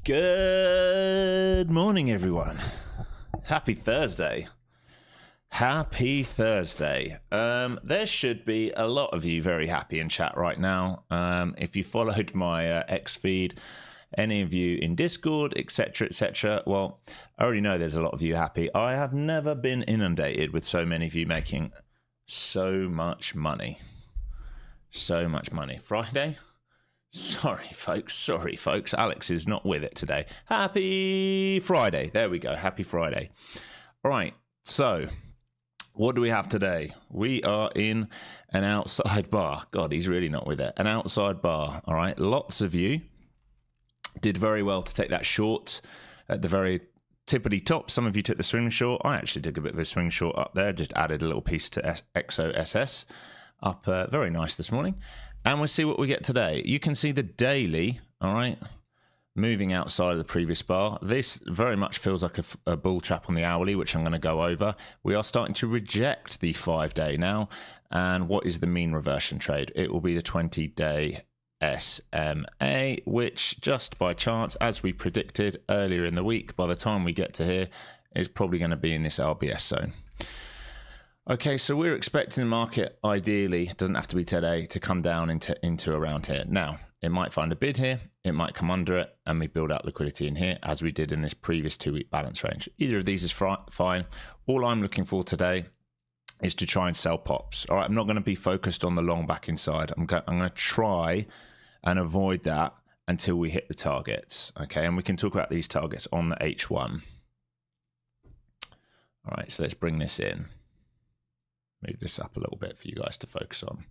Good morning, everyone. Happy Thursday. Happy Thursday. There should be a lot of you very happy in chat right now. If you followed my X feed, any of you in Discord, etc., well, I already know there's a lot of you happy. I have never been inundated with so many of you making so much money. So much money. Friday? Sorry, folks. Alex is not with it today. Happy Friday. There we go. Happy Friday. All right. So, what do we have today? We are in an outside bar. God, he's really not with it. An outside bar. All right. Lots of you did very well to take that short at the very tippity top. Some of you took the swing short. I actually took a bit of a swing short up there. Just added a little piece to XOSS. Up very nice this morning. And we'll see what we get today. You can see the daily, all right, moving outside of the previous bar. This very much feels like a bull trap on the hourly, which I'm going to go over. We are starting to reject the 5-day now. And what is the mean reversion trade? It will be the 20-day SMA, which just by chance, as we predicted earlier in the week, by the time we get to here, is probably going to be in this RBS zone. Okay, so we're expecting the market, ideally, it doesn't have to be today, to come down into around here. Now, it might find a bid here, it might come under it, and we build out liquidity in here, as we did in this previous 2-week balance range. Either of these is fine. All I'm looking for today is to try and sell pops. All right, I'm not going to be focused on the long back inside. I'm going to try and avoid that until we hit the targets. Okay, and we can talk about these targets on the H1. All right, so let's bring this in. Move this up a little bit for you guys to focus on.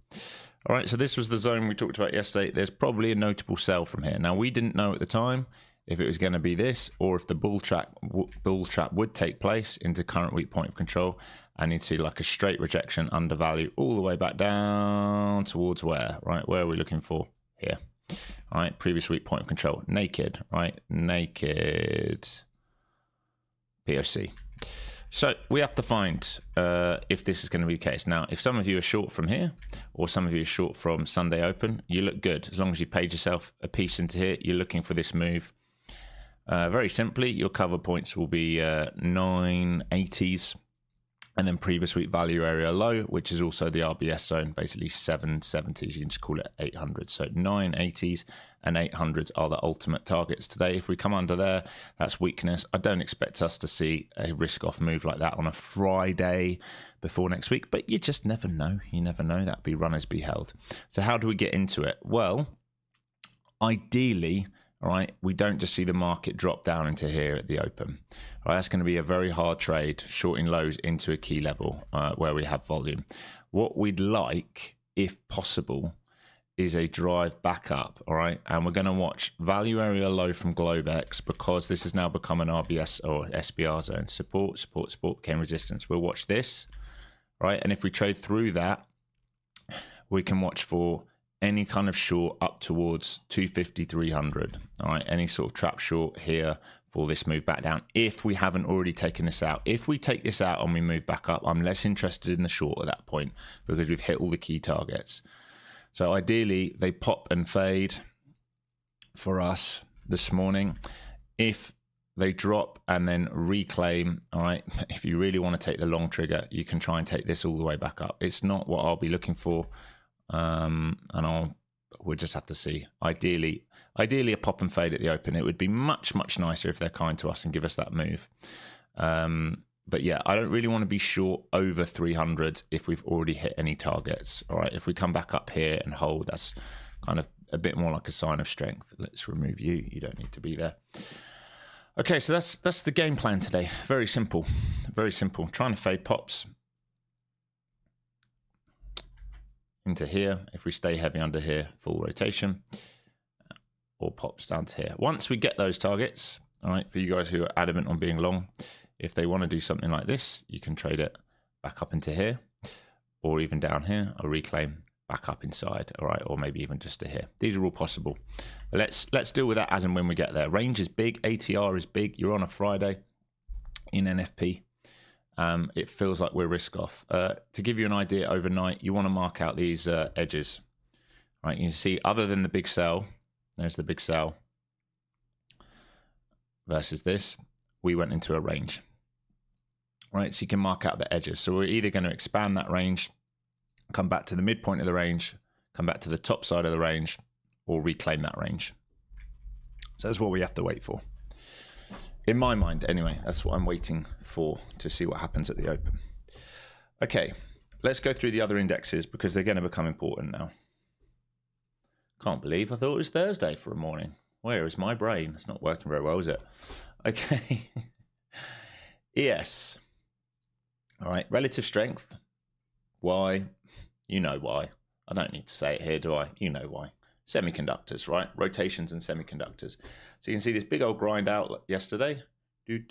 All right, so this was the zone we talked about yesterday. There's probably a notable sell from here. Now, we didn't know at the time if it was going to be this or if the bull trap would take place into current week point of control, and you'd see like a straight rejection under value all the way back down towards where, right? Where are we looking for? Here. All right, previous week point of control. Naked, right? Naked POC. So we have to find if this is going to be the case. Now, if some of you are short from here or some of you are short from Sunday open, you look good. As long as you paid yourself a piece into here, you're looking for this move. Very simply, your cover points will be 980s and then previous week value area low, which is also the RBS zone, basically 770s. You can just call it 800. So 980s and 800s are the ultimate targets today. If we come under there, that's weakness. I don't expect us to see a risk-off move like that on a Friday before next week, but you just never know. You never know. That'd be runners be held. So how do we get into it? Well, ideally, all right, we don't just see the market drop down into here at the open. All right, that's going to be a very hard trade, shorting lows into a key level where we have volume. What we'd like, if possible, is a drive back up, all right? And we're going to watch value area low from Globex because this has now become an RBS or SBR zone. Support, became resistance. We'll watch this, right? And if we trade through that, we can watch for any kind of short up towards 250, 300, all right? Any sort of trap short here for this move back down if we haven't already taken this out. If we take this out and we move back up, I'm less interested in the short at that point because we've hit all the key targets. So ideally, they pop and fade for us this morning. If they drop and then reclaim, all right, if you really want to take the long trigger, you can try and take this all the way back up. It's not what I'll be looking for. We'll just have to see. Ideally a pop and fade at the open. It would be much nicer if they're kind to us and give us that move. But yeah, I don't really want to be short over 300 if we've already hit any targets. All right, if we come back up here and hold, that's kind of a bit more like a sign of strength. Let's remove you. You don't need to be there. Okay, so that's the game plan today. Very simple. Trying to fade pops into here. If we stay heavy under here, full rotation, or pops down to here. Once we get those targets, all right, for you guys who are adamant on being long, if they want to do something like this, you can trade it back up into here, or even down here, or reclaim back up inside, all right, or maybe even just to here. These are all possible. Let's deal with that as and when we get there. Range is big, ATR is big. You're on a Friday in NFP. It feels like we're risk off. To give you an idea, overnight, you want to mark out these edges, right? You can see other than the big sell, there's the big sell. versus this, we went into a range. Right, so you can mark out the edges. So we're either going to expand that range, come back to the midpoint of the range, come back to the top side of the range, or reclaim that range. So that's what we have to wait for. In my mind, anyway, that's what I'm waiting for to see what happens at the open. Okay, let's go through the other indexes because they're going to become important now. Can't believe I thought it was Thursday for a morning. Where is my brain? It's not working very well, is it? Okay. ES. All right, relative strength. Why? You know why. I don't need to say it here, do I? You know why. Semiconductors, right? Rotations and semiconductors. So you can see this big old grind out yesterday. And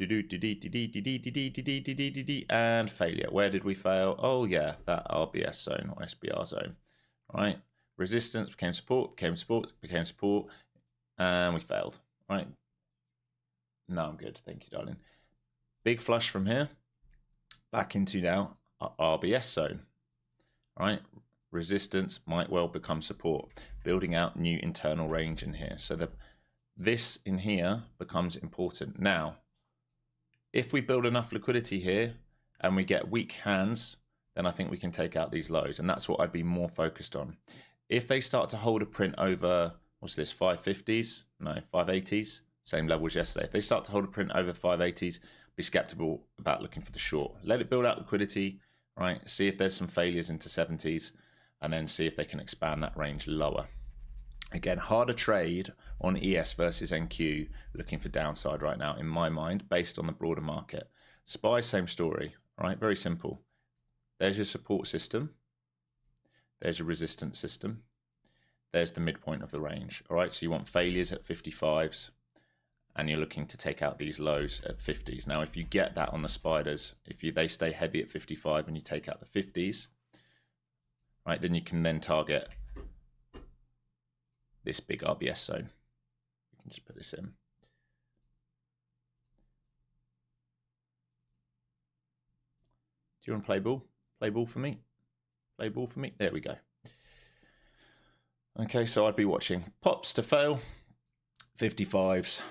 failure. Where did we fail? Oh, yeah, that RBS zone or SBR zone, right? Resistance became support, became support, became support, and we failed, right? No, I'm good. Thank you, darling. Big flush from here. Back into now RBS zone, right? Resistance might well become support, building out new internal range in here. So this in here becomes important. Now, if we build enough liquidity here and we get weak hands, then I think we can take out these lows. And that's what I'd be more focused on. If they start to hold a print over, what's this, 550s? No, 580s, same level as yesterday. If they start to hold a print over 580s, be skeptical about looking for the short. Let it build out liquidity, right? See if there's some failures into 70s and then see if they can expand that range lower. Again, harder trade on ES versus NQ, looking for downside right now, in my mind, based on the broader market. SPY, same story, right? Very simple. There's your support system. There's your resistance system. There's the midpoint of the range, all right? So you want failures at 55s, and you're looking to take out these lows at 50s. Now, if you get that on the spiders, they stay heavy at 55 and you take out the 50s, right, then you can then target this big RBS zone. You can just put this in. Do you want to play ball? Play ball for me? Play ball for me? There we go. Okay, so I'd be watching pops to fail, 55s,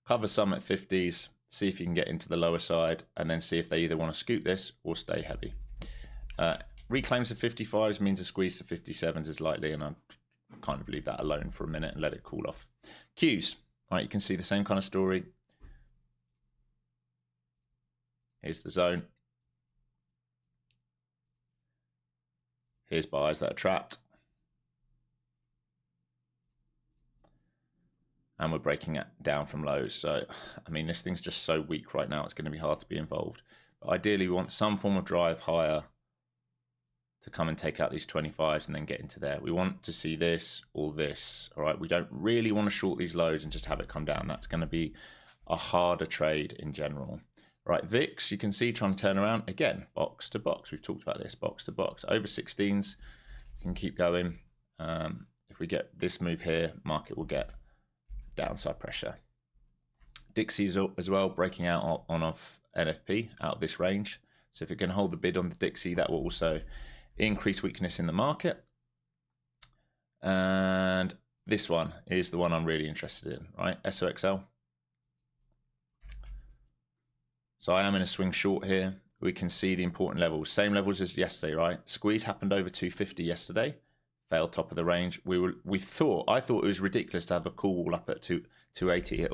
cover some at 50s, see if you can get into the lower side, and then see if they either want to scoop this or stay heavy. Reclaims of 55s means a squeeze to 57s is likely, and I'd kind of leave that alone for a minute and let it cool off. Qs, right, you can see the same kind of story. Here's the zone. Here's buyers that are trapped. And we're breaking it down from lows. So, I mean, this thing's just so weak right now, it's going to be hard to be involved. But ideally, we want some form of drive higher to come and take out these 25s and then get into there. We want to see this or this, all right? We don't really want to short these lows and just have it come down. That's going to be a harder trade in general. Right, VIX, you can see trying to turn around. Again, box to box. We've talked about this, box to box. Over 16s, you can keep going. If we get this move here, market will get downside pressure. Dixie's as well, breaking out on off NFP, out of this range. So if it can hold the bid on the Dixie, that will also increase weakness in the market. And this one is the one I'm really interested in, right? SOXL. So I am in a swing short here. We can see the important levels, same levels as yesterday, right? Squeeze happened over 250 yesterday, failed top of the range. I thought it was ridiculous to have a call wall up at 280.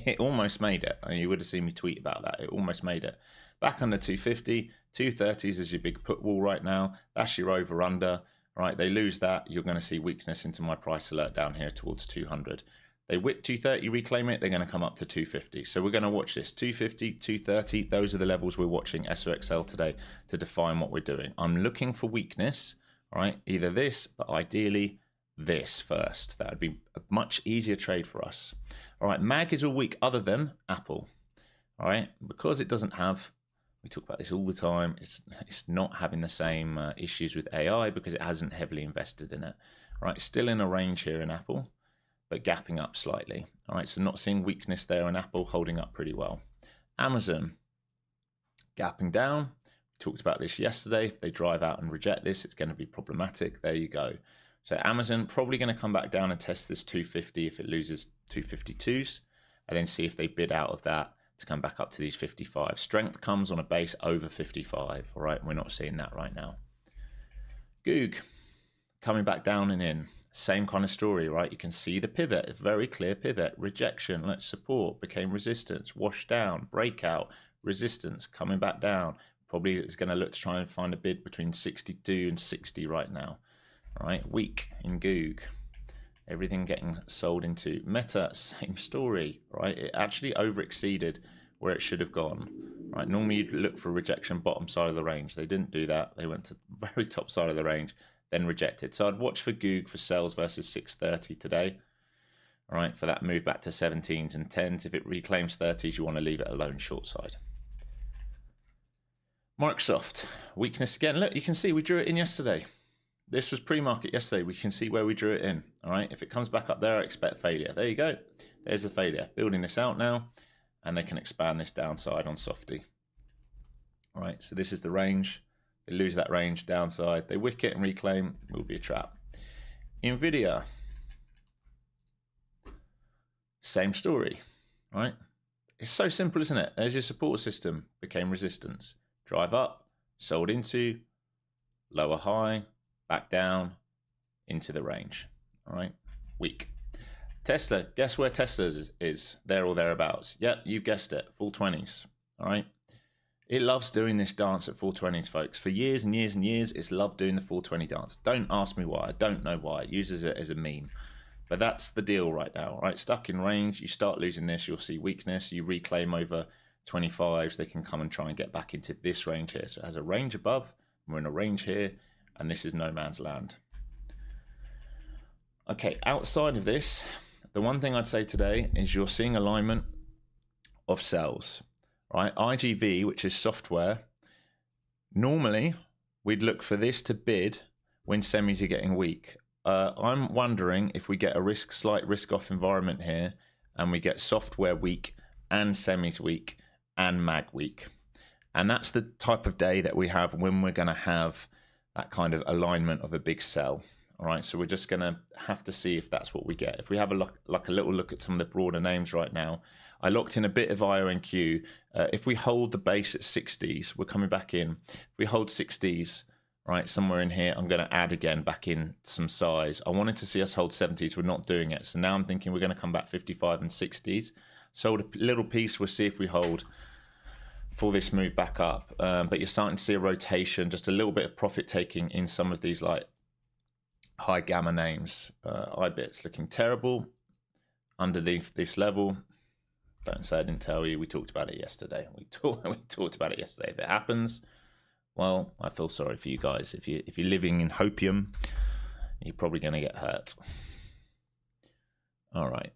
It almost made it. I mean, you would have seen me tweet about that. It almost made it. Back under 250, 230s is your big put wall right now. That's your over under, right? They lose that, you're going to see weakness into my price alert down here towards 200. They whip 230, reclaim it, they're going to come up to 250. So we're going to watch this. 250, 230, those are the levels we're watching SOXL today to define what we're doing. I'm looking for weakness, all right? Either this, but ideally this first. That would be a much easier trade for us. All right, MAG is all weak other than Apple, all right? Because it doesn't have, we talk about this all the time, it's not having the same issues with AI because it hasn't heavily invested in it, all right? Still in a range here in Apple, but gapping up slightly. All right, so not seeing weakness there on Apple, holding up pretty well. Amazon, gapping down. We talked about this yesterday. If they drive out and reject this, it's going to be problematic. There you go. So Amazon probably going to come back down and test this 250 if it loses 252s. and then see if they bid out of that to come back up to these 55. Strength comes on a base over 55. All right, we're not seeing that right now. Goog coming back down and in. Same kind of story, right? You can see the pivot, a very clear pivot. Rejection, let's support, became resistance, washed down, breakout, resistance, coming back down. Probably it's going to look to try and find a bid between 62 and 60 right now. All right, weak in Goog. Everything getting sold into. Meta, same story, right? It actually over exceeded where it should have gone, right? Normally you'd look for rejection bottom side of the range. They didn't do that. They went to the very top side of the range, then rejected. So I'd watch for Goog for sells versus 630 today, all right, for that move back to 17s and 10s. If it reclaims 30s, you want to leave it alone short side. Microsoft, weakness again. Look, you can see we drew it in yesterday. This was pre-market yesterday. We can see where we drew it in. All right. If it comes back up there, I expect failure. There you go. There's the failure. Building this out now, and they can expand this downside on Softy. All right. So this is the range. They lose that range downside. They wick it and reclaim. It will be a trap. Nvidia, same story. Right. It's so simple, isn't it? There's your support system. Became resistance. Drive up. Sold into. Lower high. Back down into the range. All right, weak. Tesla, guess where Tesla is? There or thereabouts. Yep, you've guessed it, full 20s. All right, it loves doing this dance at full 20s, folks. For years and years and years, it's loved doing the full 20 dance. Don't ask me why. I don't know why. It uses it as a meme. But that's the deal right now. Right, stuck in range. You start losing this, you'll see weakness. You reclaim over 25s. They can come and try and get back into this range here. So it has a range above. We're in a range here. And this is no man's land. Okay, outside of this, the one thing I'd say today is you're seeing alignment of sells, right? IGV, which is software, normally we'd look for this to bid when semis are getting weak. I'm wondering if we get a slight risk-off environment here and we get software weak and semis weak and mag weak. And that's the type of day that we have when we're going to have that kind of alignment of a big sell. All right, so we're just going to have to see if that's what we get. If we have a little look at some of the broader names right now, I locked in a bit of IONQ. If we hold the base at 60s, we're coming back in. If we hold 60s, right, somewhere in here, I'm going to add again back in some size. I wanted to see us hold 70s. We're not doing it. So now I'm thinking we're going to come back 55 and 60s. Sold a little piece. We'll see if we hold for this move back up, but you're starting to see a rotation, just a little bit of profit taking in some of these like high gamma names. iBit's looking terrible underneath this level. Don't say I didn't tell you. We talked about it yesterday. We talked about it yesterday. If it happens, well, I feel sorry for you guys. If you're living in hopium, you're probably going to get hurt. All right.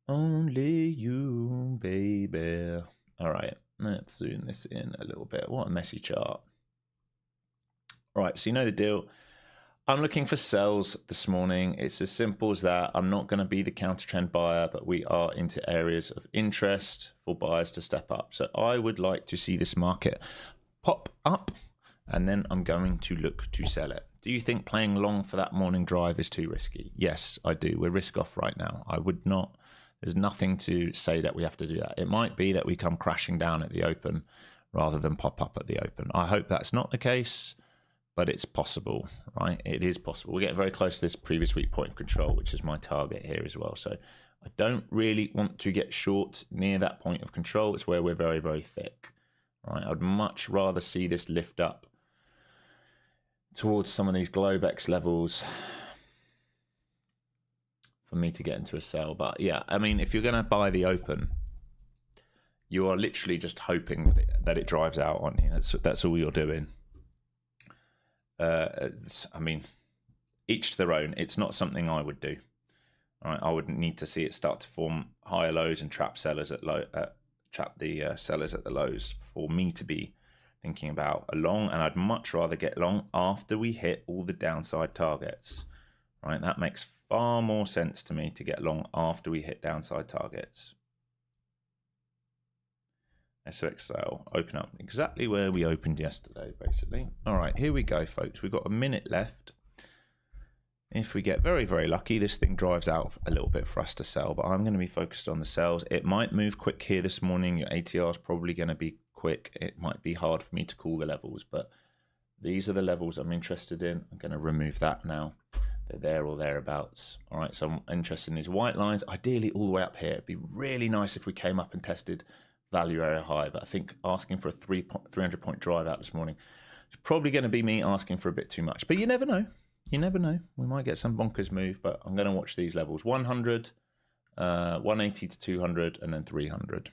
Only you, baby. All right, let's zoom this in a little bit. What a messy chart. All right, so you know the deal. I'm looking for sells this morning. It's as simple as that. I'm not going to be the counter trend buyer, but we are into areas of interest for buyers to step up. So I would like to see this market pop up, and then I'm going to look to sell it. Do you think playing long for that morning drive is too risky? Yes, I do. We're risk off right now. I would not. There's nothing to say that we have to do that. It might be that we come crashing down at the open rather than pop up at the open. I hope that's not the case, but it's possible, right? It is possible. We're getting very close to this previous week point of control, which is my target here as well. So I don't really want to get short near that point of control. It's where we're very, very thick, right? I'd much rather see this lift up towards some of these Globex levels for me to get into a sell. But yeah, I mean, if you're going to buy the open, you are literally just hoping that it drives out on you. That's all you're doing. I mean, each to their own. It's not something I would do. All right, I would need to see it start to form higher lows and trap sellers at trap the sellers at the lows for me to be thinking about a long. And I'd much rather get long after we hit all the downside targets. Right, that makes far more sense to me to get long after we hit downside targets. SOXL open up exactly where we opened yesterday, basically. All right, here we go, folks. We've got a minute left. If we get very, very lucky, this thing drives out a little bit for us to sell, but I'm going to be focused on the sells. It might move quick here this morning. Your ATR is probably going to be quick. It might be hard for me to call the levels, but these are the levels I'm interested in. I'm going to remove that now. They're there or thereabouts. All right, so I'm interested in these white lines, ideally all the way up here. It'd be really nice if we came up and tested value area high, but I think asking for a 300-point drive out this morning is probably going to be me asking for a bit too much, but you never know. You never know. We might get some bonkers move, but I'm going to watch these levels. 100, 180 to 200, and then 300.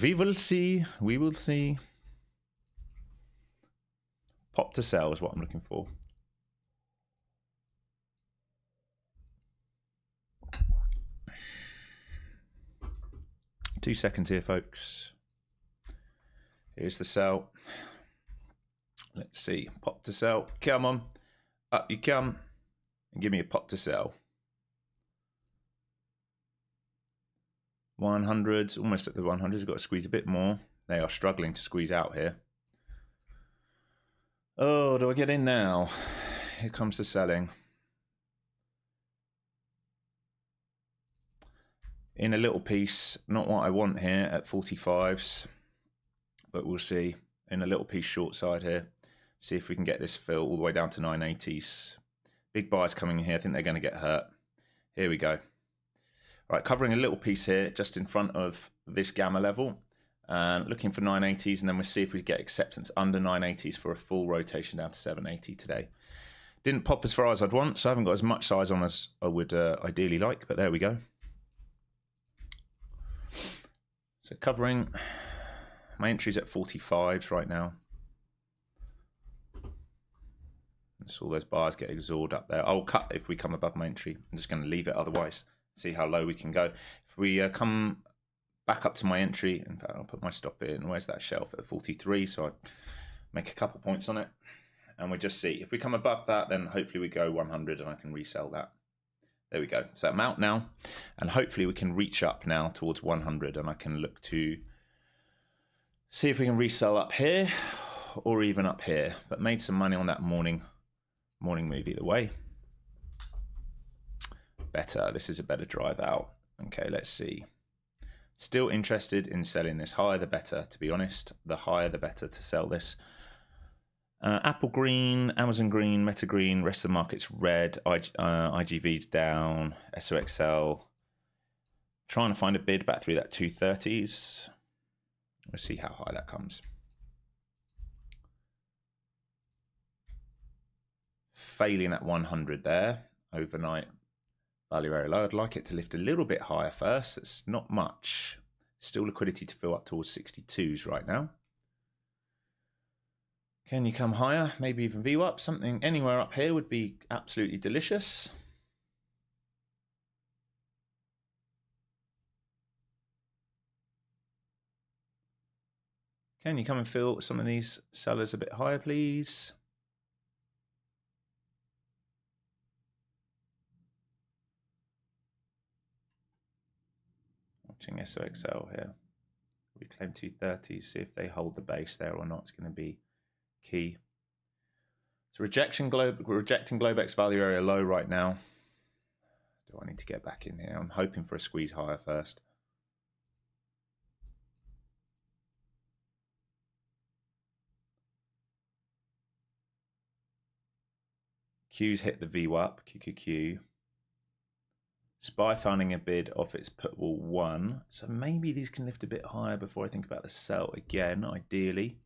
We will see. We will see. Pop to sell is what I'm looking for. Two seconds here, folks. Here's the sell. Let's see. Pop to sell. Come on. Up you come. And give me a pop to sell. 100s. Almost at the 100s. We've got to squeeze a bit more. They are struggling to squeeze out here. Oh, do I get in now? Here comes the selling. In a little piece, not what I want here at 45s, but we'll see. In a little piece short side here, see if we can get this fill all the way down to 980s. Big buyers coming in here. I think they're going to get hurt. Here we go. Right, covering a little piece here, just in front of this gamma level, and looking for 980s, and then we'll see if we get acceptance under 980s for a full rotation down to 780 today. Didn't pop as far as I'd want, so I haven't got as much size on as I would ideally like, but there we go. So covering, my entry's at 45s right now. I saw those bars get exhausted up there. I'll cut if we come above my entry. I'm just going to leave it otherwise. See how low we can go. If we come back up to my entry, in fact, I'll put my stop in. Where's that shelf at 43? So I make a couple points on it. And we'll just see. If we come above that, then hopefully we go 100 and I can resell that. There we go. So I'm out now. And hopefully we can reach up now towards 100 and I can look to see if we can resell up here or even up here. But made some money on that morning move either way. Better. This is a better drive out. Okay, let's see. Still interested in selling this. Higher the better, to be honest. The higher the better to sell this. Apple green, Amazon green, Meta green, rest of the market's red, IGV's down, SOXL. Trying to find a bid back through that 230s. We'll see how high that comes. Failing at 100 there, overnight value area low. I'd like it to lift a little bit higher first. It's not much. Still liquidity to fill up towards 62s right now. Can you come higher? Maybe even VWAP. Something anywhere up here would be absolutely delicious. Can you come and fill some of these sellers a bit higher, please? Watching SOXL here. We claim 230s. See if they hold the base there or not. It's going to be key. So rejecting Globex value area low right now. Do I need to get back in here? I'm hoping for a squeeze higher first. Q's hit the VWAP, QQQ. SPY finding a bid off its put wall 1. So maybe these can lift a bit higher before I think about the sell again, ideally.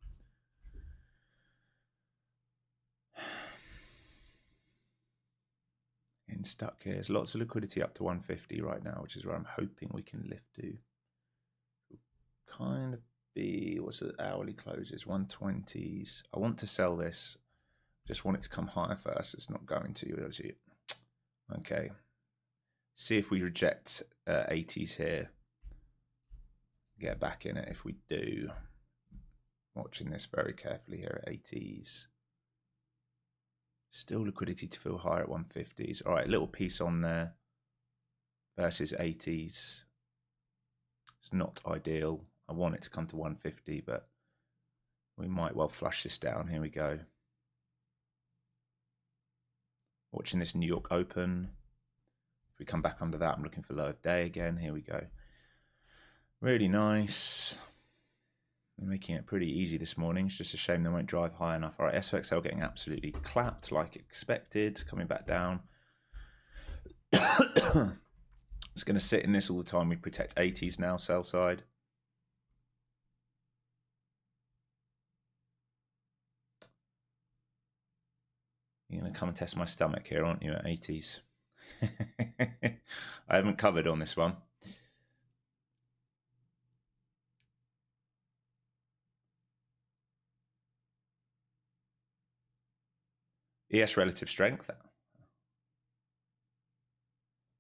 In stuck here. There's lots of liquidity up to 150 right now, which is where I'm hoping we can lift to. Kind of be, what's the hourly closes? 120s. I want to sell this. Just want it to come higher first. It's not going to, is it? Okay. See if we reject 80s here. Get back in it if we do. Watching this very carefully here at 80s. Still liquidity to fill higher at 150s. All right, little piece on there versus 80s. It's not ideal. I want it to come to 150, but we might well flush this down. Here we go. Watching this New York Open. If we come back under that, I'm looking for low of day again. Here we go. Really nice. They're making it pretty easy this morning. It's just a shame they won't drive high enough. All right, SOXL getting absolutely clapped like expected. Coming back down. It's going to sit in this all the time. We protect 80s now, sell side. You're going to come and test my stomach here, aren't you, at 80s? I haven't covered on this one. ES relative strength.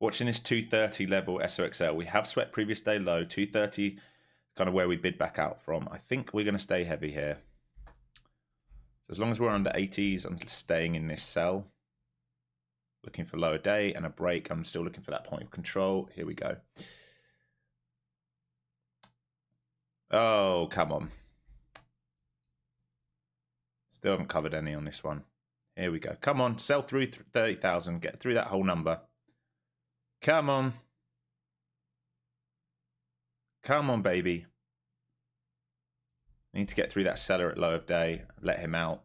Watching this 230 level SOXL. We have swept previous day low. 230, kind of where we bid back out from. I think we're going to stay heavy here. So as long as we're under 80s, I'm staying in this sell. Looking for lower day and a break. I'm still looking for that point of control. Here we go. Oh, come on. Still haven't covered any on this one. Here we go. Come on, sell through 30,000. Get through that whole number. Come on. Come on, baby. Need to get through that seller at low of day. Let him out.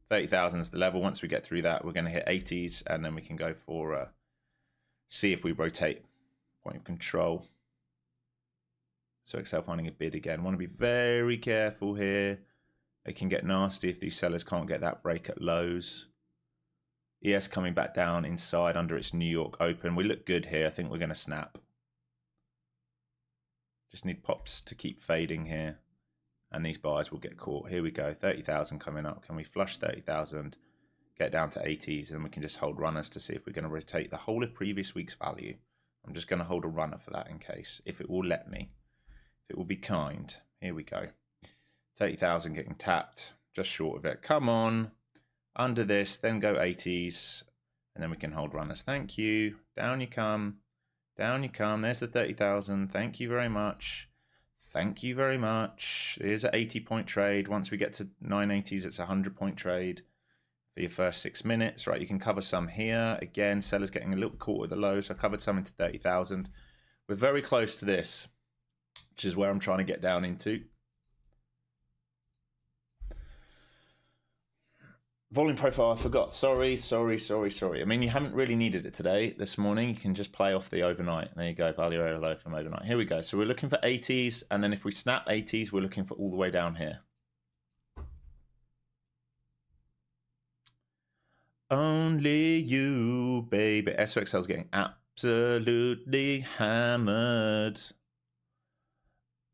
30,000 is the level. Once we get through that, we're going to hit 80s, and then we can go for see if we rotate point of control. So Excel finding a bid again. Want to be very careful here. It can get nasty if these sellers can't get that break at lows. ES coming back down inside under its New York Open. We look good here. I think we're going to snap. Just need pops to keep fading here. And these buyers will get caught. Here we go. 30,000 coming up. Can we flush 30,000? Get down to 80s. And we can just hold runners to see if we're going to rotate the whole of previous week's value. I'm just going to hold a runner for that in case. If it will let me. If it will be kind. Here we go. 30,000 getting tapped. Just short of it. Come on. Under this. Then go 80s. And then we can hold runners. Thank you. Down you come. Down you come. There's the 30,000. Thank you very much. Thank you very much. Here's an 80-point trade. Once we get to 980s, it's a 100-point trade for your first 6 minutes. Right, you can cover some here. Again, sellers getting a little caught with the low, so I covered some into 30,000. We're very close to this, which is where I'm trying to get down into. Volume profile, I forgot. Sorry. I mean, you haven't really needed it today, this morning. You can just play off the overnight. There you go, value area low from overnight. Here we go. So we're looking for 80s, and then if we snap 80s, we're looking for all the way down here. Only you, baby. SOXL is getting absolutely hammered.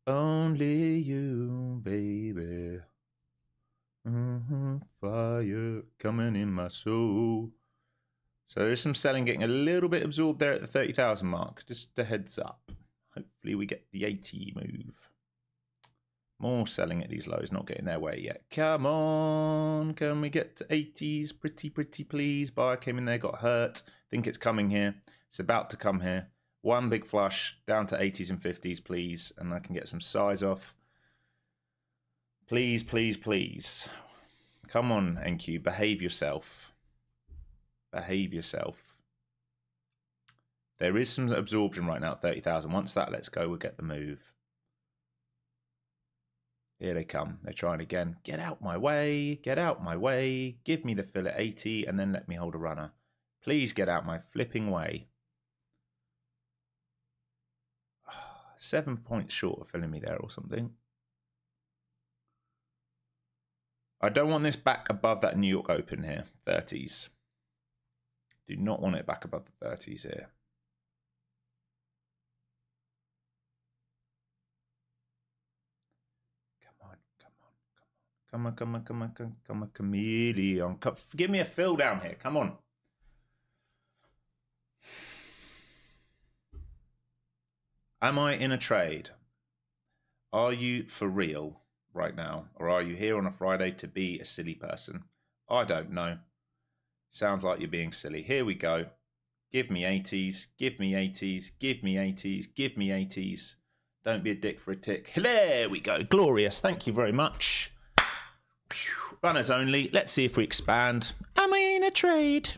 Only you, baby. Fire coming in my soul. So there's some selling getting a little bit absorbed there at the 30,000 mark. Just a heads up. Hopefully we get the 80 move. More selling at these lows, not getting their way yet. Come on, can we get to 80s? Pretty please. Buyer came in there, got hurt. Think it's coming here. It's about to come here. One big flush down to 80s and 50s, please. And I can get some size off. Please. Come on, NQ. Behave yourself. Behave yourself. There is some absorption right now at 30,000. Once that lets go, we'll get the move. Here they come. They're trying again. Get out my way. Get out my way. Give me the fill at 80 and then let me hold a runner. Please get out my flipping way. 7 points short of filling me there or something. I don't want this back above that New York Open here, 30s. Do not want it back above the 30s here. Come on, chameleon. Give me a fill down here, come on. Am I in a trade? Are you for real right now? Or are you here on a Friday to be a silly person? I don't know. Sounds like you're being silly. Here we go. Give me 80s. Give me 80s. Give me 80s. Give me 80s. Don't be a dick for a tick. There we go. Glorious. Thank you very much. Runners only. Let's see if we expand. Am I in a trade?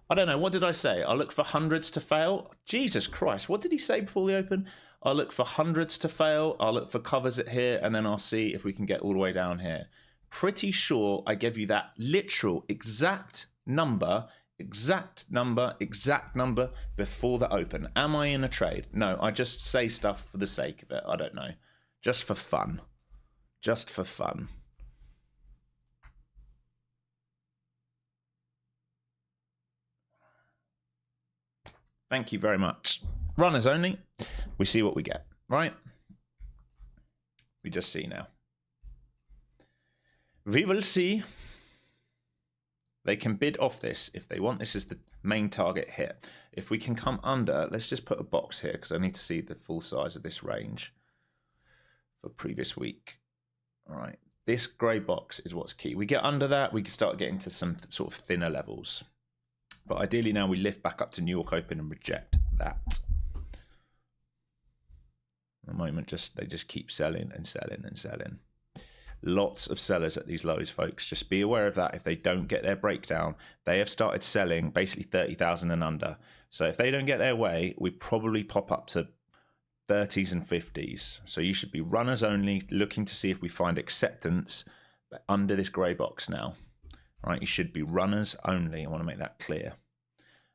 I don't know. What did I say? I'll look for hundreds to fail. Jesus Christ. What did he say before the open? I'll look for hundreds to fail. I'll look for covers at here, and then I'll see if we can get all the way down here. Pretty sure I gave you that literal exact number before the open. Am I in a trade? No, I just say stuff for the sake of it. I don't know. Just for fun. Just for fun. Thank you very much. Runners only. We see what we get, right? We just see now. We will see. They can bid off this if they want. This is the main target here. If we can come under, let's just put a box here because I need to see the full size of this range for previous week. All right. This grey box is what's key. We get under that, we can start getting to some sort of thinner levels. But ideally now we lift back up to New York Open and reject that. At the moment, they just keep selling and selling and selling. Lots of sellers at these lows, folks. Just be aware of that. If they don't get their breakdown, they have started selling basically 30,000 and under. So if they don't get their way, we probably pop up to 30s and 50s. So you should be runners only, looking to see if we find acceptance under this grey box now. Right, you should be runners only. I want to make that clear.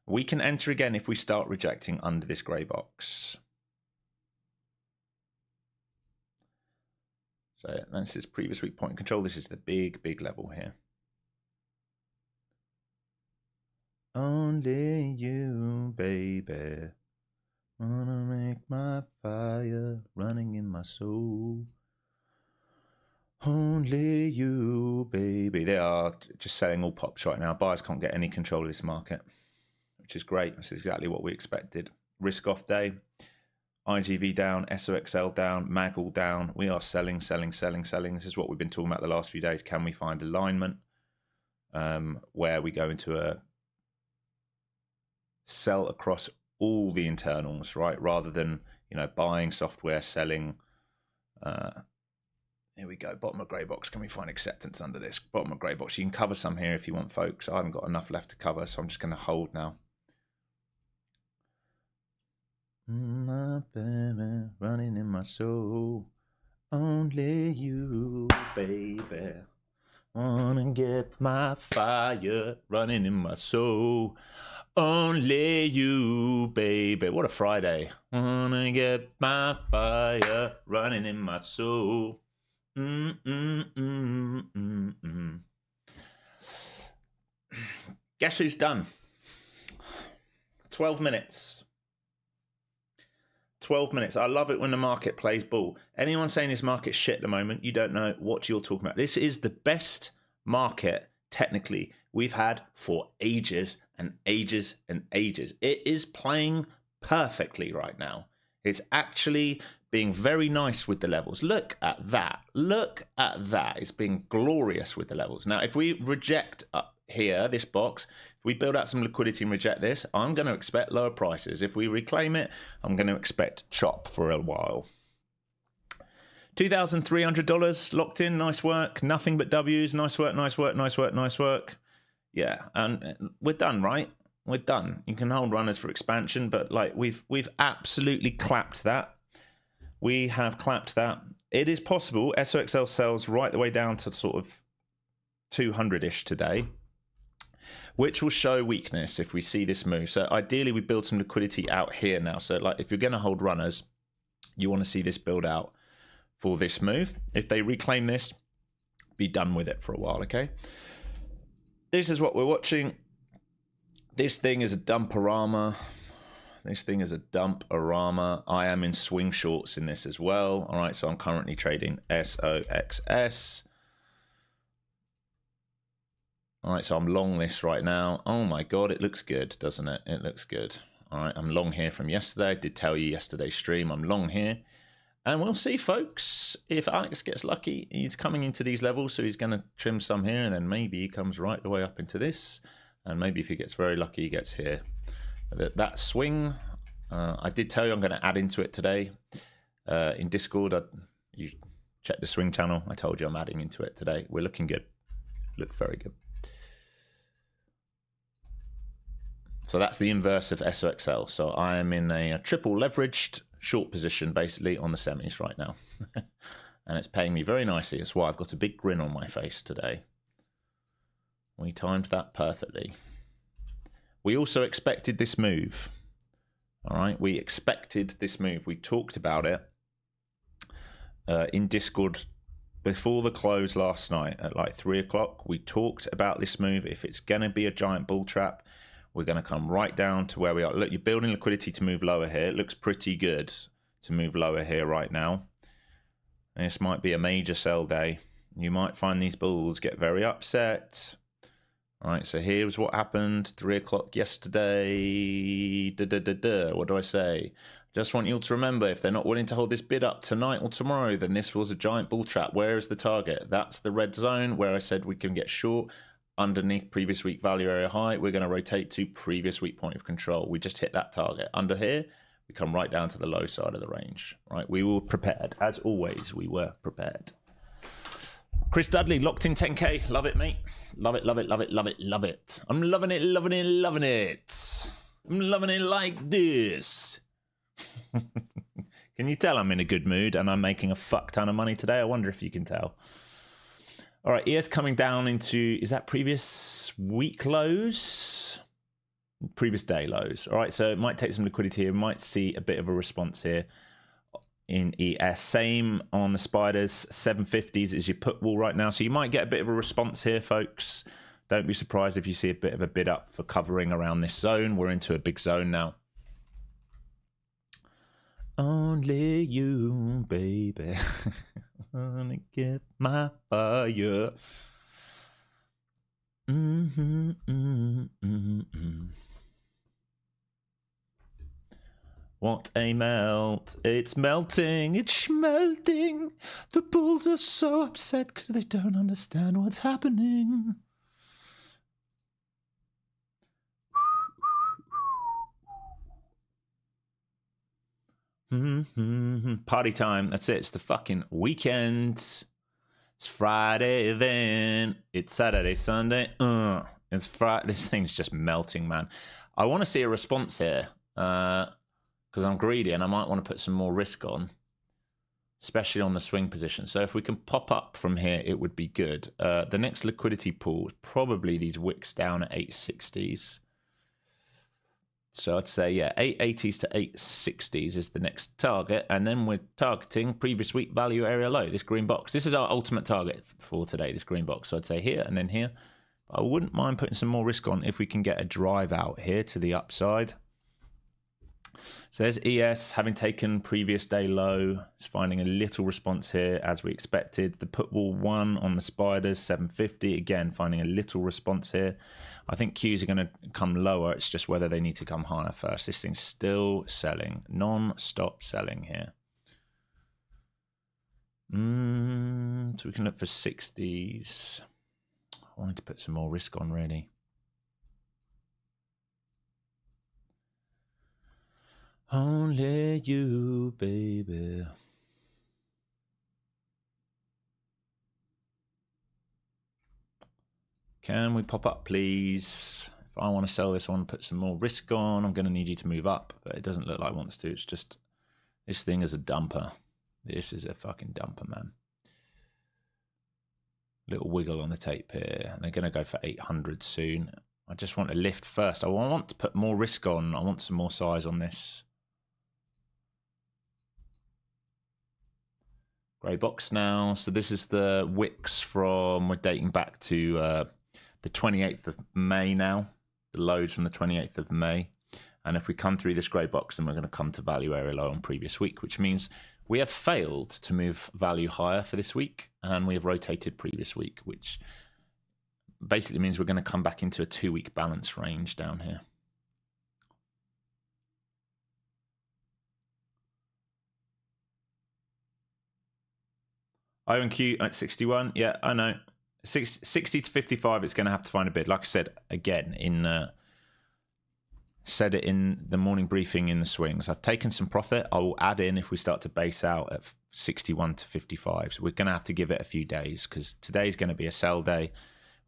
We can enter again if we start rejecting under this grey box. So this is previous week point control. This is the big level here. Only you, baby, wanna make my fire running in my soul. Only you, baby. They are just selling all pops right now. Buyers can't get any control of this market, which is great. That's exactly what we expected. Risk off day. IGV down, SOXL down, MAG all down. We are selling. This is what we've been talking about the last few days. Can we find alignment where we go into a sell across all the internals, right? Rather than, buying software, selling. Here we go. Bottom of grey box. Can we find acceptance under this? Bottom of grey box. You can cover some here if you want, folks. I haven't got enough left to cover, so I'm just going to hold now. My baby, running in my soul. Only you, baby. Wanna get my fire running in my soul. Only you, baby. What a Friday. Wanna get my fire running in my soul. Guess who's done? 12 minutes. 12 minutes. I love it when the market plays ball. Anyone saying this market's shit at the moment, you don't know what you're talking about. This is the best market, technically, we've had for ages and ages and ages. It is playing perfectly right now. It's actually being very nice with the levels. Look at that. Look at that. It's being glorious with the levels. Now, if we reject up here, this box, if we build out some liquidity and reject this, I'm going to expect lower prices. If we reclaim it, I'm going to expect chop for a while. $2,300 locked in. Nice work. Nothing but W's. Nice work, nice work, nice work, nice work. Yeah, and we're done, right? We're done. You can hold runners for expansion, but like we've absolutely clapped that. We have clapped that. It is possible SOXL sells right the way down to sort of 200-ish today, which will show weakness if we see this move. So ideally we build some liquidity out here now. So like if you're going to hold runners, you want to see this build out for this move. If they reclaim this, be done with it for a while, okay? This is what we're watching. This thing is a dump-a-rama. This thing is a dump-a-rama. I am in swing shorts in this as well. All right, so I'm currently trading SOXS. All right, so I'm long this right now. Oh my God, it looks good, doesn't it? It looks good. All right, I'm long here from yesterday. I did tell you yesterday's stream I'm long here. And we'll see, folks, if Alex gets lucky. He's coming into these levels, so he's going to trim some here, and then maybe he comes right the way up into this. And maybe if he gets very lucky, he gets here. That swing, I did tell you I'm going to add into it today. In Discord, you check the swing channel. I told you I'm adding into it today. We're looking good. Look very good. So that's the inverse of SOXL. So I am in a triple leveraged short position basically on the semis right now. And it's paying me very nicely. That's why I've got a big grin on my face today. We timed that perfectly. We also expected this move. All right, we expected this move. We talked about it in Discord before the close last night at like 3 o'clock. We talked about this move. If it's going to be a giant bull trap, we're going to come right down to where we are. Look, you're building liquidity to move lower here. It looks pretty good to move lower here right now. And this might be a major sell day. You might find these bulls get very upset. All right, so here's what happened 3 o'clock yesterday. What do I say? Just want you all to remember, if they're not willing to hold this bid up tonight or tomorrow, then this was a giant bull trap. Where is the target? That's the red zone where I said we can get short underneath previous week value area high. We're going to rotate to previous week point of control. We just hit that target. Under here, we come right down to the low side of the range. Right, we were prepared. As always, we were prepared. Chris Dudley, locked in 10K. Love it, mate. Love it, love it, love it, love it, love it. I'm loving it, loving it, loving it. I'm loving it like this. Can you tell I'm in a good mood and I'm making a fuck ton of money today? I wonder if you can tell. All right, ES coming down into, is that previous week lows? Previous day lows. All right, so it might take some liquidity here. We might see a bit of a response here in ES. Same on the spiders. 750s is your put wall right now. So you might get a bit of a response here, folks. Don't be surprised if you see a bit of a bid up for covering around this zone. We're into a big zone now. Only you, baby. Wanna get my fire. What a melt. It's melting. It's schmelting. The bulls are so upset because they don't understand what's happening. Party time. That's it. It's the fucking weekend. It's Friday then. It's Saturday, Sunday. It's Friday. This thing's just melting, man. I want to see a response here because I'm greedy and I might want to put some more risk on, especially on the swing position. So if we can pop up from here, it would be good. The next liquidity pool is probably these wicks down at 860s. So I'd say, yeah, 880s to 860s is the next target. And then we're targeting previous week value area low, this green box. This is our ultimate target for today, this green box. So I'd say here and then here. I wouldn't mind putting some more risk on if we can get a drive out here to the upside. So there's ES having taken previous day low. It's finding a little response here as we expected. The put wall 1 on the spiders, 750. Again, finding a little response here. I think Qs are going to come lower. It's just whether they need to come higher first. This thing's still selling. Non-stop selling here. So we can look for 60s. I wanted to put some more risk on, really. Only you, baby. Can we pop up, please? If I want to sell this, I want to put some more risk on. I'm going to need you to move up, but it doesn't look like it wants to. It's just, this thing is a dumper. This is a fucking dumper, man. Little wiggle on the tape here. And they're going to go for 800 soon. I just want to lift first. I want to put more risk on. I want some more size on this. Grey box now. So this is the wicks from, we're dating back to the 28th of May now. The lows from the 28th of May. And if we come through this grey box, then we're going to come to value area low on previous week, which means we have failed to move value higher for this week. And we have rotated previous week, which basically means we're going to come back into a 2-week balance range down here. IonQ at 61. Yeah, I know. 60 to 55, it's going to have to find a bid. Like I said, again, said it in the morning briefing in the swings. I've taken some profit. I will add in if we start to base out at 61 to 55. So we're going to have to give it a few days because today's going to be a sell day.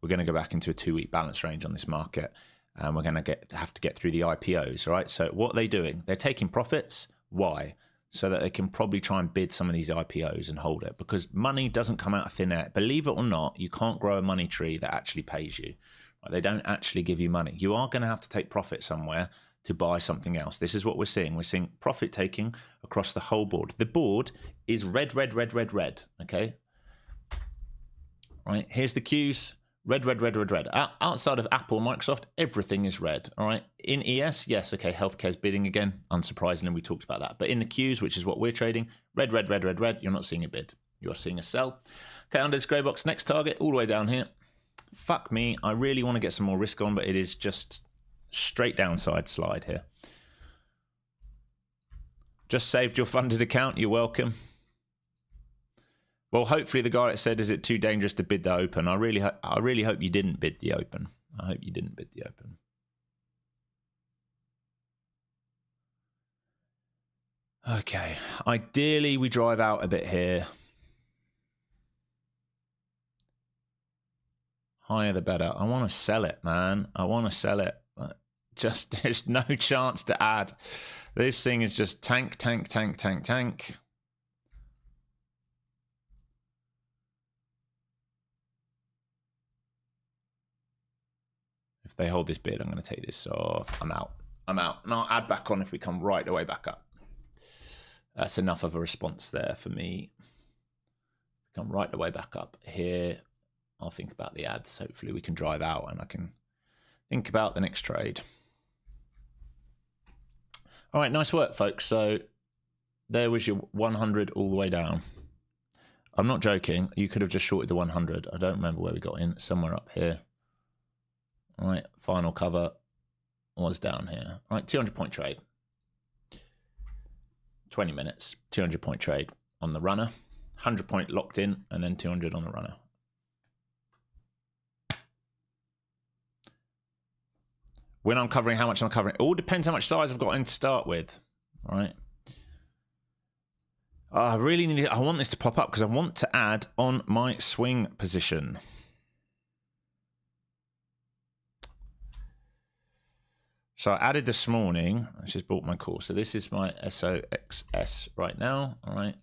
We're going to go back into a 2-week balance range on this market. and we're going to have to get through the IPOs, right? So what are they doing? They're taking profits. Why? So that they can probably try and bid some of these IPOs and hold it, because money doesn't come out of thin air. Believe it or not, you can't grow a money tree that actually pays you. Right? They don't actually give you money. You are going to have to take profit somewhere to buy something else. This is what we're seeing. We're seeing profit taking across the whole board. The board is red, red, red, red, red. Okay. Right. Here's the Qs. Red, red, red, red, red. Outside of Apple and Microsoft, everything is red. All right. In ES, yes, okay, healthcare's bidding again. Unsurprisingly, we talked about that. But in the Qs, which is what we're trading, red, red, red, red, red, you're not seeing a bid. You are seeing a sell. Okay, under this grey box, next target, all the way down here. Fuck me. I really want to get some more risk on, but it is just straight downside slide here. Just saved your funded account. You're welcome. Well, hopefully the guy that said, is it too dangerous to bid the open? I really hope you didn't bid the open. I hope you didn't bid the open. Okay. Ideally, we drive out a bit here. Higher the better. I want to sell it, man. I want to sell it. Just, there's no chance to add. This thing is just tank, tank, tank, tank, tank. If they hold this bid, I'm going to take this off. I'm out. I'm out. And I'll add back on if we come right the way back up. That's enough of a response there for me. Come right the way back up here. I'll think about the ads. Hopefully we can drive out and I can think about the next trade. All right, nice work, folks. So there was your 100 all the way down. I'm not joking. You could have just shorted the 100. I don't remember where we got in. Somewhere up here. All right, final cover was down here. All right, 200-point trade. 20 minutes, 200-point trade on the runner. 100-point locked in, and then 200 on the runner. When I'm covering, how much I'm covering. It all depends how much size I've got in to start with. All right. I really need. I want this to pop up because I want to add on my swing position. So I added this morning. I just bought my call. So this is my SOXS right now. All right.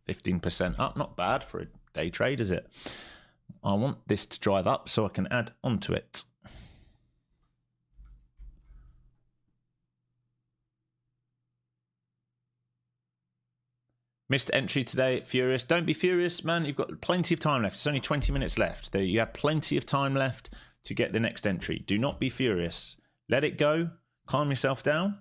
15% up. Not bad for a day trade, is it? I want this to drive up so I can add onto it. Missed entry today, furious. Don't be furious, man. You've got plenty of time left. It's only 20 minutes left. You have plenty of time left to get the next entry. Do not be furious. Let it go. Calm yourself down.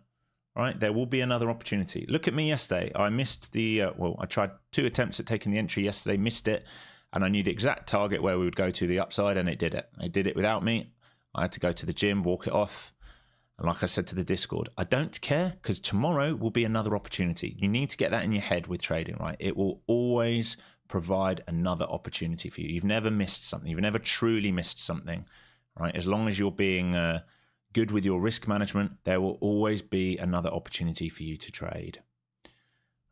All right, there will be another opportunity. Look at me yesterday. I missed the, well, I tried 2 attempts at taking the entry yesterday, missed it, and I knew the exact target where we would go to the upside, and it did it. It did it without me. I had to go to the gym, walk it off. And like I said to the Discord, I don't care because tomorrow will be another opportunity. You need to get that in your head with trading, right? It will always provide another opportunity for you. You've never missed something. You've never truly missed something, right? As long as you're being good with your risk management, there will always be another opportunity for you to trade.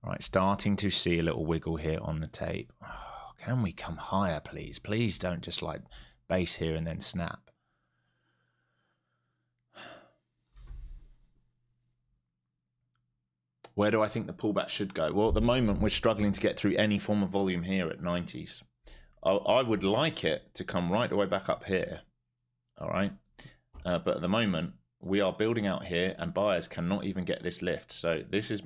All right, starting to see a little wiggle here on the tape. Oh, can we come higher, please? Please don't just like base here and then snap. Where do I think the pullback should go? Well, at the moment, we're struggling to get through any form of volume here at 90s. I would like it to come right the way back up here. All right. But at the moment, we are building out here and buyers cannot even get this lift. So this is,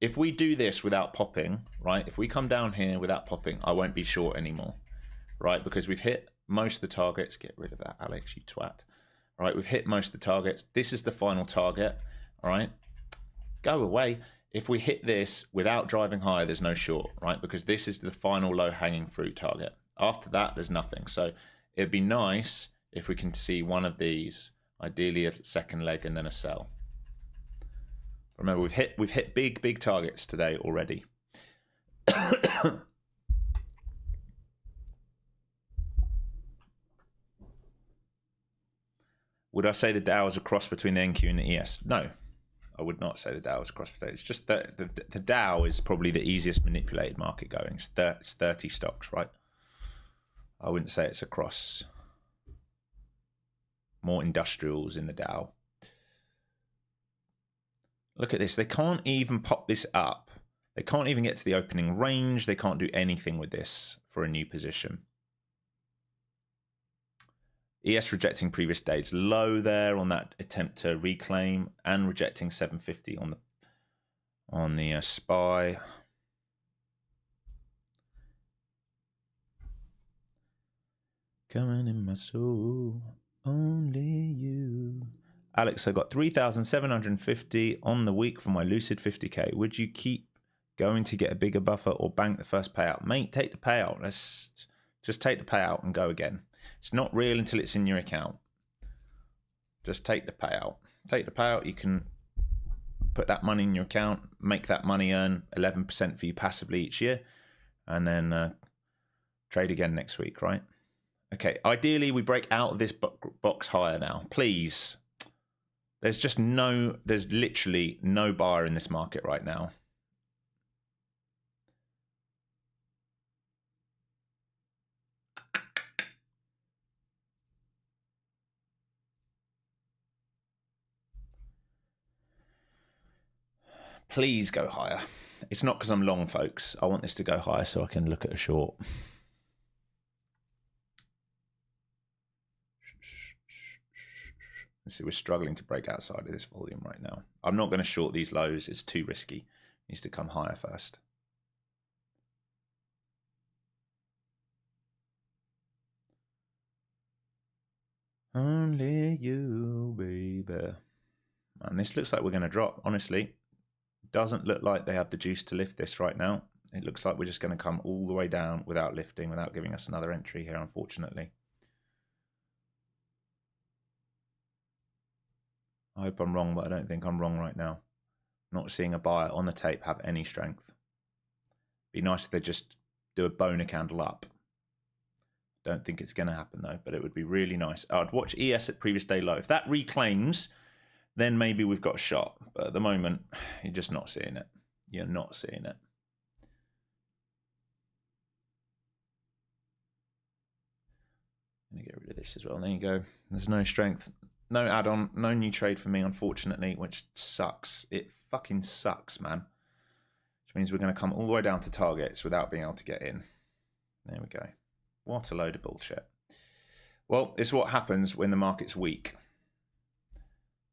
if we do this without popping, right? If we come down here without popping, I won't be short anymore, right? Because we've hit most of the targets. Get rid of that, Alex, you twat. All right, we've hit most of the targets. This is the final target, all right? Go away. If we hit this without driving higher, there's no short, right? Because this is the final low-hanging fruit target. After that, there's nothing. So it'd be nice if we can see one of these, ideally a second leg and then a sell. Remember, we've hit big targets today already. Would I say the Dow is a cross between the NQ and the ES? No, I would not say the Dow is a cross between. It's just that the Dow is probably the easiest manipulated market going. It's 30 stocks, right? I wouldn't say it's a cross. more industrials in the Dow. Look at this. They can't even pop this up. They can't even get to the opening range. They can't do anything with this for a new position. ES rejecting previous day's low there on that attempt to reclaim, and rejecting 750 on the SPY. Coming in my soul, only you. Alex, I got 3,750 on the week for my Lucid 50k. Would you keep going to get a bigger buffer or bank the first payout? Mate, take the payout. Let's just take the payout and go again. It's not real until it's in your account. Just take the payout. Take the payout. You can put that money in your account, make that money earn 11% for you passively each year, and then trade again next week, right? Okay, ideally we break out of this box higher now. Please. There's literally no buyer in this market right now. Please go higher. It's not because I'm long, folks. I want this to go higher so I can look at a short. See, we're struggling to break outside of this volume right now. I'm not going to short these lows. It's too risky. It needs to come higher first. Only you, baby. And this looks like we're going to drop, honestly. Doesn't look like they have the juice to lift this right now. It looks like we're just going to come all the way down without lifting, without giving us another entry here, unfortunately. I hope I'm wrong, but I don't think I'm wrong right now. Not seeing a buyer on the tape have any strength. Be nice if they just do a boner candle up. Don't think it's going to happen though, but it would be really nice. I'd watch ES at previous day low. If that reclaims, then maybe we've got a shot. But at the moment, you're just not seeing it. You're not seeing it. I'm going to get rid of this as well. There you go. There's no strength. No add-on, no new trade for me, unfortunately, which sucks. It fucking sucks, man. Which means we're going to come all the way down to targets without being able to get in. There we go. What a load of bullshit. Well, it's what happens when the market's weak.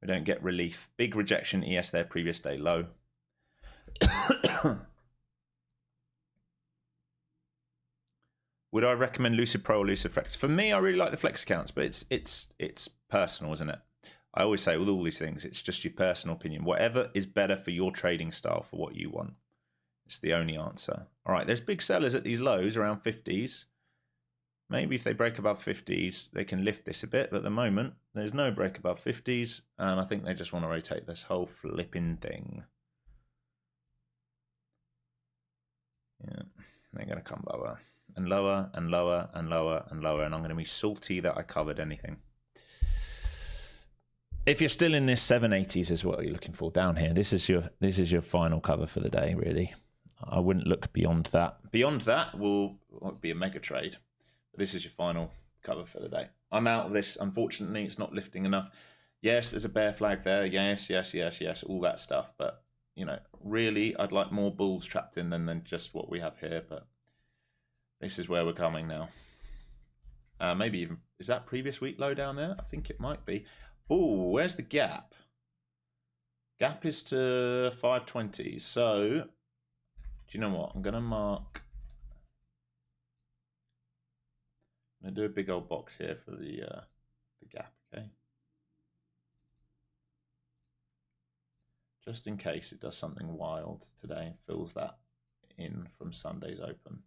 We don't get relief. Big rejection, ES there, previous day low. Would I recommend Lucid Pro or Lucid Flex? For me, I really like the Flex accounts, but it's personal, isn't it? I always say with all these things, it's just your personal opinion. Whatever is better for your trading style, for what you want. It's the only answer. All right, there's big sellers at these lows around 50s. Maybe if they break above 50s, they can lift this a bit. But at the moment, there's no break above 50s. And I think they just want to rotate this whole flipping thing. Yeah, they're going to come lower. And lower and lower and lower and lower, and I'm going to be salty that I covered anything. If you're still in this 780s is what you're looking for down here. This is your final cover for the day, really. I wouldn't look beyond that. Beyond that will be a mega trade. But this is your final cover for the day. I'm out of this. Unfortunately, it's not lifting enough. Yes, there's a bear flag there. Yes, all that stuff. But you know, really, I'd like more bulls trapped in than just what we have here. But this is where we're coming now. Maybe even, is that previous week low down there? I think it might be. Oh, where's the gap? Gap is to 520. So, do you know what? I'm going to mark. I'm going to do a big old box here for the gap, okay? Just in case it does something wild today and fills that in from Sunday's open.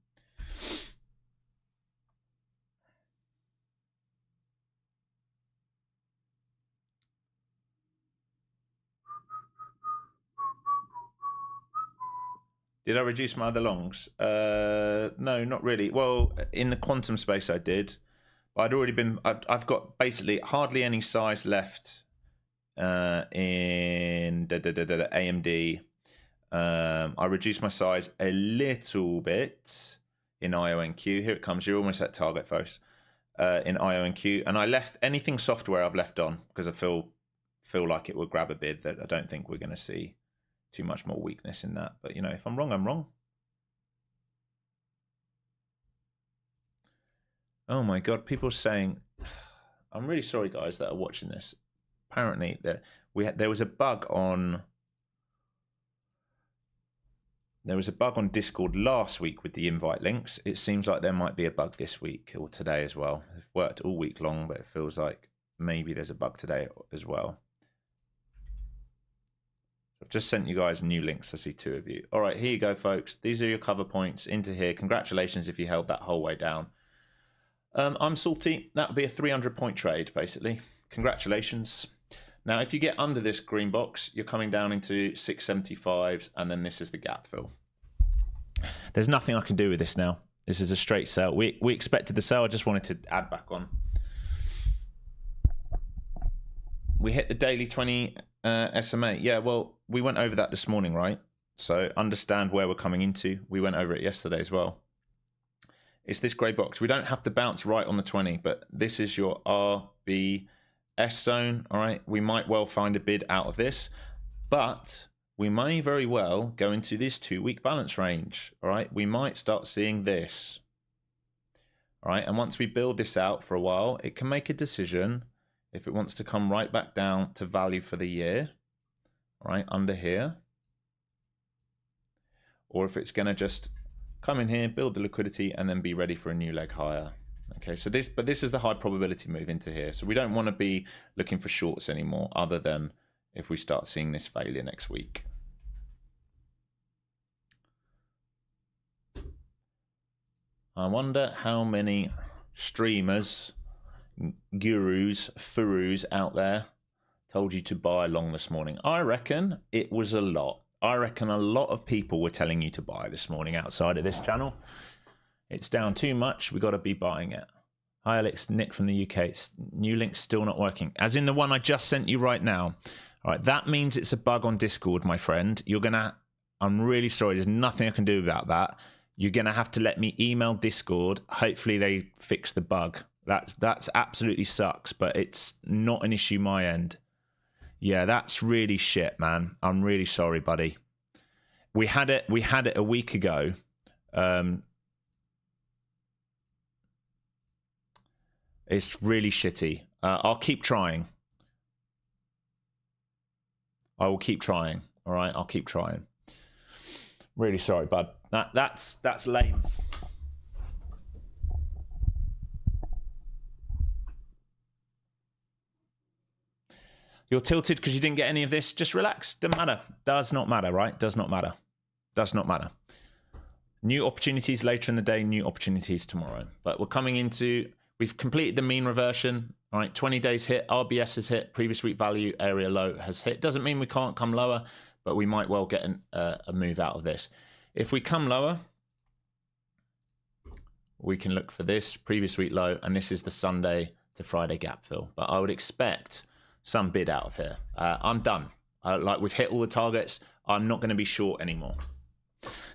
Did I reduce my other longs? No, not really. Well, in the quantum space I did. I'd already been, I've got basically hardly any size left in AMD. I reduced my size a little bit in IONQ. Here it comes. You're almost at target, folks. in IO and Q, and I left anything software I've left on because I feel like it would grab a bid that I don't think we're going to see too much more weakness in that. But, you know, if I'm wrong, I'm wrong. Oh my God, people saying, I'm really sorry guys that are watching this. Apparently there was a bug on Discord last week with the invite links. It seems like there might be a bug this week or today as well. It's worked all week long, but it feels like maybe there's a bug today as well. I've just sent you guys new links. I see 2 of you. All right, here you go, folks. These are your cover points into here. Congratulations if you held that whole way down. I'm salty. That would be a 300-point trade, basically. Congratulations. Now, if you get under this green box, you're coming down into 675s, and then this is the gap fill. There's nothing I can do with this now. This is a straight sell. We expected the sell. I just wanted to add back on. We hit the daily 20 SMA. Yeah, well, we went over that this morning, right? So understand where we're coming into. We went over it yesterday as well. It's this grey box. We don't have to bounce right on the 20, but this is your RBS zone, all right? We might well find a bid out of this, but we may very well go into this 2-week balance range, all right? We might start seeing this, all right? And once we build this out for a while, it can make a decision if it wants to come right back down to value for the year, all right, under here, or if it's going to just come in here, build the liquidity, and then be ready for a new leg higher. Okay, so this is the high probability move into here. So we don't want to be looking for shorts anymore, other than if we start seeing this failure next week. I wonder how many streamers, gurus, furus out there told you to buy long this morning. I reckon it was a lot. I reckon a lot of people were telling you to buy this morning outside of this channel. It's down too much. We got to be buying it. Hi, Alex. Nick from the UK. New link's still not working. As in the one I just sent you right now. All right, that means it's a bug on Discord, my friend. I'm really sorry. There's nothing I can do about that. You're going to have to let me email Discord. Hopefully they fix the bug. That's absolutely sucks, but it's not an issue my end. Yeah, that's really shit, man. I'm really sorry, buddy. We had it a week ago. It's really shitty. I'll keep trying. I will keep trying. All right, I'll keep trying. Really sorry, bud. That's lame. You're tilted because you didn't get any of this. Just relax. Doesn't matter. Does not matter, right? Does not matter. Does not matter. New opportunities later in the day, new opportunities tomorrow. But we're coming into, we've completed the mean reversion. All right, 20 days hit, RBS has hit, previous week value, area low has hit. Doesn't mean we can't come lower, but we might well get a move out of this. If we come lower, we can look for this previous week low, and this is the Sunday to Friday gap fill. But I would expect some bid out of here. I'm done. Like, we've hit all the targets. I'm not going to be short anymore.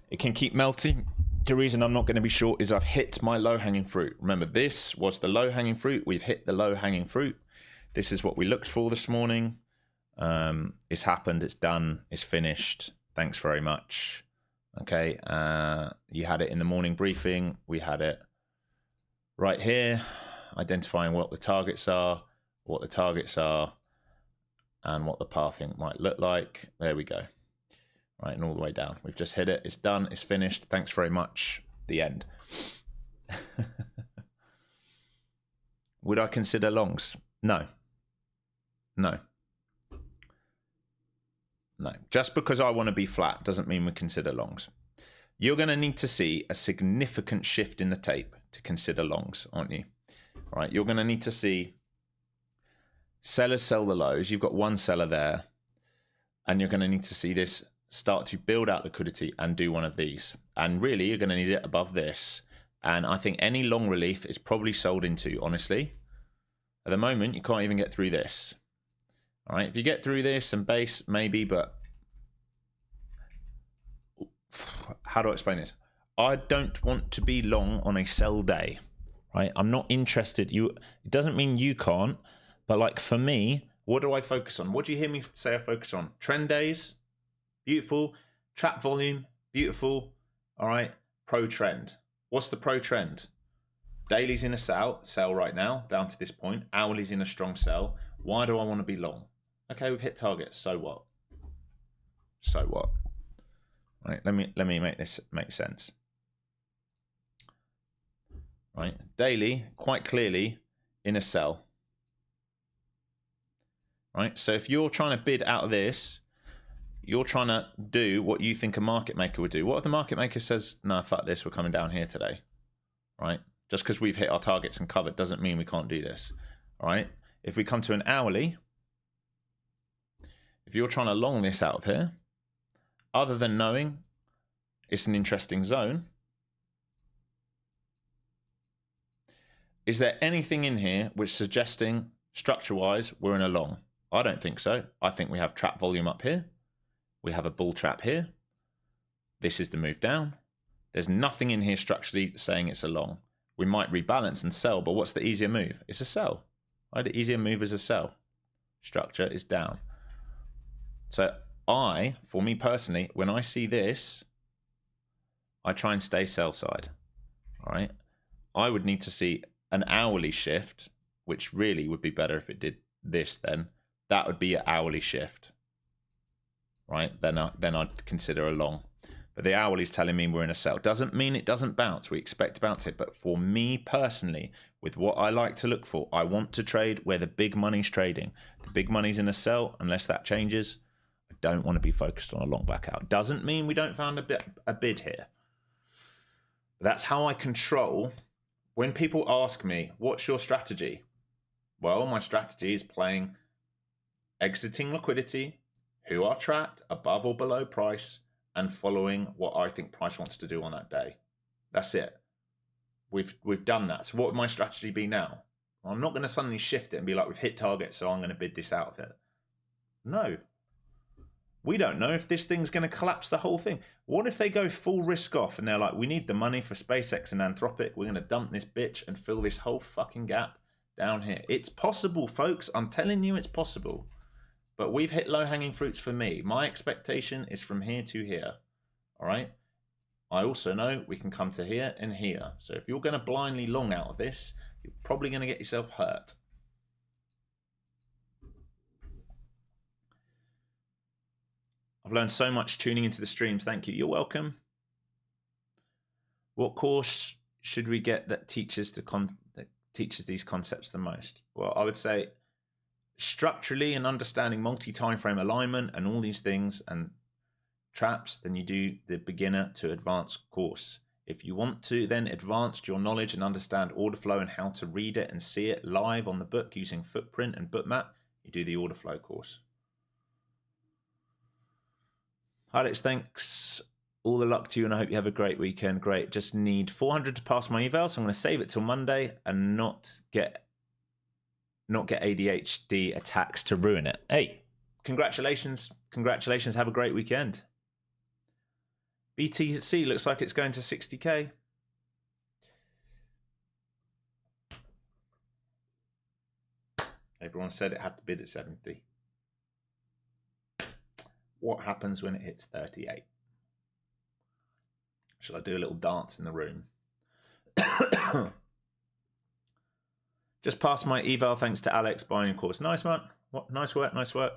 It can keep melting. The reason I'm not going to be short is I've hit my low-hanging fruit. Remember, this was the low-hanging fruit. We've hit the low-hanging fruit. This is what we looked for this morning. It's happened. It's done. It's finished. Thanks very much. Okay. You had it in the morning briefing. We had it right here, identifying what the targets are, and what the pathing might look like. There we go. Right, and all the way down. We've just hit it. It's done. It's finished. Thanks very much. The end. Would I consider longs? No. No. No. Just because I want to be flat doesn't mean we consider longs. You're going to need to see a significant shift in the tape to consider longs, aren't you? All right, you're going to need to see sellers sell the lows. You've got one seller there, and you're going to need to see this start to build out liquidity and do one of these. And really, you're going to need it above this. And I think any long relief is probably sold into, honestly. At the moment, you can't even get through this. All right, if you get through this and base, maybe, but how do I explain this? I don't want to be long on a sell day. right? I'm not interested. It doesn't mean you can't, but like for me, what do I focus on? What do you hear me say I focus on? Trend days, beautiful. Trap volume, beautiful. All right, pro trend. What's the pro trend? Daily's in a sell right now, down to this point. Hourly's in a strong sell. Why do I want to be long? Okay, we've hit targets. So what? So what? Right, let me make this make sense. Right, daily, quite clearly in a sell. Right, so if you're trying to bid out of this, you're trying to do what you think a market maker would do. What if the market maker says, no, fuck this, we're coming down here today, right? Just because we've hit our targets and covered doesn't mean we can't do this, all right? If we come to an hourly, if you're trying to long this out of here, other than knowing it's an interesting zone, is there anything in here which suggesting structure-wise we're in a long? I don't think so. I think we have trap volume up here. We have a bull trap here. This is the move down. There's nothing in here structurally saying it's a long. We might rebalance and sell, but what's the easier move? It's a sell. Right? The easier move is a sell. Structure is down. So for me personally, when I see this, I try and stay sell side. All right. I would need to see an hourly shift, which really would be better if it did this then. That would be an hourly shift. Right? Then I'd consider a long. But the hourly is telling me we're in a sell. Doesn't mean it doesn't bounce. We expect to bounce it. But for me personally, with what I like to look for, I want to trade where the big money's trading. The big money's in a sell. Unless that changes, I don't want to be focused on a long back out. Doesn't mean we don't find a bid here. That's how I control. When people ask me, what's your strategy? Well, my strategy is playing exiting liquidity, who are trapped above or below price, and following what I think price wants to do on that day. That's it. We've done that. So what would my strategy be now? Well, I'm not going to suddenly shift it and be like, we've hit target, so I'm going to bid this out of it. No. We don't know if this thing's going to collapse the whole thing. What if they go full risk off and they're like, we need the money for SpaceX and Anthropic. We're going to dump this bitch and fill this whole fucking gap down here. It's possible, folks. I'm telling you it's possible. But we've hit low-hanging fruits for me. My expectation is from here to here. All right? I also know we can come to here and here. So if you're going to blindly long out of this, you're probably going to get yourself hurt. I've learned so much tuning into the streams. Thank you. You're welcome. What course should we get that teaches these concepts the most? Well, I would say structurally and understanding multi-time frame alignment and all these things and traps, then you do the beginner to advanced course. If you want to then advance your knowledge and understand order flow and how to read it and see it live on the book using Footprint and Bookmap, you do the order flow course. Alex, thanks. All the luck to you, and I hope you have a great weekend. Great. Just need 400 to pass my eval, so I'm going to save it till Monday and not get ADHD attacks to ruin it. Hey, congratulations. Congratulations. Have a great weekend. BTC looks like it's going to 60K. Everyone said it had to bid at 70. What happens when it hits 38? Shall I do a little dance in the room? Just passed my eval thanks to Alex buying a course. Nice, man. What? Nice work, nice work.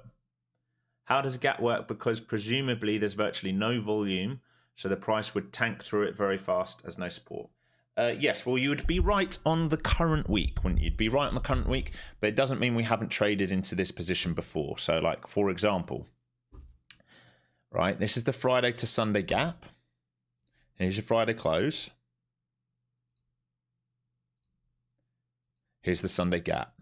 How does gap work? Because presumably there's virtually no volume, so the price would tank through it very fast as no support. Yes, well, you would be right on the current week, wouldn't you? You'd be right on the current week, but it doesn't mean we haven't traded into this position before. So, like, for example, right, this is the Friday to Sunday gap. Here's your Friday close. Here's the Sunday gap.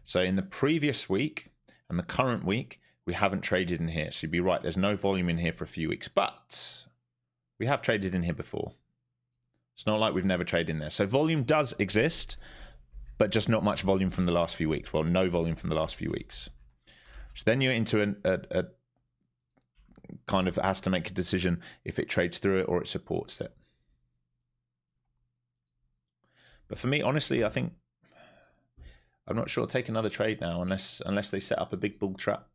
So in the previous week and the current week, we haven't traded in here. So you'd be right, there's no volume in here for a few weeks, but we have traded in here before. It's not like we've never traded in there. So volume does exist, but just not much volume from the last few weeks. Well, no volume from the last few weeks. So then you're into a kind of has to make a decision if it trades through it or it supports it. But for me, honestly, I think I'm not sure. Take another trade now, unless they set up a big bull trap.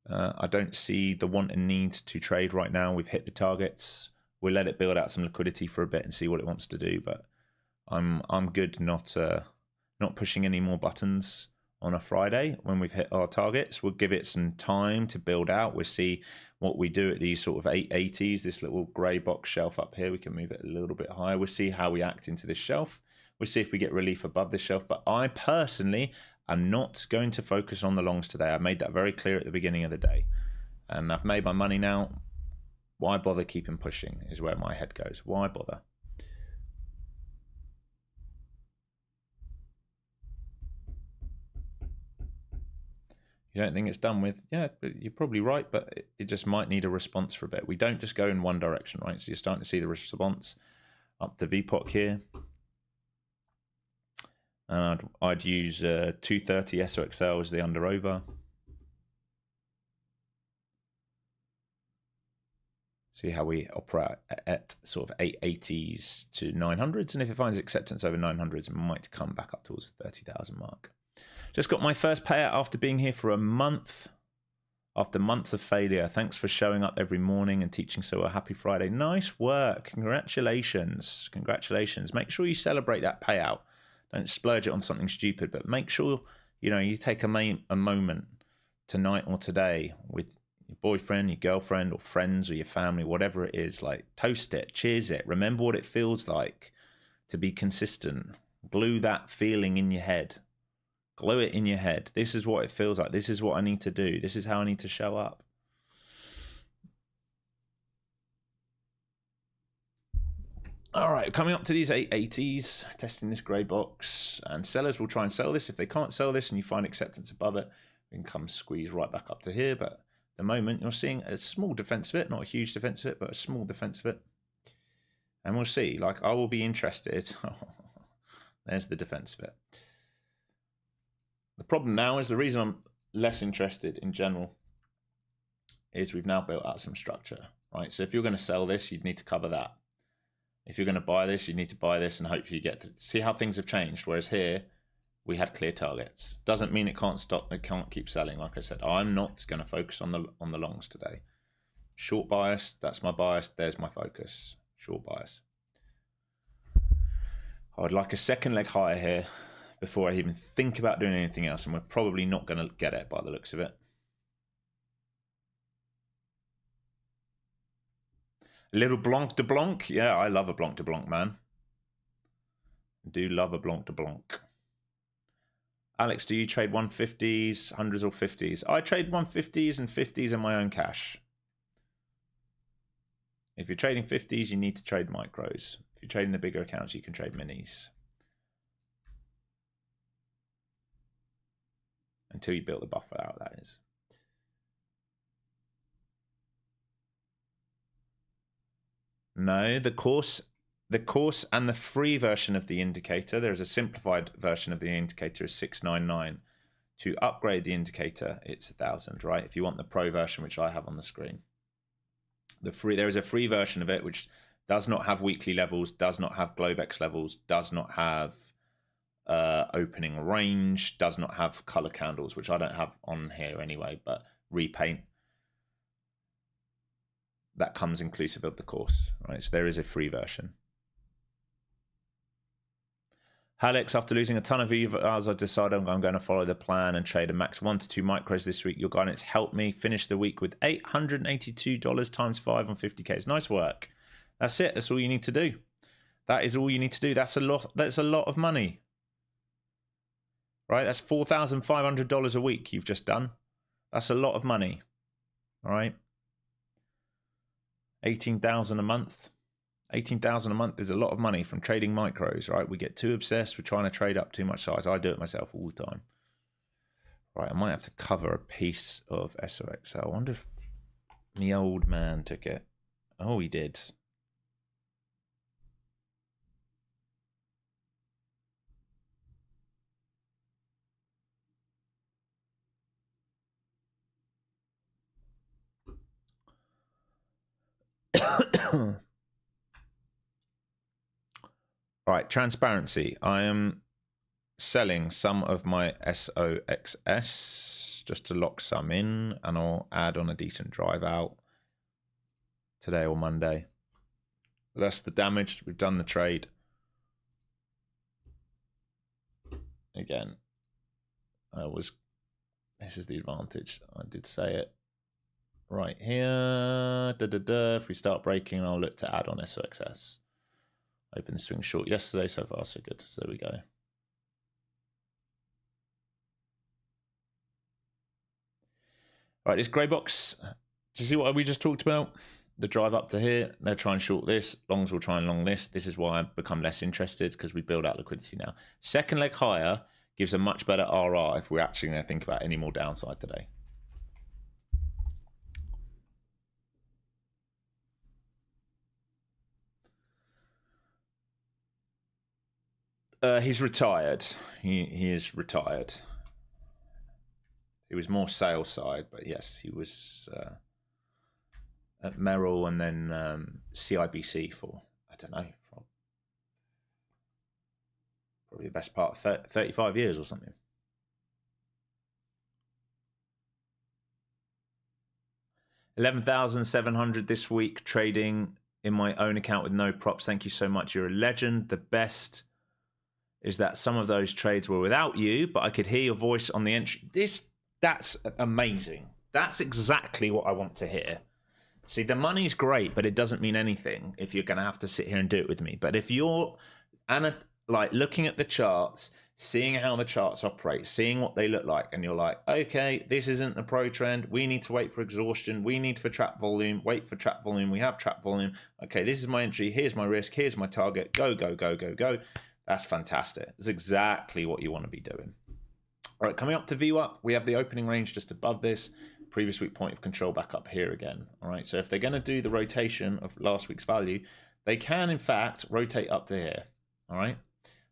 I don't see the want and need to trade right now. We've hit the targets. We'll let it build out some liquidity for a bit and see what it wants to do. But I'm good not pushing any more buttons on a Friday when we've hit our targets. We'll give it some time to build out. We'll see what we do at these sort of 880s, this little grey box shelf up here. We can move it a little bit higher. We'll see how we act into this shelf. We'll see if we get relief above this shelf. But I personally am not going to focus on the longs today. I made that very clear at the beginning of the day. And I've made my money now. Why bother keeping pushing is where my head goes. Why bother? You don't think it's done with? Yeah, you're probably right, but it just might need a response for a bit. We don't just go in one direction, right? So you're starting to see the response up to VPOC here. And I'd use 230 SOXL as the under over. See how we operate at sort of 880s to 900s. And if it finds acceptance over 900s, it might come back up towards the 30,000 mark. Just got my first payout after being here for a month. After months of failure. Thanks for showing up every morning and teaching so well. Happy Friday. Nice work. Congratulations. Congratulations. Make sure you celebrate that payout. Don't splurge it on something stupid, but make sure, you take a moment tonight or today with your boyfriend, your girlfriend, or friends, or your family, whatever it is. Like, toast it, cheers it. Remember what it feels like to be consistent. Glue that feeling in your head. Glue it in your head. This is what it feels like. This is what I need to do. This is how I need to show up. All right, coming up to these 880s, testing this grey box, and sellers will try and sell this. If they can't sell this and you find acceptance above it, we can come squeeze right back up to here. But at the moment, you're seeing a small defense of it, not a huge defense of it, but a small defense of it. And we'll see. Like, I will be interested. There's the defense of it. The problem now is the reason I'm less interested in general is we've now built out some structure, right? So if you're going to sell this, you'd need to cover that. If you're going to buy this, you need to buy this and hopefully you get to see how things have changed. Whereas here, we had clear targets. Doesn't mean it can't stop. It can't keep selling. Like I said, I'm not going to focus on the longs today. Short bias. That's my bias. There's my focus. Short bias. I would like a second leg higher here before I even think about doing anything else, and we're probably not going to get it by the looks of it. A little blanc de blanc. Yeah, I love a blanc de blanc, man. I do love a blanc de blanc. Alex, do you trade 150s, 100s, or 50s? I trade 150s and 50s in my own cash. If you're trading 50s, you need to trade micros. If you're trading the bigger accounts, you can trade minis. Until you build the buffer out, that is. No, the course and the free version of the indicator, there's a simplified version of the indicator is 699. To upgrade the indicator, it's 1,000, right? If you want the pro version, which I have on the screen. There is a free version of it, which does not have weekly levels, does not have Globex levels, does not have opening range, does not have color candles, which I don't have on here anyway, but repaint. That comes inclusive of the course, right? So there is a free version. Alex, after losing a ton of EVAs, I decided I'm going to follow the plan and trade a max 1 to 2 micros this week. Your guidance helped me finish the week with $882 times 5 on 50K. It's nice work. That's it. That's all you need to do. That is all you need to do. That's a lot. That's a lot of money, right? That's $4,500 a week you've just done. That's a lot of money, all right? 18,000 a month. 18,000 a month is a lot of money from trading micros, right? We get too obsessed. We're trying to trade up too much size. I do it myself all the time. Right, I might have to cover a piece of SOXL. I wonder if the old man took it. Oh, he did. All right, transparency. I am selling some of my SOXS just to lock some in, and I'll add on a decent drive out today or Monday. That's the damage. We've done the trade. Again, this is the advantage. I did say it right here. If we start breaking, I'll look to add on SOXS. Open the swing short yesterday, so far so good. So there we go. Right, this grey box, do you see what we just talked about? The drive up to here, they'll try and short this. Longs will try and long this. This is why I've become less interested, because we build out liquidity now. Second leg higher gives a much better RR if we're actually going to think about any more downside today. He's retired. He is retired. He was more sales side, but yes, he was at Merrill and then CIBC for, I don't know, probably the best part of 35 years or something. $11,700 this week trading in my own account with no props. Thank you so much. You're a legend. The best is that some of those trades were without you, but I could hear your voice on the entry. That's amazing. That's exactly what I want to hear. See, the money's great, but it doesn't mean anything if you're going to have to sit here and do it with me. But if you're like looking at the charts, seeing how the charts operate, seeing what they look like, and you're like, okay, this isn't the pro trend. We need to wait for exhaustion. We need for trap volume. Wait for trap volume. We have trap volume. Okay, this is my entry. Here's my risk. Here's my target. Go, go, go, go, go. That's fantastic. That's exactly what you want to be doing. All right, coming up to VWAP, we have the opening range just above this. Previous week point of control back up here again. All right, so if they're going to do the rotation of last week's value, they can, in fact, rotate up to here. All right,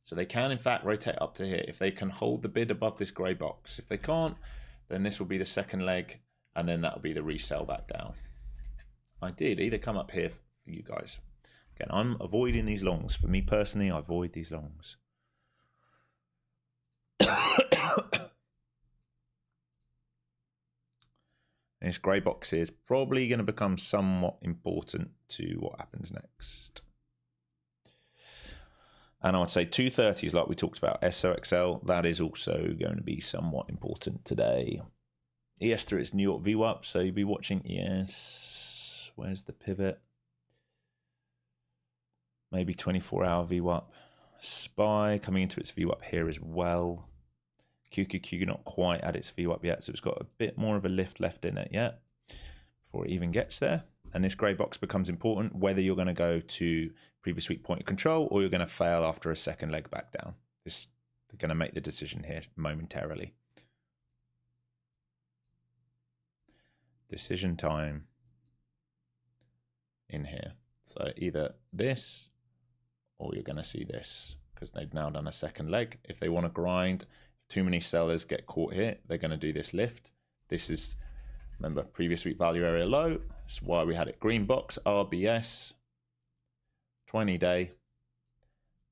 so they can, in fact, rotate up to here if they can hold the bid above this grey box. If they can't, then this will be the second leg, and then that will be the resell back down. Ideally, they come up here for you guys. Again, I'm avoiding these longs. For me personally, I avoid these longs. This grey box is probably going to become somewhat important to what happens next. And I would say 230s, like we talked about, SOXL, that is also going to be somewhat important today. ES through its New York VWAP, so you'll be watching ES. Where's the pivot? Maybe 24-hour VWAP. SPY coming into its VWAP here as well. QQQ not quite at its VWAP yet, so it's got a bit more of a lift left in it yet before it even gets there. And this grey box becomes important whether you're going to go to previous week point of control or you're going to fail after a second leg back down. They're going to make the decision here momentarily. Decision time in here. So either this or you're going to see this, because they've now done a second leg. If they want to grind, too many sellers get caught here, they're going to do this lift. This is, remember, previous week value area low. That's why we had it green box, RBS, 20-day,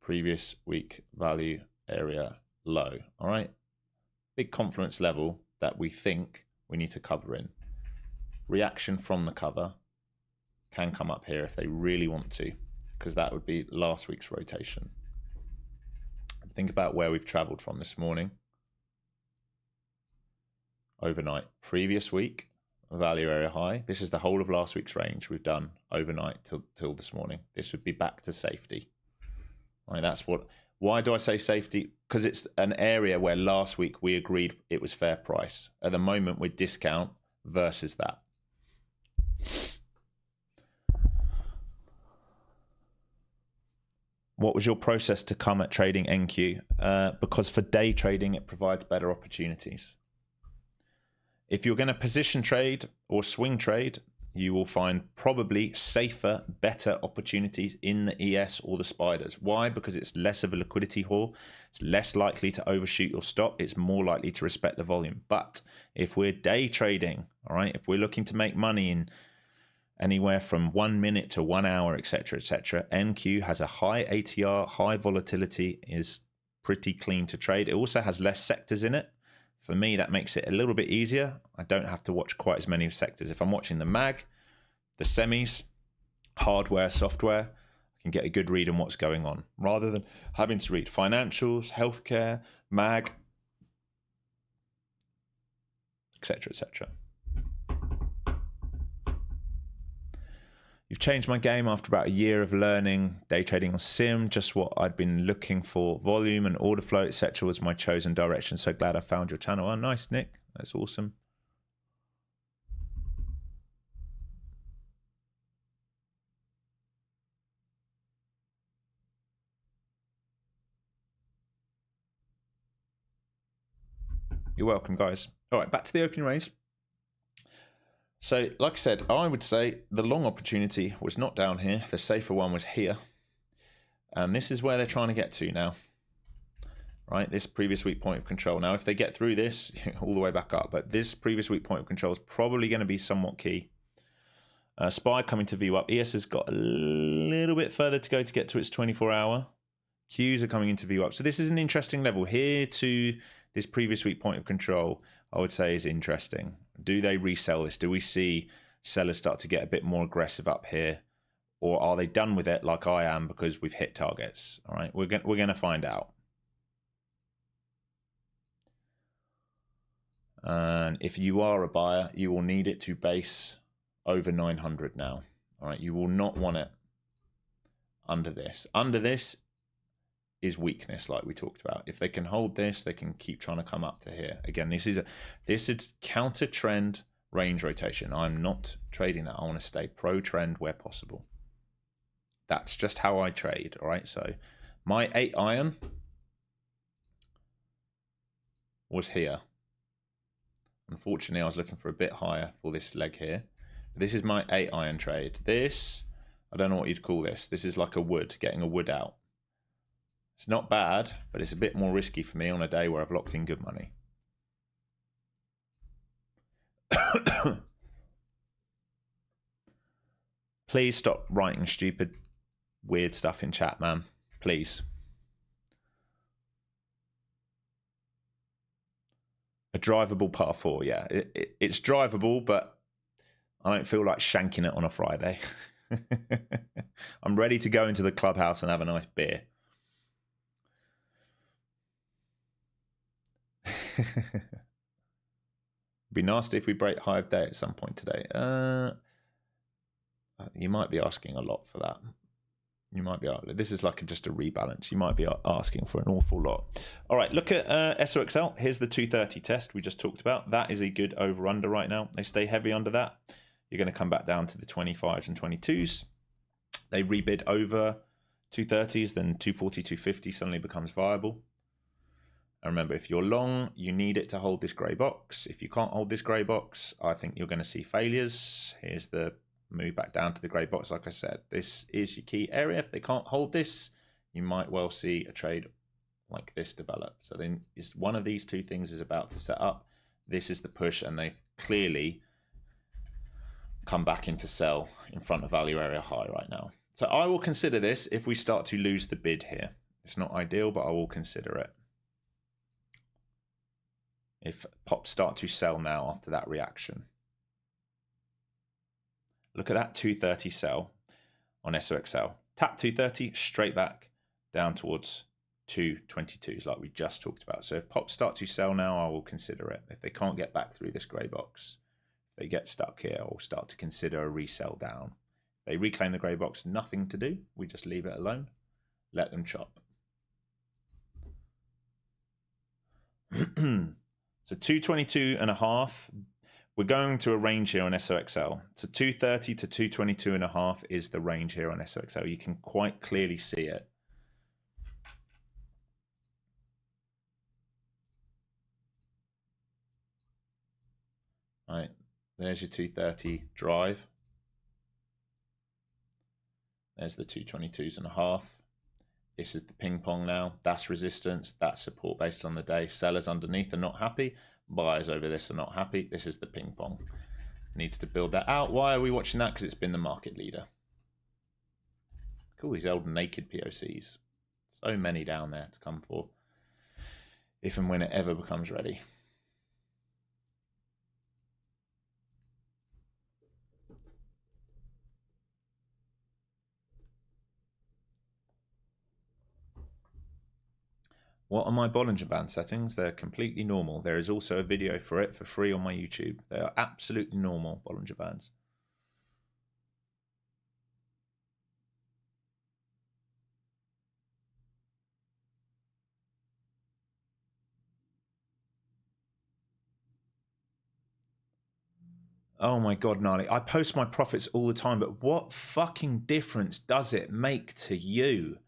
previous week value area low. All right, big confluence level that we think we need to cover in. Reaction from the cover can come up here if they really want to, because that would be last week's rotation. Think about where we've traveled from this morning. Overnight, previous week, value area high. This is the whole of last week's range we've done overnight till this morning. This would be back to safety. Right, that's what. Why do I say safety? Because it's an area where last week we agreed it was fair price. At the moment, we're discount versus that. What was your process to come at trading NQ? Because for day trading, it provides better opportunities. If you're going to position trade or swing trade, you will find probably safer, better opportunities in the ES or the spiders. Why? Because it's less of a liquidity whore. It's less likely to overshoot your stop. It's more likely to respect the volume. But if we're day trading, all right, if we're looking to make money in anywhere from 1 minute to 1 hour, etc., etc. NQ has a high ATR, high volatility, is pretty clean to trade. It also has less sectors in it. For me, that makes it a little bit easier. I don't have to watch quite as many sectors. If I'm watching the mag, the semis, hardware, software, I can get a good read on what's going on, rather than having to read financials, healthcare, mag, etc., etc. You've changed my game after about a year of learning day trading on sim. Just what I'd been looking for. Volume and order flow, etc. was my chosen direction. So glad I found your channel. Oh, nice, Nick. That's awesome. You're welcome, guys. All right, back to the opening range. So, like I said, I would say the long opportunity was not down here. The safer one was here. And this is where they're trying to get to now. Right, this previous weak point of control. Now, if they get through this, all the way back up, but this previous weak point of control is probably going to be somewhat key. SPY coming to view up. ES has got a little bit further to go to get to its 24-hour. Qs are coming into view up. So this is an interesting level here to this previous weak point of control. I would say is interesting. Do they resell this? Do we see sellers start to get a bit more aggressive up here? Or are they done with it like I am because we've hit targets? All right, we're going to find out. And if you are a buyer, you will need it to base over 900 now. All right, you will not want it under this. Under this is weakness, like we talked about. If they can hold this, they can keep trying to come up to here. Again, this is counter trend range rotation. I'm not trading that. I want to stay pro trend where possible. That's just how I trade. All right, so my 8 iron was here. Unfortunately, I was looking for a bit higher for this leg here. This is my 8 iron trade. This, I don't know what you'd call this. This is like a wood, getting a wood out. It's not bad, but it's a bit more risky for me on a day where I've locked in good money. Please stop writing stupid, weird stuff in chat, man. Please. A drivable par 4, yeah. It's drivable, but I don't feel like shanking it on a Friday. I'm ready to go into the clubhouse and have a nice beer. Be nasty if we break high of day at some point today. You might be asking a lot for that. You might be. This is like just a rebalance. You might be asking for an awful lot. All right, look at SOXL. Here's the 230 test we just talked about. That is a good over-under right now. They stay heavy under that. You're going to come back down to the 25s and 22s. They rebid over 230s, then 240, 250 suddenly becomes viable. And remember, if you're long, you need it to hold this grey box. If you can't hold this grey box, I think you're going to see failures. Here's the move back down to the grey box. Like I said, this is your key area. If they can't hold this, you might well see a trade like this develop. So then one of these two things is about to set up. This is the push, and they clearly come back into sell in front of value area high right now. So I will consider this if we start to lose the bid here. It's not ideal, but I will consider it. If pops start to sell now after that reaction. Look at that 230 sell on SOXL. Tap 230, straight back down towards 222s like we just talked about. So if pops start to sell now, I will consider it. If they can't get back through this grey box, if they get stuck here, I'll start to consider a resell down. If they reclaim the grey box, nothing to do. We just leave it alone. Let them chop. So 222.5, we're going to a range here on SOXL. So 230 to 222.5 is the range here on SOXL. You can quite clearly see it. All right, there's your 230 drive. There's the 222.5. This is the ping pong now. That's resistance. That's support based on the day. Sellers underneath are not happy. Buyers over this are not happy. This is the ping pong. It needs to build that out. Why are we watching that? Because it's been the market leader. Cool, these old naked POCs. So many down there to come for. If and when it ever becomes ready. What are my Bollinger Band settings? They're completely normal. There is also a video for it for free on my YouTube. They are absolutely normal Bollinger Bands. Oh my God, Gnarly. I post my profits all the time, but what fucking difference does it make to you?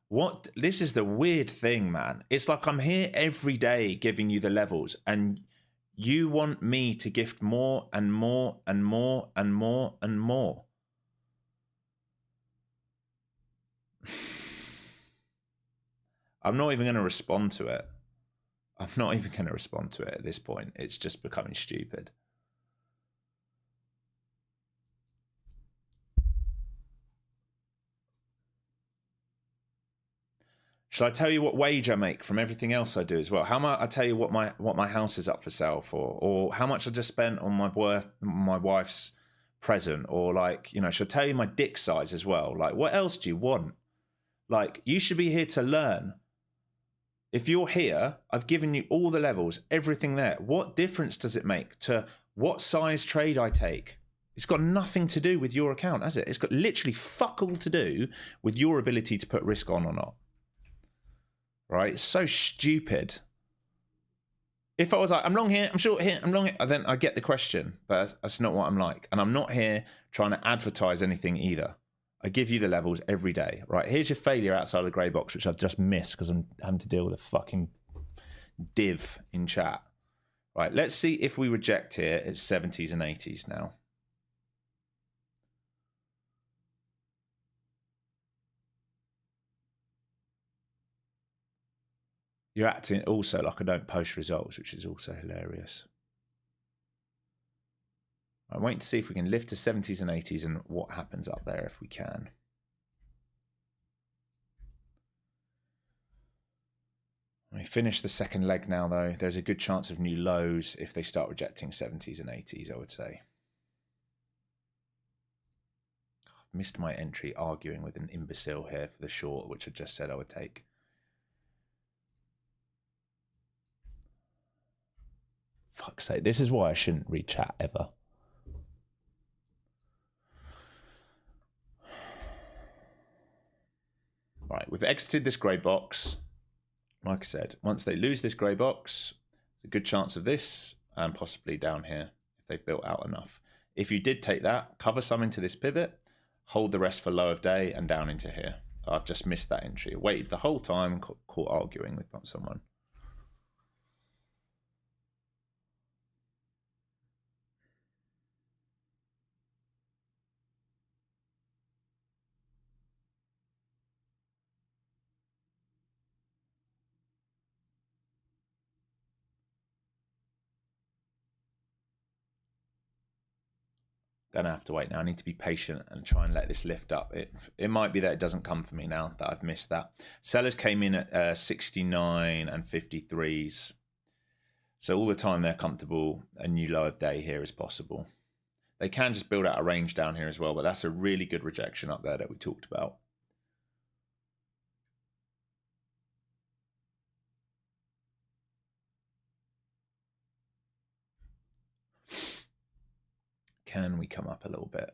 What? This is the weird thing, man. It's like I'm here every day giving you the levels, and you want me to gift more and more and more and more and more. I'm not even going to respond to it. I'm not even going to respond to it at this point. It's just becoming stupid. Shall I tell you what wage I make from everything else I do as well? How much I tell you what my house is up for sale for, or how much I just spent on my wife's present, or like, you know, shall I tell you my dick size as well? Like, what else do you want? Like, you should be here to learn. If you're here, I've given you all the levels, everything there. What difference does it make to what size trade I take? It's got nothing to do with your account, has it? It's got literally fuck all to do with your ability to put risk on or not. Right? It's so stupid. If I was like, I'm long here, I'm short here, I'm long here, then I get the question, but that's not what I'm like. And I'm not here trying to advertise anything either. I give you the levels every day. Right, here's your failure outside of the grey box, which I've just missed because I'm having to deal with a fucking div in chat. Right, let's see if we reject here. It's 70s and 80s now. You're acting also like I don't post results, which is also hilarious. I'm waiting to see if we can lift to 70s and 80s and what happens up there if we can. We finish the second leg now, though. There's a good chance of new lows if they start rejecting 70s and 80s, I would say. I've missed my entry arguing with an imbecile here for the short, which I just said I would take. Fuck's sake. This is why I shouldn't read chat ever. Right, we've exited this grey box. Like I said, once they lose this grey box, there's a good chance of this and possibly down here if they've built out enough. If you did take that, cover some into this pivot, hold the rest for low of day and down into here. I've just missed that entry. Waited the whole time and caught arguing with someone. Gonna have to wait now. I need to be patient and try and let this lift up. It might be that it doesn't come for me now that I've missed that. Sellers came in at 69 and 53s. So all the time they're comfortable. A new low of day here is possible. They can just build out a range down here as well, but that's a really good rejection up there that we talked about. Can we come up a little bit?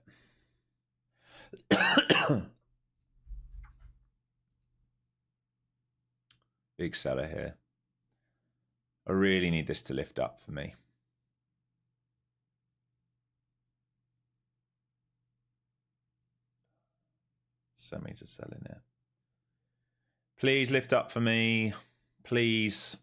Big seller here. I really need this to lift up for me. Semis are selling here. Please lift up for me. Please.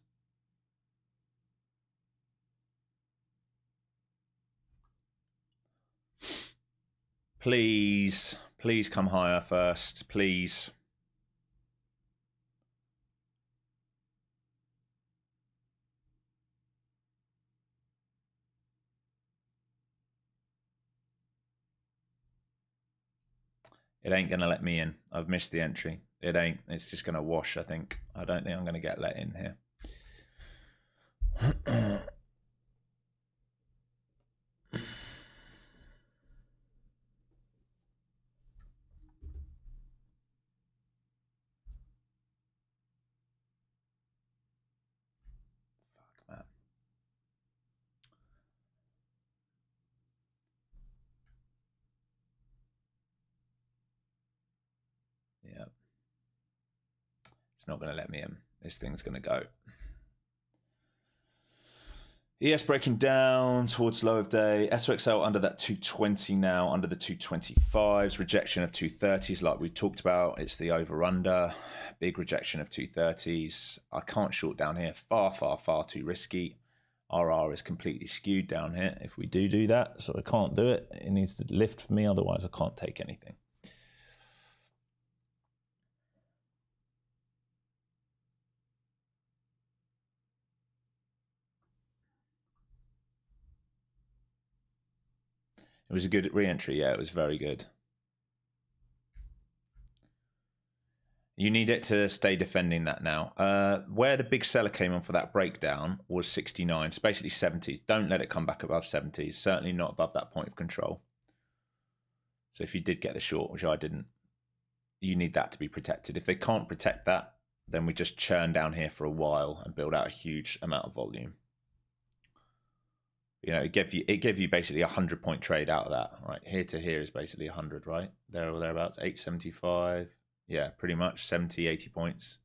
Please. Please come higher first. Please. It ain't going to let me in. I've missed the entry. It ain't. It's just going to wash, I think. I don't think I'm going to get let in here. Fuck, man. Yeah. It's not going to let me in. This thing's going to go. ES breaking down towards low of day. SOXL under that 220 now, under the 225s. Rejection of 230s like we talked about. It's the over-under. Big rejection of 230s. I can't short down here. Far, far, far too risky. RR is completely skewed down here if we do that. So I can't do it. It needs to lift for me. Otherwise, I can't take anything. It was a good re-entry. Yeah, it was very good. You need it to stay defending that now. Where the big seller came on for that breakdown was 69. It's basically 70s. Don't let it come back above 70s. Certainly not above that point of control. So if you did get the short, which I didn't, you need that to be protected. If they can't protect that, then we just churn down here for a while and build out a huge amount of volume. You know, it gave you basically a 100-point trade out of that. Right, here to here is basically 100, right? There or thereabouts, 875. Yeah, pretty much 70, 80 points.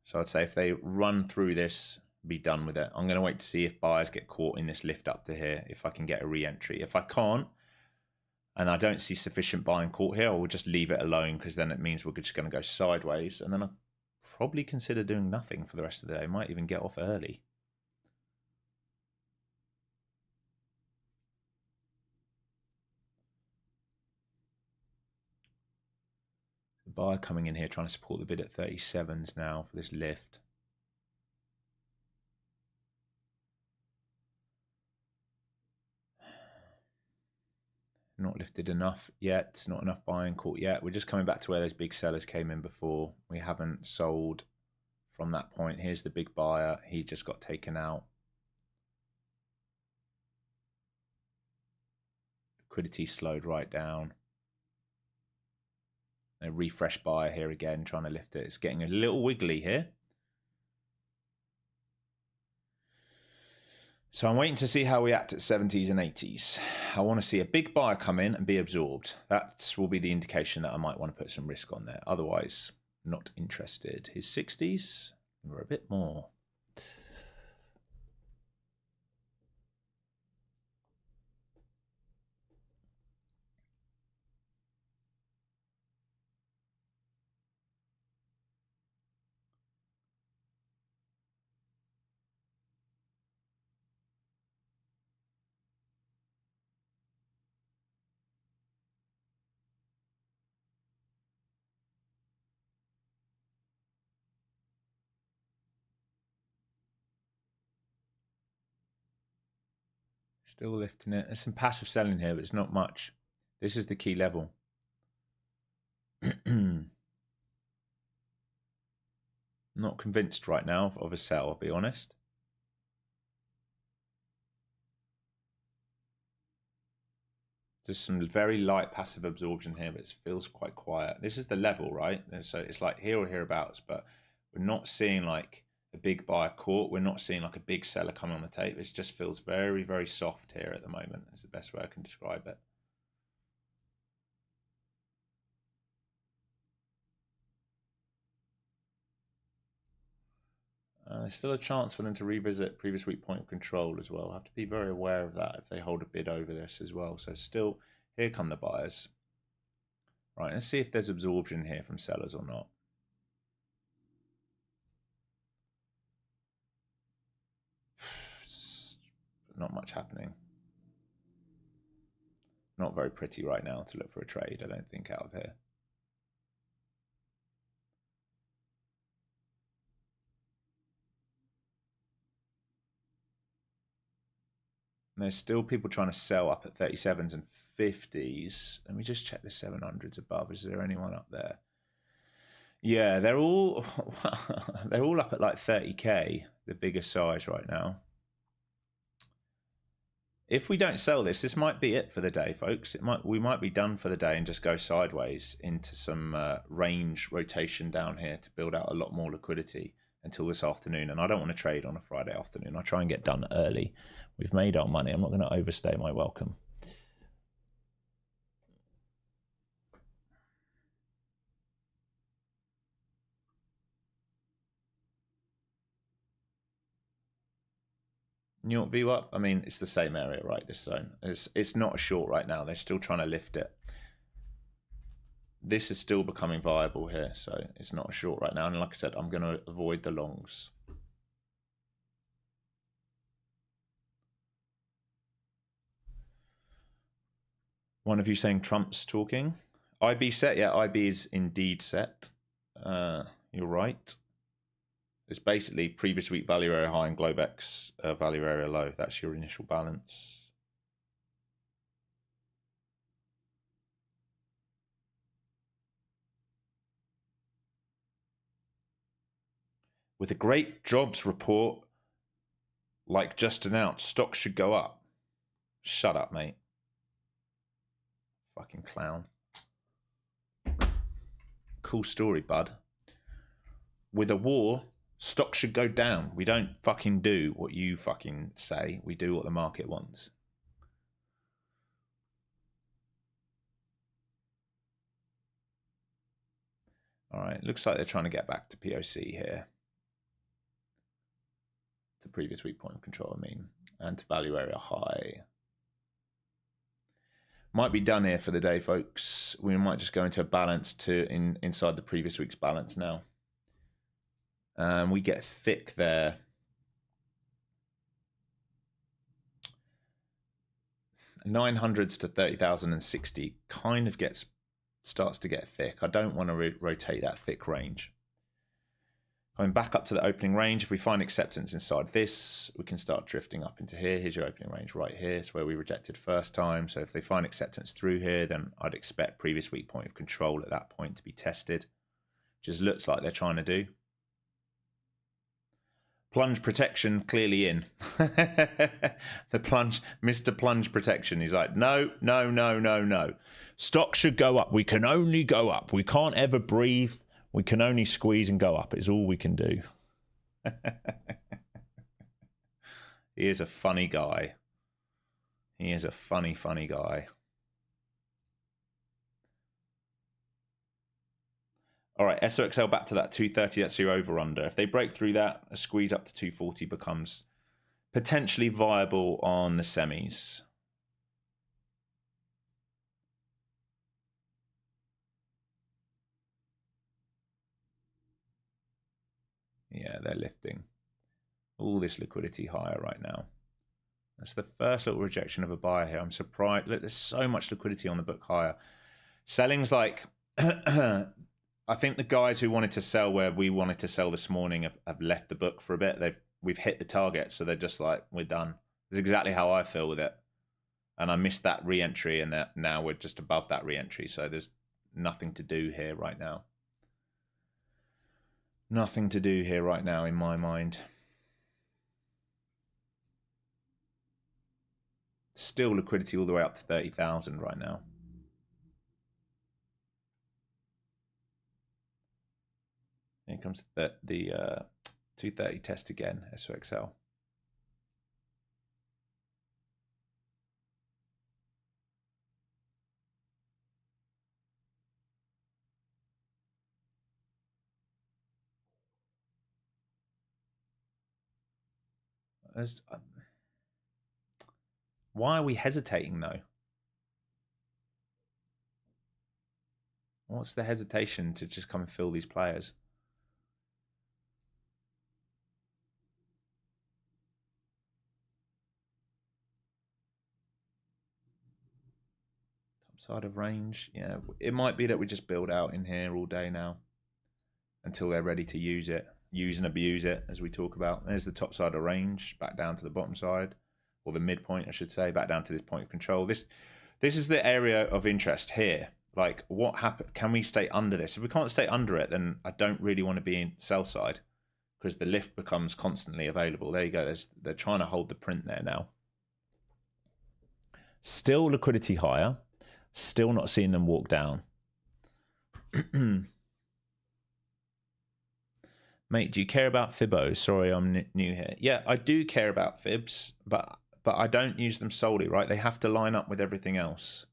So I'd say if they run through this, be done with it. I'm going to wait to see if buyers get caught in this lift up to here, if I can get a re-entry. If I can't, and I don't see sufficient buying caught here, I will just leave it alone, because then it means we're just going to go sideways. And then I'll probably consider doing nothing for the rest of the day. Might even get off early. The buyer coming in here trying to support the bid at 37s now for this lift. Not lifted enough yet, not enough buying caught yet. We're just coming back to where those big sellers came in before. We haven't sold from that point. Here's the big buyer. He just got taken out. Liquidity slowed right down. A refresh buyer here again, trying to lift it. It's getting a little wiggly here. So I'm waiting to see how we act at 70s and 80s. I want to see a big buyer come in and be absorbed. That will be the indication that I might want to put some risk on there. Otherwise, not interested. His 60s were a bit more. Still lifting it. There's some passive selling here, but it's not much. This is the key level. Not convinced right now of a sell, I'll be honest. There's some very light passive absorption here, but it feels quite quiet. This is the level, right? And so it's like here or hereabouts, but we're not seeing like a big buyer caught. We're not seeing like a big seller coming on the tape. It just feels very, very soft here at the moment. Is the best way I can describe it. There's still a chance for them to revisit previous week point of control as well. I have to be very aware of that if they hold a bid over this as well. So still, here come the buyers. Right, let's see if there's absorption here from sellers or not. Not much happening. Not very pretty right now to look for a trade, I don't think, out of here. There's still people trying to sell up at 37s and 50s. Let me just check the 700s above. Is there anyone up there? Yeah, they're all up at like 30k, the biggest size right now. If we don't sell this, this might be it for the day, folks. We might be done for the day and just go sideways into some range rotation down here to build out a lot more liquidity until this afternoon. And I don't want to trade on a Friday afternoon. I try and get done early. We've made our money. I'm not going to overstay my welcome. New York VWAP, I mean, it's the same area, right? This zone. It's not a short right now. They're still trying to lift it. This is still becoming viable here, so it's not a short right now. And like I said, I'm going to avoid the longs. One of you saying Trump's talking. IB set? Yeah, IB is indeed set. You're right. It's basically previous week value area high and Globex value area low. That's your initial balance. With a great jobs report like just announced, stocks should go up. Shut up, mate. Fucking clown. Cool story, bud. With a war, stocks should go down. We don't fucking do what you fucking say. We do what the market wants. All right, looks like they're trying to get back to POC here. The previous week point of control, I mean, and to value area high. Might be done here for the day, folks. We might just go into a balance inside the previous week's balance now. We get thick there. $900s to 30,060 kind of starts to get thick. I don't want to rotate that thick range. Going back up to the opening range, if we find acceptance inside this, we can start drifting up into here. Here's your opening range right here. It's where we rejected first time. So if they find acceptance through here, then I'd expect previous week point of control at that point to be tested. Just looks like they're trying to do. Plunge protection clearly in. The plunge, Mr. Plunge protection. He's like, no, no, no, no, no. Stock should go up. We can only go up. We can't ever breathe. We can only squeeze and go up. It's all we can do. He is a funny guy. He is a funny, funny guy. All right, SOXL back to that 230. That's your over-under. If they break through that, a squeeze up to 240 becomes potentially viable on the semis. Yeah, they're lifting all this liquidity higher right now. That's the first little rejection of a buyer here. I'm surprised. Look, there's so much liquidity on the book higher. Selling's like, I think the guys who wanted to sell where we wanted to sell this morning have left the book for a bit. We've hit the target, so they're just like, we're done. That's exactly how I feel with it. And I missed that re-entry, and that now we're just above that re-entry. So there's nothing to do here right now. Nothing to do here right now in my mind. Still liquidity all the way up to 30,000 right now. Here comes the 230 test again, SOXL. Why are we hesitating though? What's the hesitation to just come and fill these players? Top side of range. Yeah, it might be that we just build out in here all day now until they're ready to use it. Use and abuse it, as we talk about. There's the top side of range, back down to the bottom side. or the midpoint, I should say, back down to this point of control. This is the area of interest here. Like, what happened? Can we stay under this? If we can't stay under it, then I don't really want to be in sell side because the lift becomes constantly available. There you go. They're trying to hold the print there now. Still liquidity higher. Still not seeing them walk down. Mate, do you care about Fibos? Sorry, I'm new here. Yeah, I do care about Fibs, but I don't use them solely, right? They have to line up with everything else.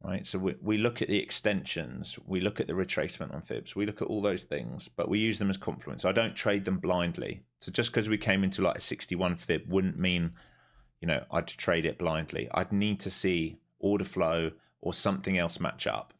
Right, so we look at the extensions, we look at the retracement on Fibs, we look at all those things, but we use them as Confluence. I don't trade them blindly. So just because we came into like a 61 Fib wouldn't mean, you know, I'd trade it blindly. I'd need to see order flow or something else match up.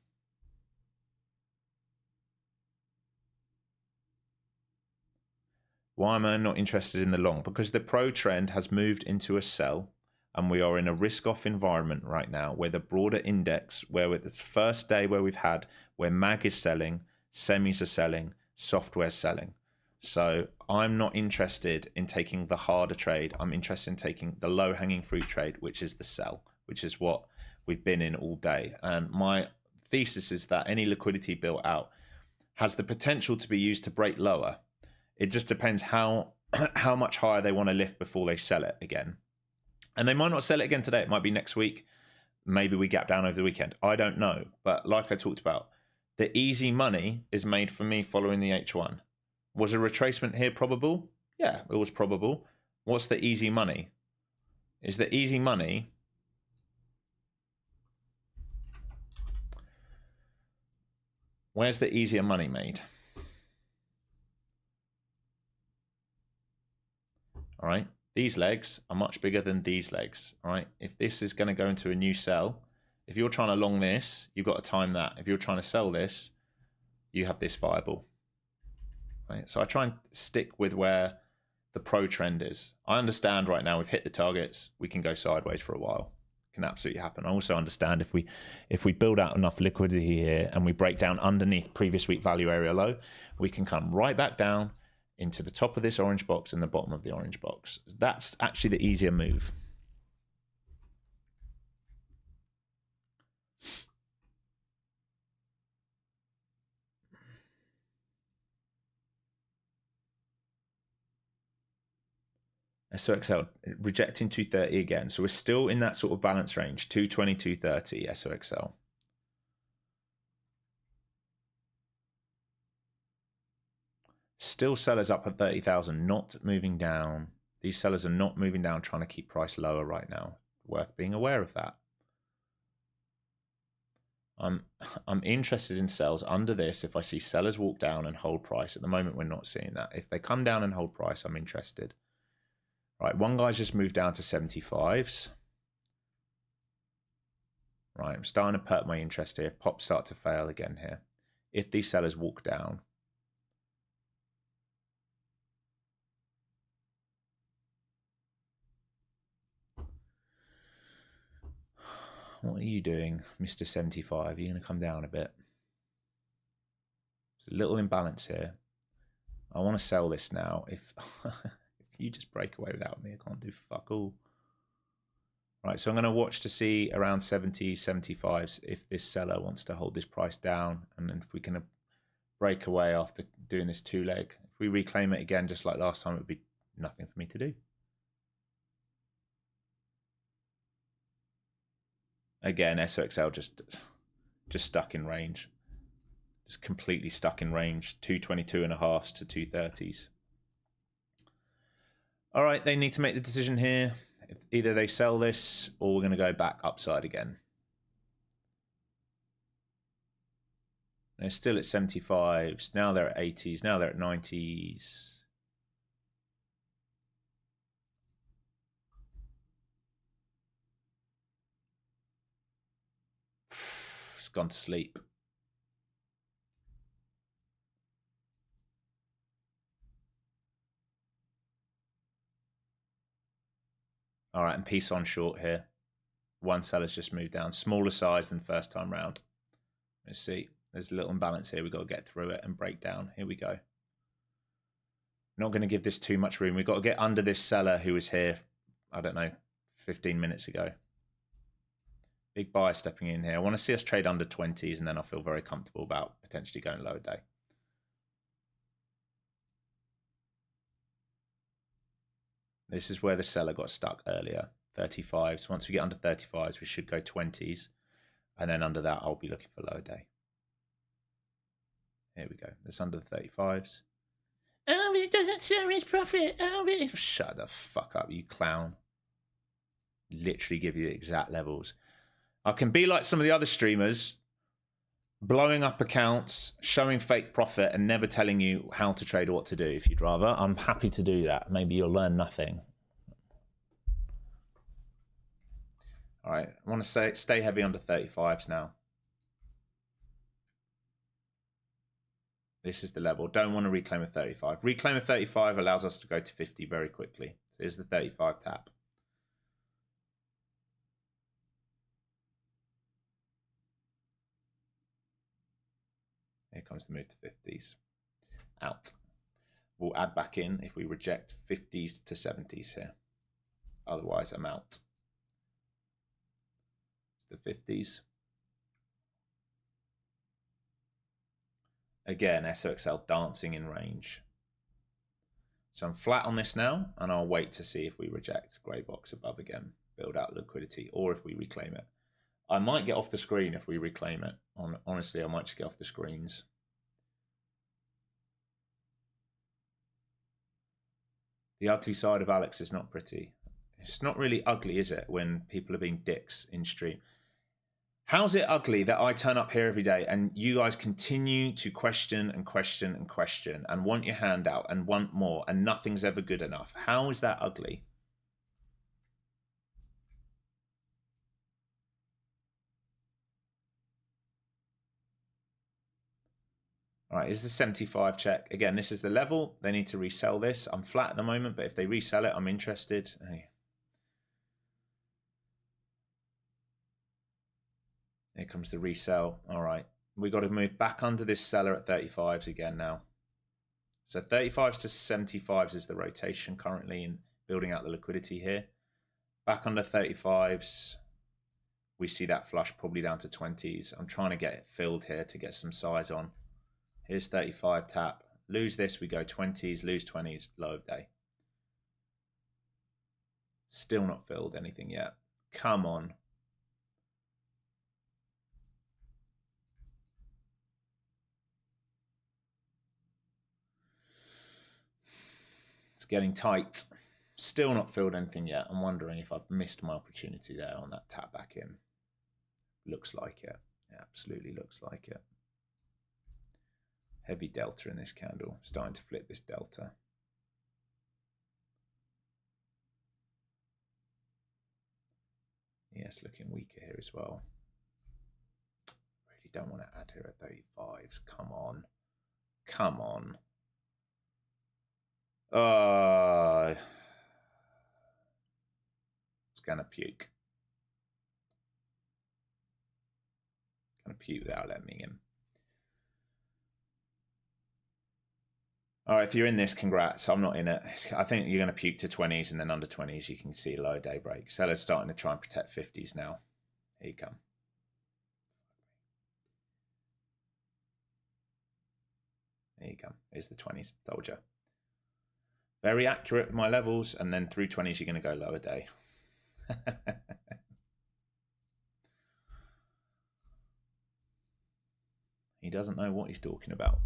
Why am I not interested in the long? Because the pro trend has moved into a sell. And we are in a risk-off environment right now where the broader index, where it's the first day where we've had, where MAG is selling, semis are selling, software selling. So I'm not interested in taking the harder trade. I'm interested in taking the low-hanging fruit trade, which is the sell, which is what we've been in all day. And my thesis is that any liquidity built out has the potential to be used to break lower. It just depends how much higher they want to lift before they sell it again. And they might not sell it again today. It might be next week. Maybe we gap down over the weekend. I don't know. But like I talked about, the easy money is made for me following the H1. Was a retracement here probable? Yeah, it was probable. What's the easy money? Is the easy money... Where's the easier money made? All right. These legs are much bigger than these legs, all right? If this is going to go into a new sell, if you're trying to long this, you've got to time that. If you're trying to sell this, you have this viable, right? So I try and stick with where the pro trend is. I understand right now we've hit the targets. We can go sideways for a while. It can absolutely happen. I also understand if we build out enough liquidity here and we break down underneath previous week value area low, we can come right back down into the top of this orange box and the bottom of the orange box. That's actually the easier move. SOXL rejecting 230 again. So we're still in that sort of balance range, 220, 230 SOXL. Still sellers up at 30,000, not moving down. These sellers are not moving down, trying to keep price lower right now. Worth being aware of that. I'm interested in sells under this if I see sellers walk down and hold price. At the moment, we're not seeing that. If they come down and hold price, I'm interested. Right, one guy's just moved down to 75s. Right, I'm starting to perk my interest here. If pops start to fail again here. If these sellers walk down. What are you doing, Mr. 75? You're going to come down a bit. There's a little imbalance here. I want to sell this now. If you just break away without me, I can't do fuck all. Right, so I'm going to watch to see around 70, 75s if this seller wants to hold this price down. And then if we can break away after doing this two leg, if we reclaim it again, just like last time, it would be nothing for me to do. Again, SOXL just stuck in range. Just completely stuck in range. 222.5s to 230s. All right, they need to make the decision here. Either they sell this or we're going to go back upside again. They're still at 75s. Now they're at 80s. Now they're at 90s. It's gone to sleep. All right, and piece on short here. One seller's just moved down. Smaller size than first time round. Let's see. There's a little imbalance here. We've got to get through it and break down. Here we go. Not going to give this too much room. We've got to get under this seller who was here I don't know, 15 minutes ago. Big buyer stepping in here. I want to see us trade under 20s, and then I'll feel very comfortable about potentially going lower day. This is where the seller got stuck earlier, 35s. Once we get under 35s, we should go 20s. And then under that, I'll be looking for lower day. Here we go. That's under the 35s. Oh, but it doesn't show his profit. Oh, but it's... Shut the fuck up, you clown. Literally give you the exact levels. I can be like some of the other streamers, blowing up accounts, showing fake profit, and never telling you how to trade or what to do. If you'd rather, I'm happy to do that. Maybe you'll learn nothing. All right, I want to stay heavy under 35s now. This is the level. Don't want to reclaim a 35. Reclaim a 35 allows us to go to 50 very quickly. So here's the 35 tap. Here comes the move to 50s. Out. We'll add back in if we reject 50s to 70s here. Otherwise, I'm out. The 50s. Again, SOXL dancing in range. So I'm flat on this now, and I'll wait to see if we reject grey box above again, build out liquidity, or if we reclaim it. I might get off the screen if we reclaim it. Honestly, I might just get off the screens. The ugly side of Alex is not pretty. It's not really ugly, is it, when people are being dicks in stream? How's it ugly that I turn up here every day and you guys continue to question and question and question and want your hand out and want more and nothing's ever good enough? How is that ugly? All right, is the 75 check. Again, this is the level. They need to resell this. I'm flat at the moment, but if they resell it, I'm interested. Hey. Here comes the resell. All right, we got to move back under this seller at 35s again now. So 35s to 75s is the rotation currently in building out the liquidity here. Back under 35s, we see that flush probably down to 20s. I'm trying to get it filled here to get some size on. Here's 35 tap. Lose this, we go 20s, lose 20s, low of day. Still not filled anything yet. Come on. It's getting tight. Still not filled anything yet. I'm wondering if I've missed my opportunity there on that tap back in. Looks like it. It absolutely looks like it. Heavy delta in this candle. Starting to flip this delta. Yes, looking weaker here as well. Really don't want to add here at 35s. Come on. Come on. It's gonna puke. Gonna puke without letting me in. All right, if you're in this, congrats. I'm not in it. I think you're gonna puke to 20s, and then under 20s you can see a low day break. Sellers starting to try and protect 50s now. Here you come. There you come. Here's the 20s. Told you. Very accurate with my levels, and then through 20s you're going to go lower day. He doesn't know what he's talking about.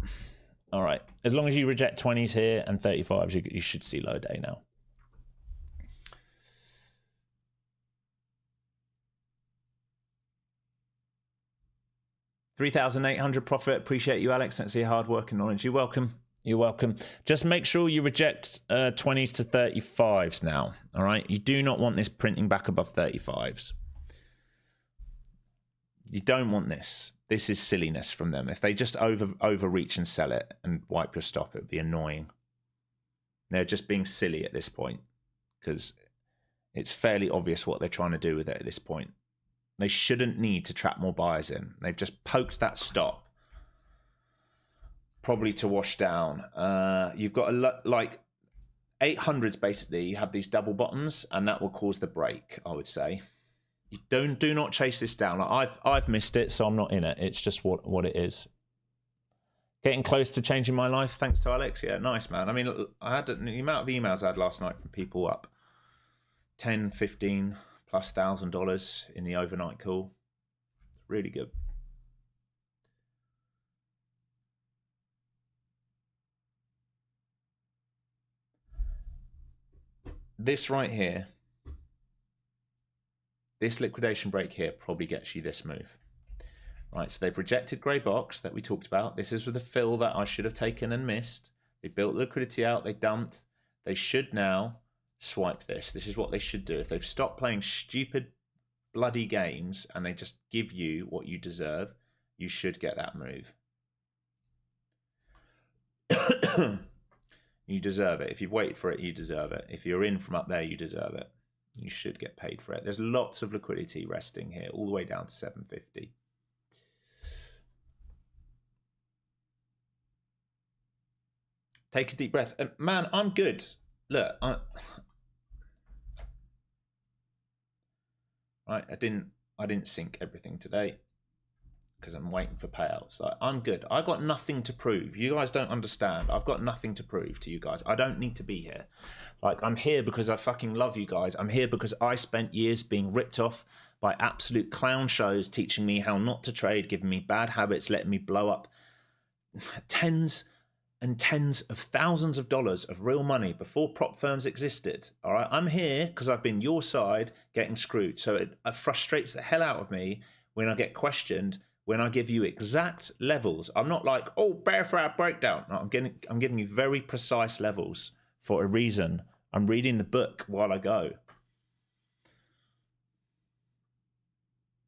All right. As long as you reject 20s here and 35s, you should see low day now. $3,800 profit. Appreciate you, Alex. That's your hard work and knowledge. You're welcome. You're welcome. Just make sure you reject 20s to 35s now. All right. You do not want this printing back above 35s. You don't want this. This is silliness from them. If they just overreach and sell it and wipe your stop, it would be annoying. They're just being silly at this point because it's fairly obvious what they're trying to do with it at this point. They shouldn't need to trap more buyers in. They've just poked that stop. Probably to wash down. You've got a lot, like 800s basically, you have these double bottoms, and that will cause the break, I would say. You do not chase this down. Like I've missed it, so I'm not in it. It's just what it is. Getting close to changing my life, thanks to Alex. Yeah, nice, man. I mean, I had the amount of emails I had last night from people up 10, 15 plus $1,000 in the overnight call. Really good. This right here, this liquidation break here probably gets you this move. Right, so they've rejected grey box that we talked about. This is with the fill that I should have taken and missed. They built liquidity out, they dumped. They should now swipe this. This is what they should do. If they've stopped playing stupid bloody games and they just give you what you deserve, you should get that move. You deserve it. If you've waited for it, you deserve it. If you're in from up there, you deserve it. You should get paid for it. There's lots of liquidity resting here, all the way down to 750. Take a deep breath. Man, I'm good. Look, I didn't sync everything today because I'm waiting for payouts. Like, I'm good. I got nothing to prove. You guys don't understand. I've got nothing to prove to you guys. I don't need to be here. Like, I'm here because I fucking love you guys. I'm here because I spent years being ripped off by absolute clown shows teaching me how not to trade, giving me bad habits, letting me blow up tens and tens of thousands of dollars of real money before prop firms existed. All right, I'm here because I've been your side getting screwed. So it frustrates the hell out of me when I get questioned, when I give you exact levels. I'm not like, oh, bear for our breakdown. No, I'm giving you very precise levels for a reason. I'm reading the book while I go.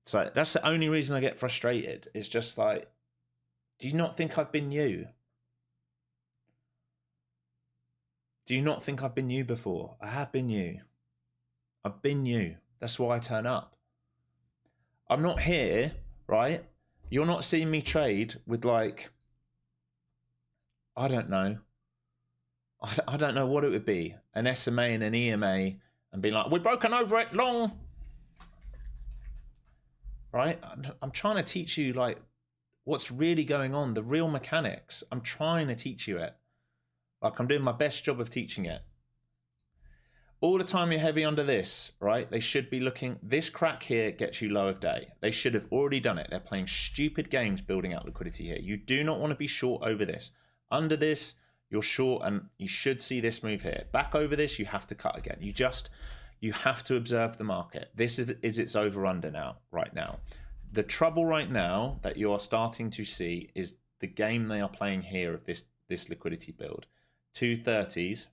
So that's the only reason I get frustrated. It's just like, do you not think I've been you? Do you not think I've been you before? I have been you. I've been you. That's why I turn up. I'm not here, right? You're not seeing me trade with, like, I don't know. I don't know what it would be. An SMA and an EMA and being like, we've broken over it long. Right? I'm trying to teach you, like, what's really going on, the real mechanics. I'm trying to teach you it. Like, I'm doing my best job of teaching it. All the time you're heavy under this, right? They should be looking, this crack here gets you low of day. They should have already done it. They're playing stupid games building out liquidity here. You do not want to be short over this. Under this, you're short and you should see this move here. Back over this, you have to cut again. You have to observe the market. This is its over under now, right now. The trouble right now that you are starting to see is the game they are playing here of this liquidity build. 230s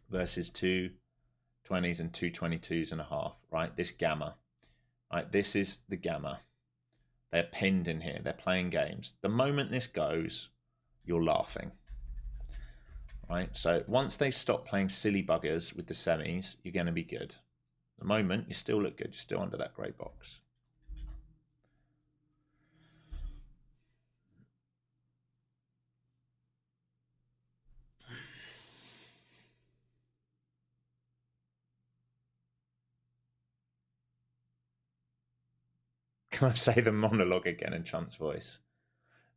versus 220s and 222s and a half, right? This gamma, right? This is the gamma. They're pinned in here. They're playing games. The moment this goes, you're laughing, right? So once they stop playing silly buggers with the semis, you're going to be good. The moment, you still look good. You're still under that grey box. Can I say the monologue again in Chunt's voice?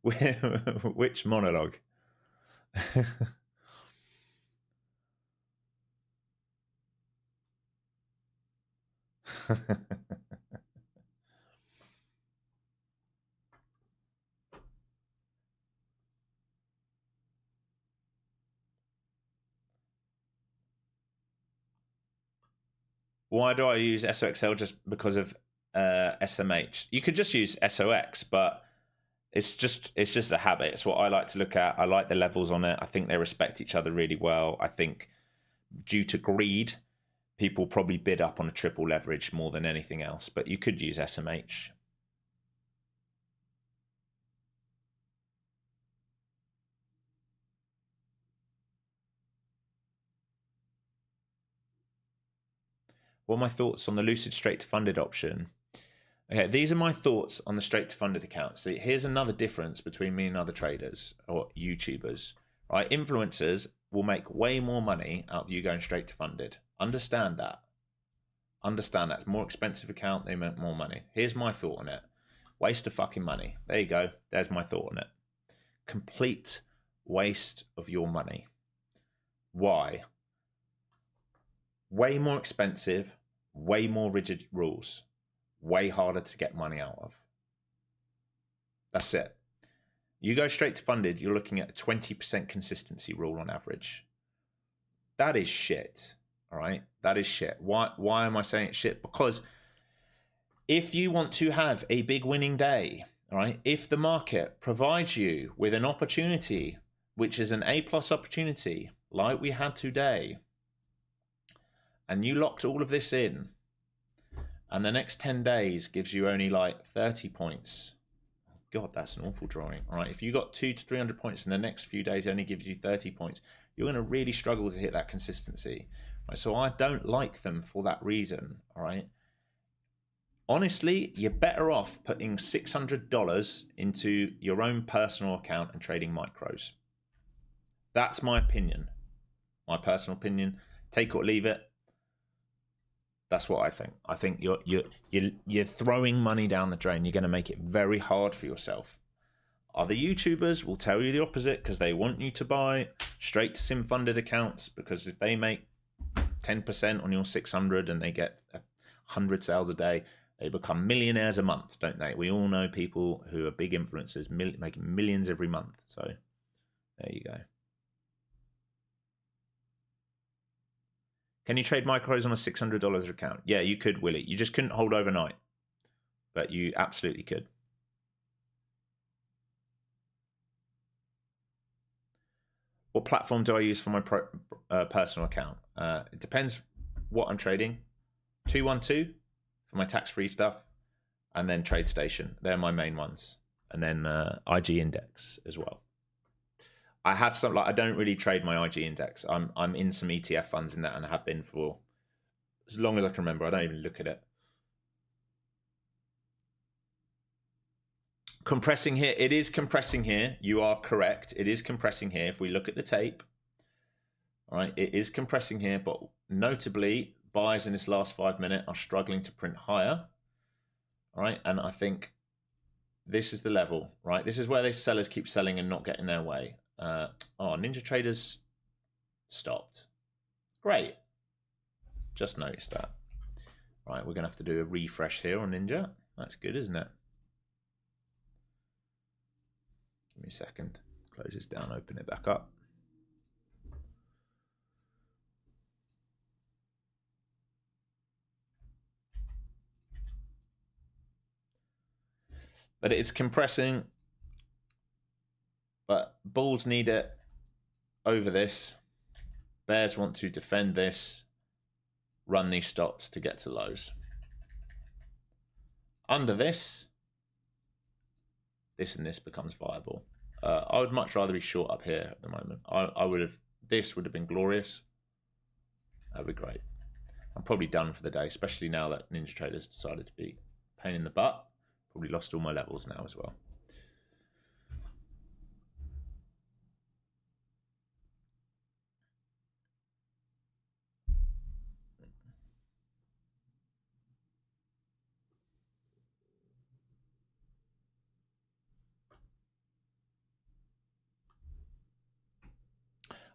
Which monologue? Why do I use SOXL? Just because of SMH. You could just use SOX, but it's just a habit. It's what I like to look at. I like the levels on it. I think they respect each other really well. I think due to greed, people probably bid up on a triple leverage more than anything else, but you could use SMH. What are my thoughts on the Lucid straight to funded option? Okay, these are my thoughts on the straight to funded account. So here's another difference between me and other traders or YouTubers, right? Influencers, will make way more money out of you going straight to funded. Understand that. Understand that's more expensive account, they make more money. Here's my thought on it. Waste of fucking money. There you go. There's my thought on it. Complete waste of your money. Why? Way more expensive, way more rigid rules, way harder to get money out of. That's it. You go straight to funded, you're looking at a 20% consistency rule on average. That is shit. All right, that is shit. Why am I saying it's shit? Because if you want to have a big winning day, all right, if the market provides you with an opportunity, which is an A+ opportunity, like we had today, and you locked all of this in, and the next 10 days gives you only like 30 points. God, that's an awful drawing. All right, if you got 200 to 300 points in the next few days, only gives you 30 points, you're going to really struggle to hit that consistency. Right, so I don't like them for that reason. All right. Honestly, you're better off putting $600 into your own personal account and trading micros. That's my opinion. My personal opinion. Take it or leave it. That's what I think. I think you're throwing money down the drain. You're going to make it very hard for yourself. Other YouTubers will tell you the opposite because they want you to buy straight to sim funded accounts, because if they make 10% on your 600 and they get 100 sales a day, they become millionaires a month, don't they? We all know people who are big influencers making millions every month. So there you go. Can you trade micros on a $600 account? Yeah, you could, Willie. You just couldn't hold overnight, but you absolutely could. What platform do I use for my personal account? It depends what I'm trading. 212 for my tax-free stuff, and then TradeStation. They're my main ones, and then IG Index as well. I have some, like, I don't really trade my IG Index. I'm in some ETF funds in that, and I have been for as long as I can remember. I don't even look at it. Compressing here. It is compressing here. You are correct. It is compressing here. If we look at the tape, all right, it is compressing here, but notably, buys in this last 5 minutes are struggling to print higher. All right, and I think this is the level, right? This is where the sellers keep selling and not getting their way. Oh, Ninja Traders stopped. Great. Just noticed that. Right, we're going to have to do a refresh here on Ninja. That's good, isn't it? Give me a second. Close this down, open it back up. But it's compressing. But bulls need it over this. Bears want to defend this, run these stops to get to lows. Under this, this and this becomes viable. I would much rather be short up here at the moment. I would have, this would have been glorious. That would be great. I'm probably done for the day, especially now that Ninja Traders decided to be a pain in the butt. Probably lost all my levels now as well.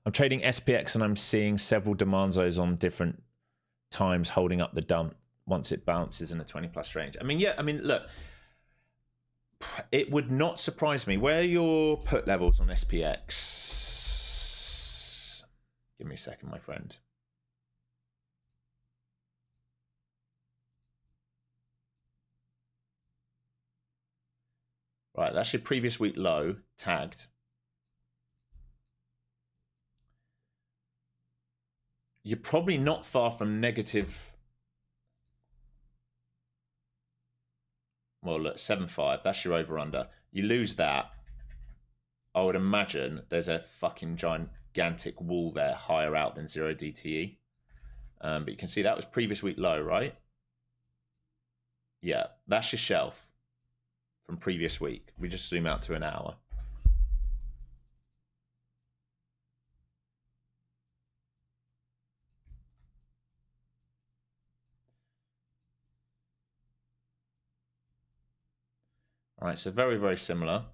I'm trading SPX and I'm seeing several demand zones on different times holding up the dump once it bounces in a 20+ range. I mean, yeah, I mean, look, it would not surprise me. Where are your put levels on SPX? Give me a second, my friend. Right, that's your previous week low, tagged. You're probably not far from negative. Well, look, 7.5. That's your over/under. You lose that, I would imagine there's a fucking gigantic wall there higher out than 0 DTE. But you can see that was previous week low, right? Yeah, that's your shelf from previous week. We just zoom out to an hour. All right, so very, very similar.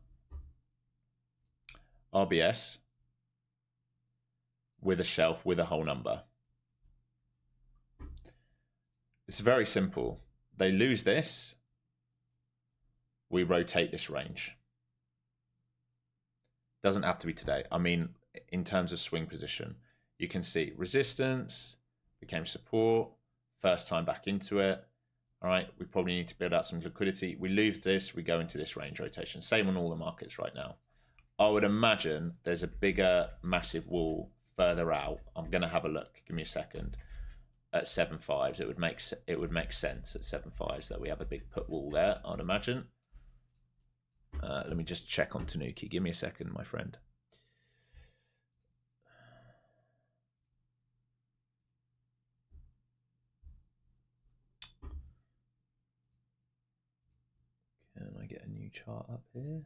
RBS with a shelf with a whole number. It's very simple. They lose this, we rotate this range. Doesn't have to be today. I mean, in terms of swing position, you can see resistance, became support, first time back into it. All right, we probably need to build out some liquidity. We lose this, we go into this range rotation. Same on all the markets right now. I would imagine there's a bigger, massive wall further out. I'm going to have a look. Give me a second. At 7.5s, it would make sense at 7.5s that we have a big put wall there. I'd imagine. Let me just check on Tanuki. Give me a second, my friend. Can I get a new chart up here?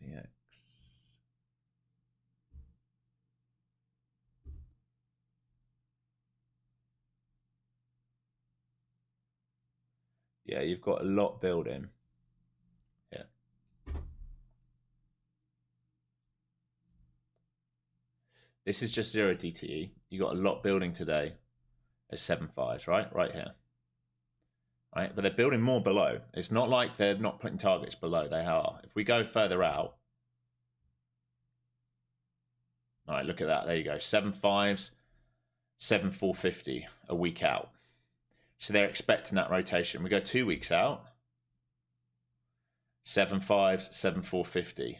SPX. Yeah, you've got a lot building. Yeah. This is just 0 DTE. You got a lot building today at 7.5s, right? Right here. Right? But they're building more below. It's not like they're not putting targets below. They are. If we go further out, all right, look at that. There you go. 7.5s, 7.450 a week out. So they're expecting that rotation. We go 2 weeks out, 7.5s, 7.450.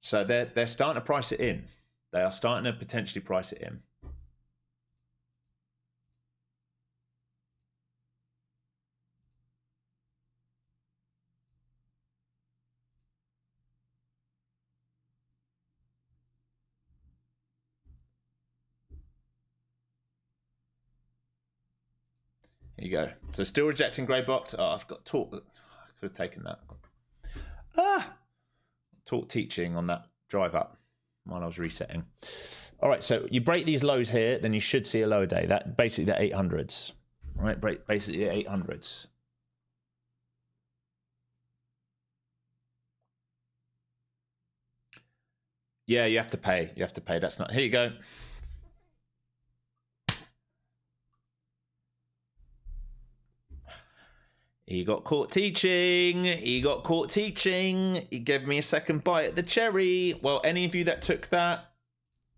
So they're starting to price it in. They are starting to potentially price it in. Here you go. So still rejecting grey box. Oh, I've got taught. I could have taken that. Taught teaching on that drive up while I was resetting. All right, so you break these lows here, then you should see a lower day. That basically the 800s, right? Break basically the 800s. Yeah, you have to pay. You have to pay. That's not. Here you go. He got caught teaching. He got caught teaching. He gave me a second bite at the cherry. Well, any of you that took that,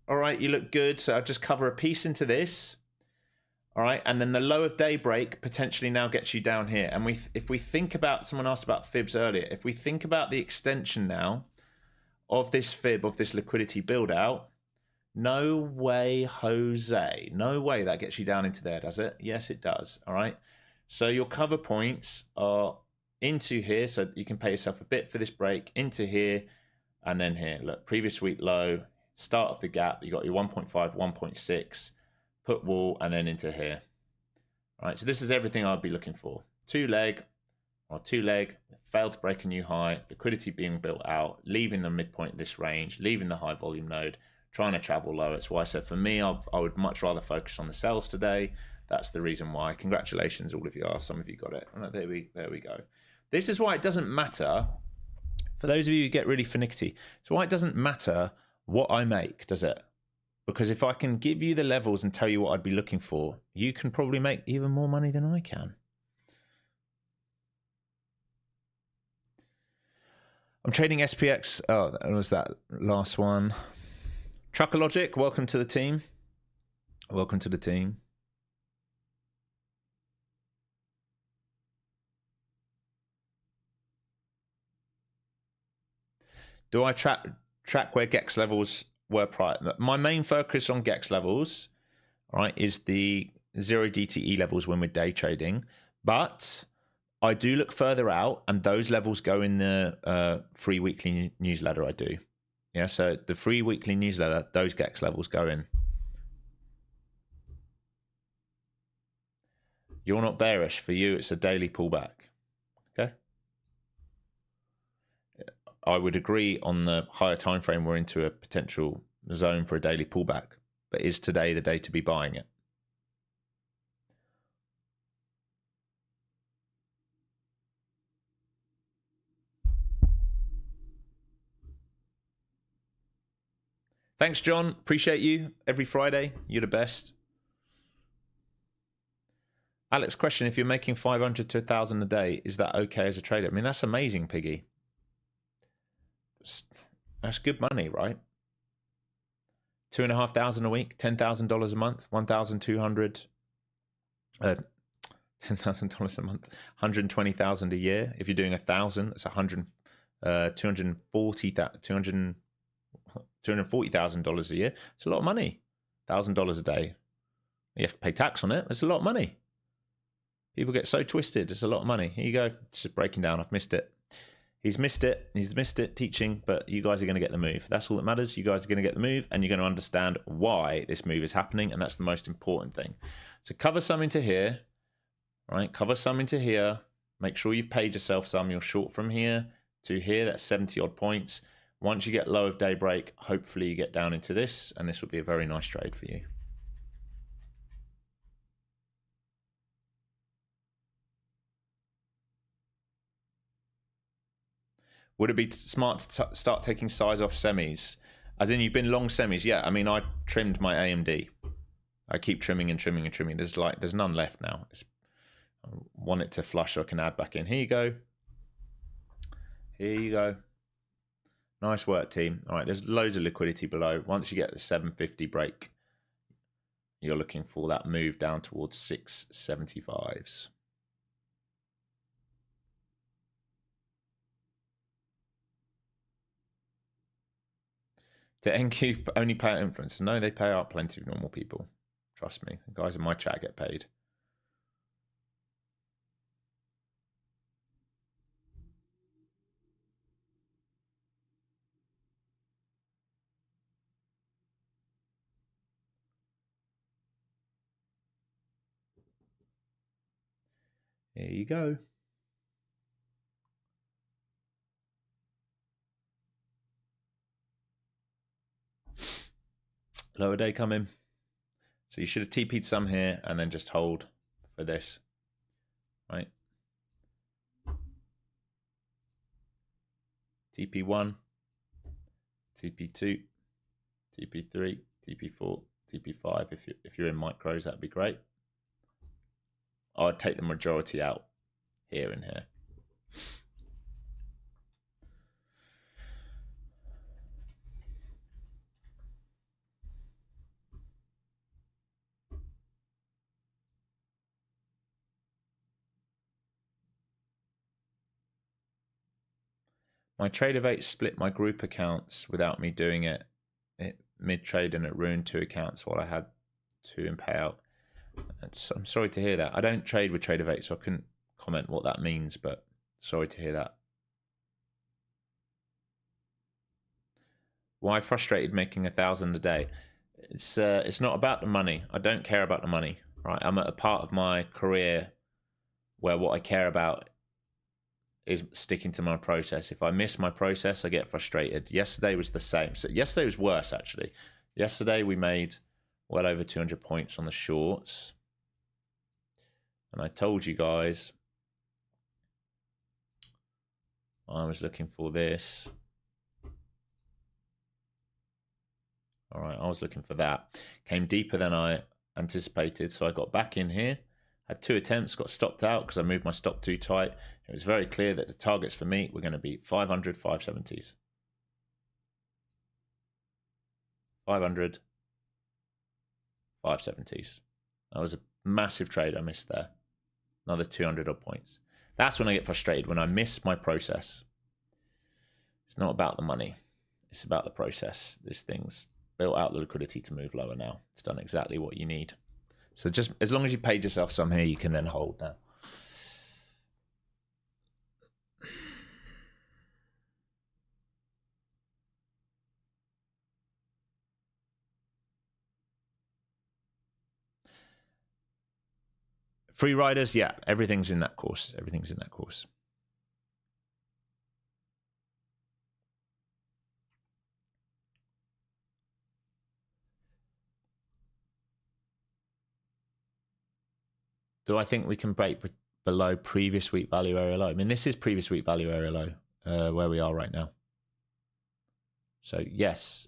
all right, you look good. So I'll just cover a piece into this. All right, and then the low of daybreak potentially now gets you down here. And if we think about, someone asked about fibs earlier, if we think about the extension now of this fib, of this liquidity build out, no way, Jose, no way that gets you down into there, does it? Yes, it does. All right. So your cover points are into here, so you can pay yourself a bit for this break, into here, and then here. Look, previous week low, start of the gap, you got your 1.5, 1.6, put wall, and then into here. All right, so this is everything I'd be looking for. Two leg, failed to break a new high, liquidity being built out, leaving the midpoint of this range, leaving the high volume node, trying to travel low. That's why I said for me, I would much rather focus on the sells today. That's the reason why. Congratulations, all of you are. Some of you got it. Right, there we go. This is why it doesn't matter. For those of you who get really finicky, it's why it doesn't matter what I make, does it? Because if I can give you the levels and tell you what I'd be looking for, you can probably make even more money than I can. I'm trading SPX. Oh, that was that last one. Truckologic, welcome to the team. Welcome to the team. Do I track where GEX levels were prior? My main focus on GEX levels, right, is the 0 DTE levels when we're day trading. But I do look further out, and those levels go in the free weekly newsletter I do. Yeah, so the free weekly newsletter, those GEX levels go in. You're not bearish. For you, it's a daily pullback. Okay. I would agree on the higher time frame we're into a potential zone for a daily pullback. But is today the day to be buying it? Thanks, John. Appreciate you. Every Friday, you're the best. Alex, question, if you're making 500 to 1,000 a day, is that okay as a trader? I mean, that's amazing, Piggy. That's good money, right? 2,500 a week, $10,000 a month, 1,200, $10,000 a month, 120,000 a year. If you're doing 1,000, it's 240,000 dollars a year. It's a lot of money. $1,000 a day. You have to pay tax on it. It's a lot of money. People get so twisted. It's a lot of money. Here you go. It's just breaking down. I've missed it. He's missed it. He's missed it teaching, but you guys are going to get the move. That's all that matters. You guys are going to get the move, and you're going to understand why this move is happening, and that's the most important thing. So cover some into here, right? Cover some into here. Make sure you've paid yourself some. You're short from here to here. That's 70 odd points. Once you get low of daybreak, hopefully you get down into this, and this will be a very nice trade for you. Would it be smart to start taking size off semis? As in, you've been long semis. Yeah, I mean, I trimmed my AMD. I keep trimming and trimming and trimming. There's none left now. I want it to flush so I can add back in. Here you go. Here you go. Nice work, team. All right, there's loads of liquidity below. Once you get the 750 break, you're looking for that move down towards 675s. Do NQ only pay out influencers? No, they pay out plenty of normal people. Trust me. The guys in my chat get paid. Here you go. Lower day coming. So you should have TP'd some here and then just hold for this, right? TP1, TP2, TP3, TP4, TP5. If you're in micros, that'd be great. I'd take the majority out here and here. My Tradeify split my group accounts without me doing it mid-trade, and it ruined 2 accounts while I had 2 in payout. So I'm sorry to hear that. I don't trade with Tradeify, so I couldn't comment what that means, but sorry to hear that. Why frustrated making 1,000 a day? It's not about the money. I don't care about the money, right? I'm at a part of my career where what I care about is sticking to my process. If I miss my process, I get frustrated. Yesterday was the same. So yesterday was worse, actually. Yesterday we made well over 200 points on the shorts. And I told you guys I was looking for this. All right, I was looking for that. Came deeper than I anticipated, so I got back in here. Had 2 attempts, got stopped out because I moved my stop too tight. It was very clear that the targets for me were going to be 500, 570s. 500, 570s. That was a massive trade I missed there. Another 200 odd points. That's when I get frustrated, when I miss my process. It's not about the money. It's about the process. This thing's built out the liquidity to move lower now. It's done exactly what you need. So just as long as you paid yourself some here, you can then hold now. Free riders, yeah, everything's in that course. Everything's in that course. Do I think we can break below previous week value area low? I mean, this is previous week value area low, where we are right now. So yes,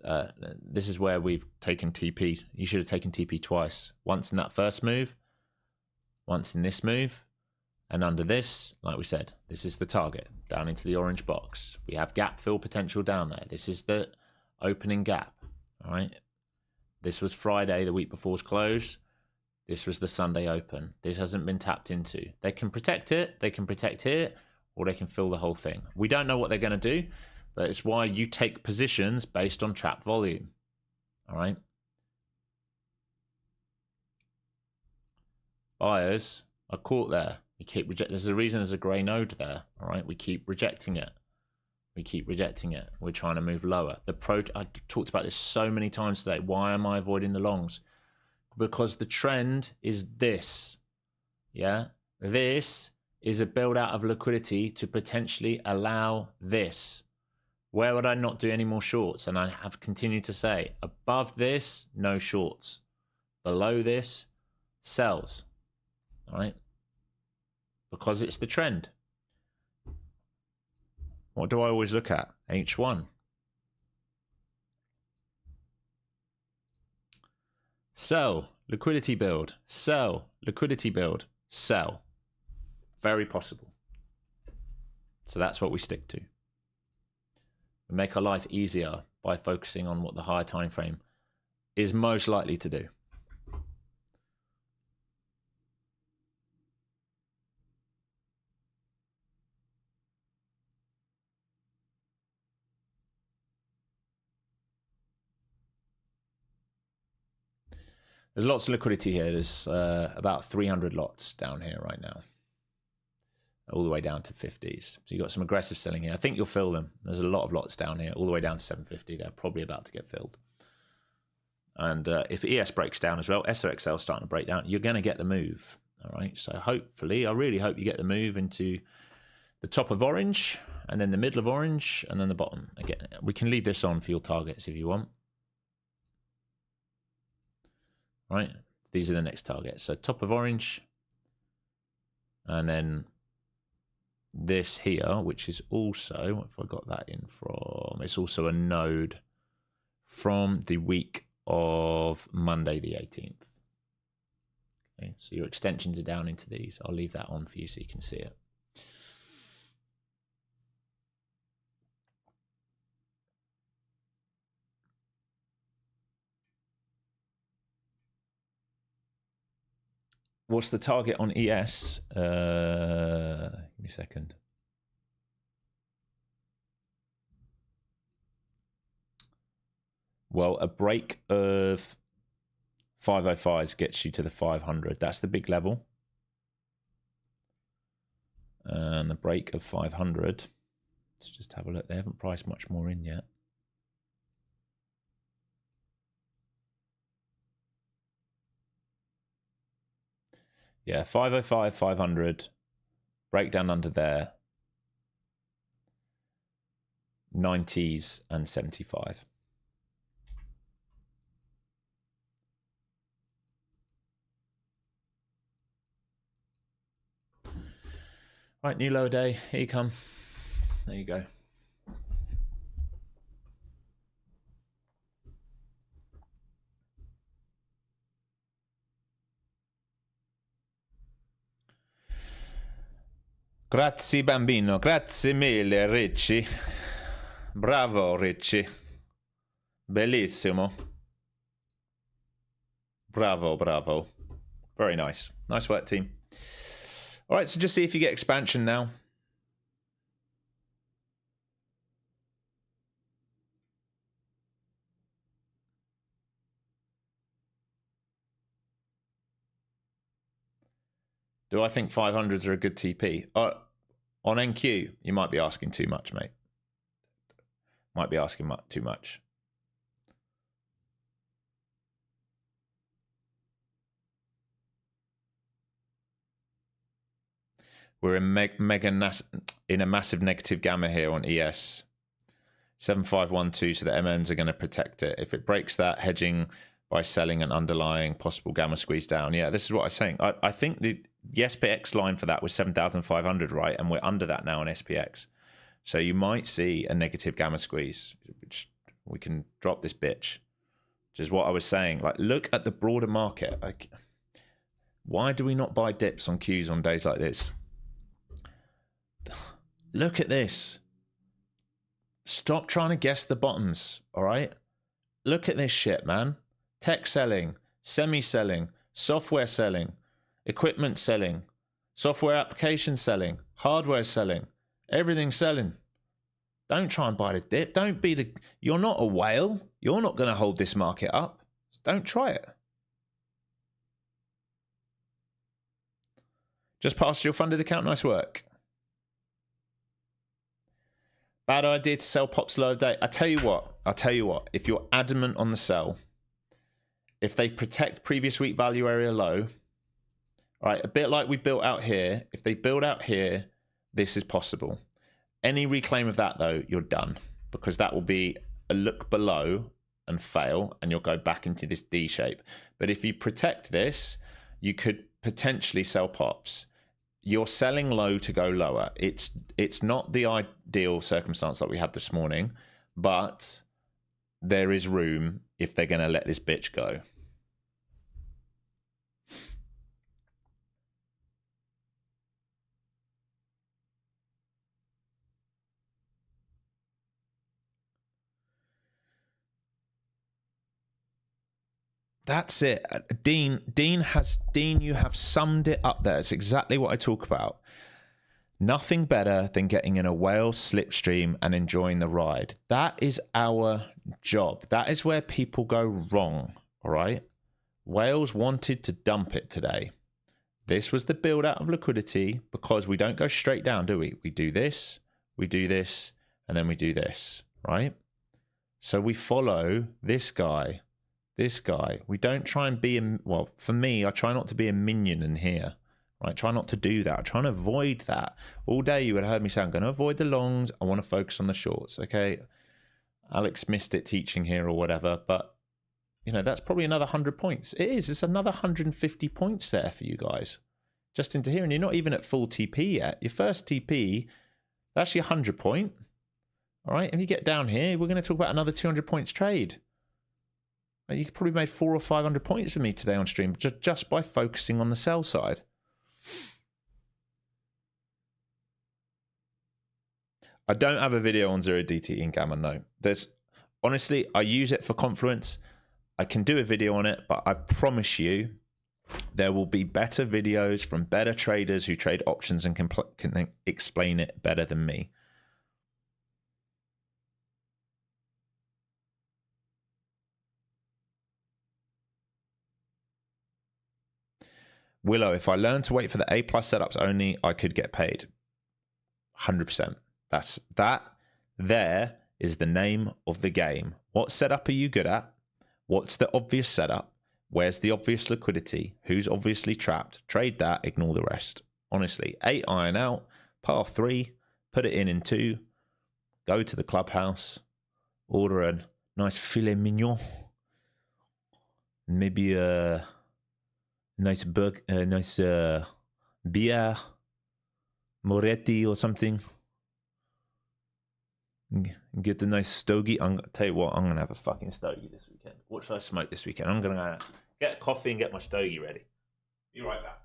this is where we've taken TP. You should have taken TP twice. Once in that first move, once in this move, and under this, like we said, this is the target, down into the orange box. We have gap fill potential down there. This is the opening gap, all right? This was Friday, the week before's close. This was the Sunday open. This hasn't been tapped into. They can protect it, they can protect here, or they can fill the whole thing. We don't know what they're going to do, but it's why you take positions based on trap volume, all right? Buyers are caught there. We keep there's a reason there's a grey node there, all right? We keep rejecting it. We keep rejecting it. We're trying to move lower. I talked about this so many times today. Why am I avoiding the longs? Because the trend is this, yeah? This is a build out of liquidity to potentially allow this. Where would I not do any more shorts? And I have continued to say, above this, no shorts. Below this, sells. All right? Because it's the trend. What do I always look at? H1. Sell, liquidity build. Sell, liquidity build. Sell. Very possible. So that's what we stick to. We make our life easier by focusing on what the higher time frame is most likely to do. There's lots of liquidity here. There's about 300 lots down here right now, all the way down to 50s. So you've got some aggressive selling here. I think you'll fill them. There's a lot of lots down here, all the way down to 750. They're probably about to get filled. And if ES breaks down as well, SOXL is starting to break down, you're going to get the move. All right. So hopefully, I really hope you get the move into the top of orange, and then the middle of orange, and then the bottom. Again, we can leave this on for your targets if you want. Right, these are the next targets. So top of orange, and then this here, which is also, if I got that in from, it's also a node from the week of Monday the 18th. Okay, so your extensions are down into these. I'll leave that on for you so you can see it. What's the target on ES? Give me a second. Well, a break of 505s gets you to the 500. That's the big level. And the break of 500. Let's just have a look. They haven't priced much more in yet. Yeah, 505, 500, breakdown under there, 90s and 75. Right, new lower day, here you come. There you go. Grazie bambino, grazie mille Ricci. Bravo Ricci. Bellissimo. Bravo, bravo. Very nice. Nice work, team. All right, so just see if you get expansion now. Do I think 500s are a good TP? On NQ, you might be asking too much, mate. Might be asking too much. We're in a massive negative gamma here on ES. 7512, so the MMs are going to protect it. If it breaks that, hedging by selling an underlying possible gamma squeeze down. Yeah, this is what I was saying. I think the SPX line for that was 7,500, right? And we're under that now on SPX. So you might see a negative gamma squeeze, which we can drop this bitch. Which is what I was saying. Like, look at the broader market. Like, why do we not buy dips on Qs on days like this? Look at this. Stop trying to guess the bottoms, all right? Look at this shit, man. Tech selling, semi-selling, software selling, equipment selling, software application selling, hardware selling, everything selling. Don't try and buy the dip. Don't be the... You're not a whale. You're not going to hold this market up. Don't try it. Just passed your funded account. Nice work. Bad idea to sell pops low of day. I'll tell you what. If you're adamant on the sell, if they protect previous week value area low, all right, a bit like we built out here, if they build out here, this is possible. Any reclaim of that, though, you're done, because that will be a look below and fail, and you'll go back into this D shape. But if you protect this, you could potentially sell pops. You're selling low to go lower. It's not the ideal circumstance that we had this morning, but there is room if they're going to let this bitch go. That's it. Dean, you have summed it up there. It's exactly what I talk about. Nothing better than getting in a whale slipstream and enjoying the ride. That is our job. That is where people go wrong, all right? Whales wanted to dump it today. This was the build out of liquidity, because we don't go straight down, do we? We do this, and then we do this, right? So we follow this guy. We don't try and be, well, for me, I try not to be a minion in here. Right, try not to do that. I try and avoid that. All day you would have heard me say, I'm going to avoid the longs. I want to focus on the shorts. Okay, Alex missed it teaching here or whatever, but you know, that's probably another 100 points. It is. It's another 150 points there for you guys. Just into here, and you're not even at full TP yet. Your first TP, that's your 100 point. All right, if you get down here, we're going to talk about another 200 points trade. You probably made 400 or 500 points for me today on stream just by focusing on the sell side. I don't have a video on 0DTE and Gamma, no. Honestly, I use it for Confluence. I can do a video on it, but I promise you there will be better videos from better traders who trade options and can explain it better than me. Willow, if I learned to wait for the A+ setups only, I could get paid. 100%. There is the name of the game. What setup are you good at? What's the obvious setup? Where's the obvious liquidity? Who's obviously trapped? Trade that, ignore the rest. Honestly, 8 iron out, par 3, put it in 2, go to the clubhouse, order a nice filet mignon, maybe a nice beer, Moretti or something. Get a nice stogie. I'm gonna tell you what, I'm gonna have a fucking stogie this weekend. What should I smoke this weekend? I'm gonna get a coffee and get my stogie ready. Be right back.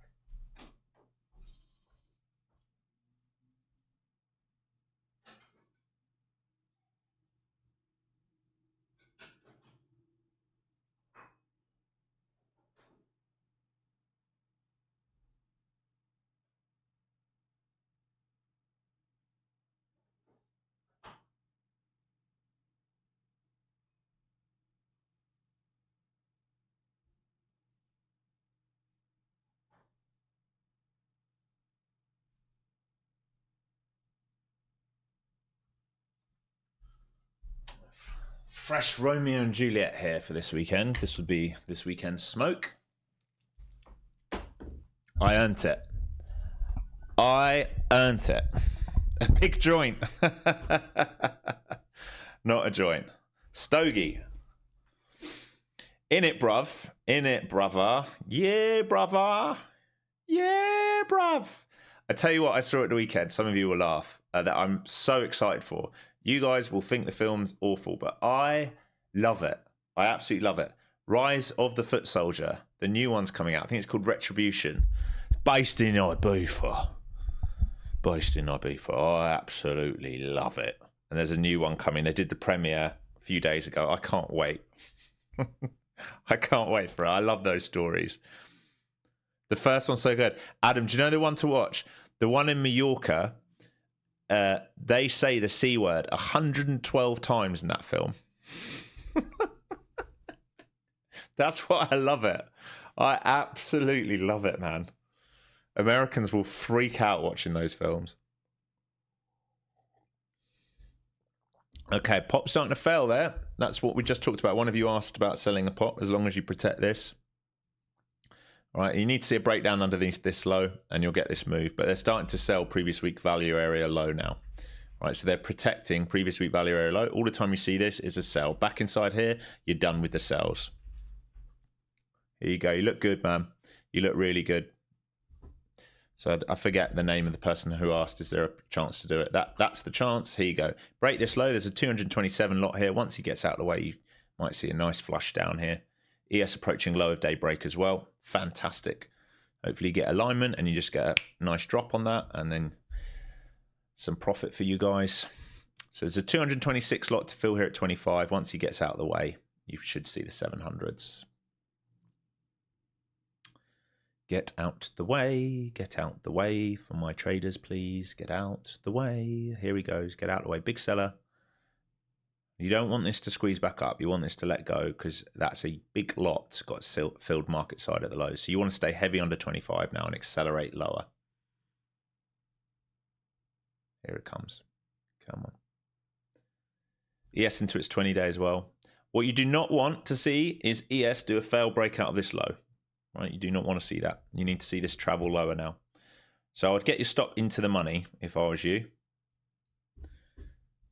fresh Romeo and Juliet here for this weekend. This would be this weekend's smoke. I earned it. I earned it. A big joint. Not a joint. Stogie. In it, bruv. In it, brother. Yeah, brother. Yeah, bruv. I tell you what I saw at the weekend. Some of you will laugh. That I'm so excited for. You guys will think the film's awful, but I love it. I absolutely love it. Rise of the Foot Soldier. The new one's coming out. I think it's called Retribution. Based in Ibiza. Based in Ibiza. I absolutely love it. And there's a new one coming. They did the premiere a few days ago. I can't wait. I can't wait for it. I love those stories. The first one's so good. Adam, do you know the one to watch? The one in Mallorca, they say the C word 112 times in that film. That's why I love it. I absolutely love it, man. Americans will freak out watching those films. Okay, pop's starting to fail there. That's what we just talked about. One of you asked about selling a pop, as long as you protect this. All right, you need to see a breakdown under this low, and you'll get this move. But they're starting to sell previous week value area low now. All right, so they're protecting previous week value area low. All the time you see this is a sell. Back inside here, you're done with the sells. Here you go. You look good, man. You look really good. So I forget the name of the person who asked, is there a chance to do it? That's the chance. Here you go. Break this low. There's a 227 lot here. Once he gets out of the way, you might see a nice flush down here. ES approaching low of day break as well. Fantastic. Hopefully you get alignment and you just get a nice drop on that and then some profit for you guys. So there's a 226 lot to fill here at 25. Once he gets out of the way, you should see the 700s. Get out the way. Get out the way for my traders, please. Get out the way. Here he goes. Get out the way. Big seller. You don't want this to squeeze back up. You want this to let go because that's a big lot. It's got a filled market side at the low. So you want to stay heavy under 25 now and accelerate lower. Here it comes. Come on. ES into its 20 day as well. What you do not want to see is ES do a failed breakout of this low. Right? You do not want to see that. You need to see this travel lower now. So I'd get your stop into the money if I was you.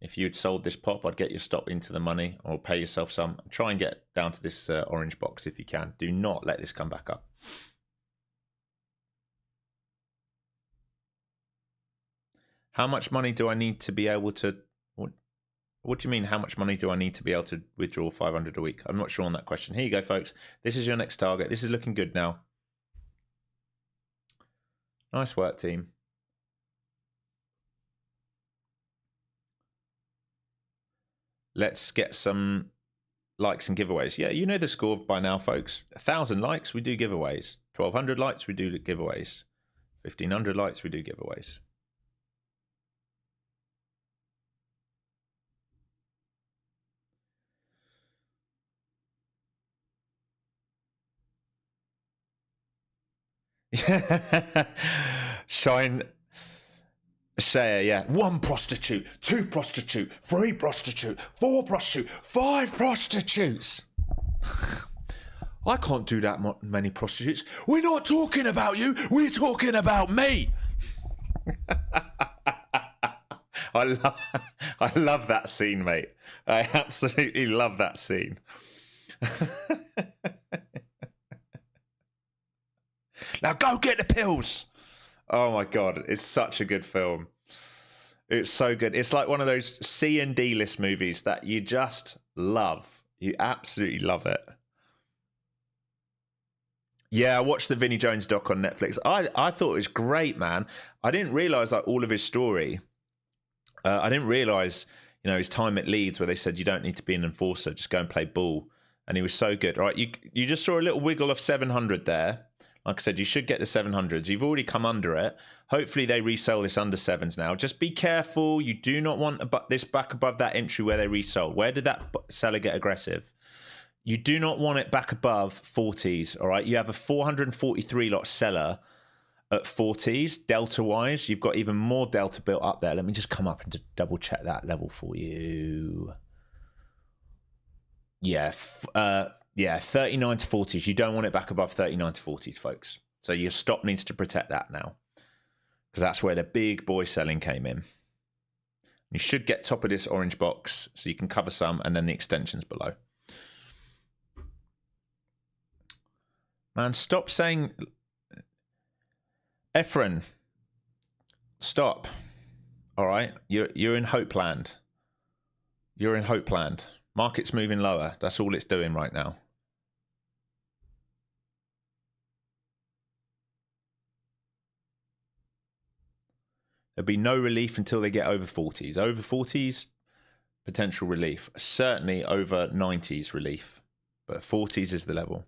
If you'd sold this pop, I'd get your stop into the money or pay yourself some. Try and get down to this orange box if you can. Do not let this come back up. How much money do I need to be able to... What do you mean, how much money do I need to be able to withdraw 500 a week? I'm not sure on that question. Here you go, folks. This is your next target. This is looking good now. Nice work, team. Let's get some likes and giveaways. Yeah, you know the score by now, folks. 1,000 likes, we do giveaways. 1,200 likes, we do giveaways. 1,500 likes, we do giveaways. Shine Share, yeah. 1 prostitute, 2 prostitute, 3 prostitute, 4 prostitute, 5 prostitutes. I can't do that many prostitutes. We're not talking about you. We're talking about me. I love that scene, mate. I absolutely love that scene. Now go get the pills. Oh my God, it's such a good film. It's so good. It's like one of those C and D list movies that you just love. You absolutely love it. Yeah, I watched the Vinnie Jones doc on Netflix. I thought it was great, man. I didn't realize like all of his story. I didn't realize, you know, his time at Leeds where they said you don't need to be an enforcer, just go and play ball. And he was so good. All right, you just saw a little wiggle of 700 there. Like I said, you should get the 700s. You've already come under it. Hopefully they resell this under 7s now. Just be careful. You do not want this back above that entry where they resold. Where did that seller get aggressive? You do not want it back above 40s, all right? You have a 443 lot seller at 40s, delta-wise. You've got even more delta built up there. Let me just come up and double-check that level for you. Yeah, yeah, 39 to 40s. You don't want it back above 39 to 40s, folks. So your stop needs to protect that now, because that's where the big boy selling came in. You should get top of this orange box so you can cover some, and then the extensions below. Man, stop saying... Efren, stop. All right? You're in hope land. You're in hope land. Market's moving lower. That's all it's doing right now. There'll be no relief until they get over 40s. Over 40s, potential relief. Certainly over 90s relief. But 40s is the level.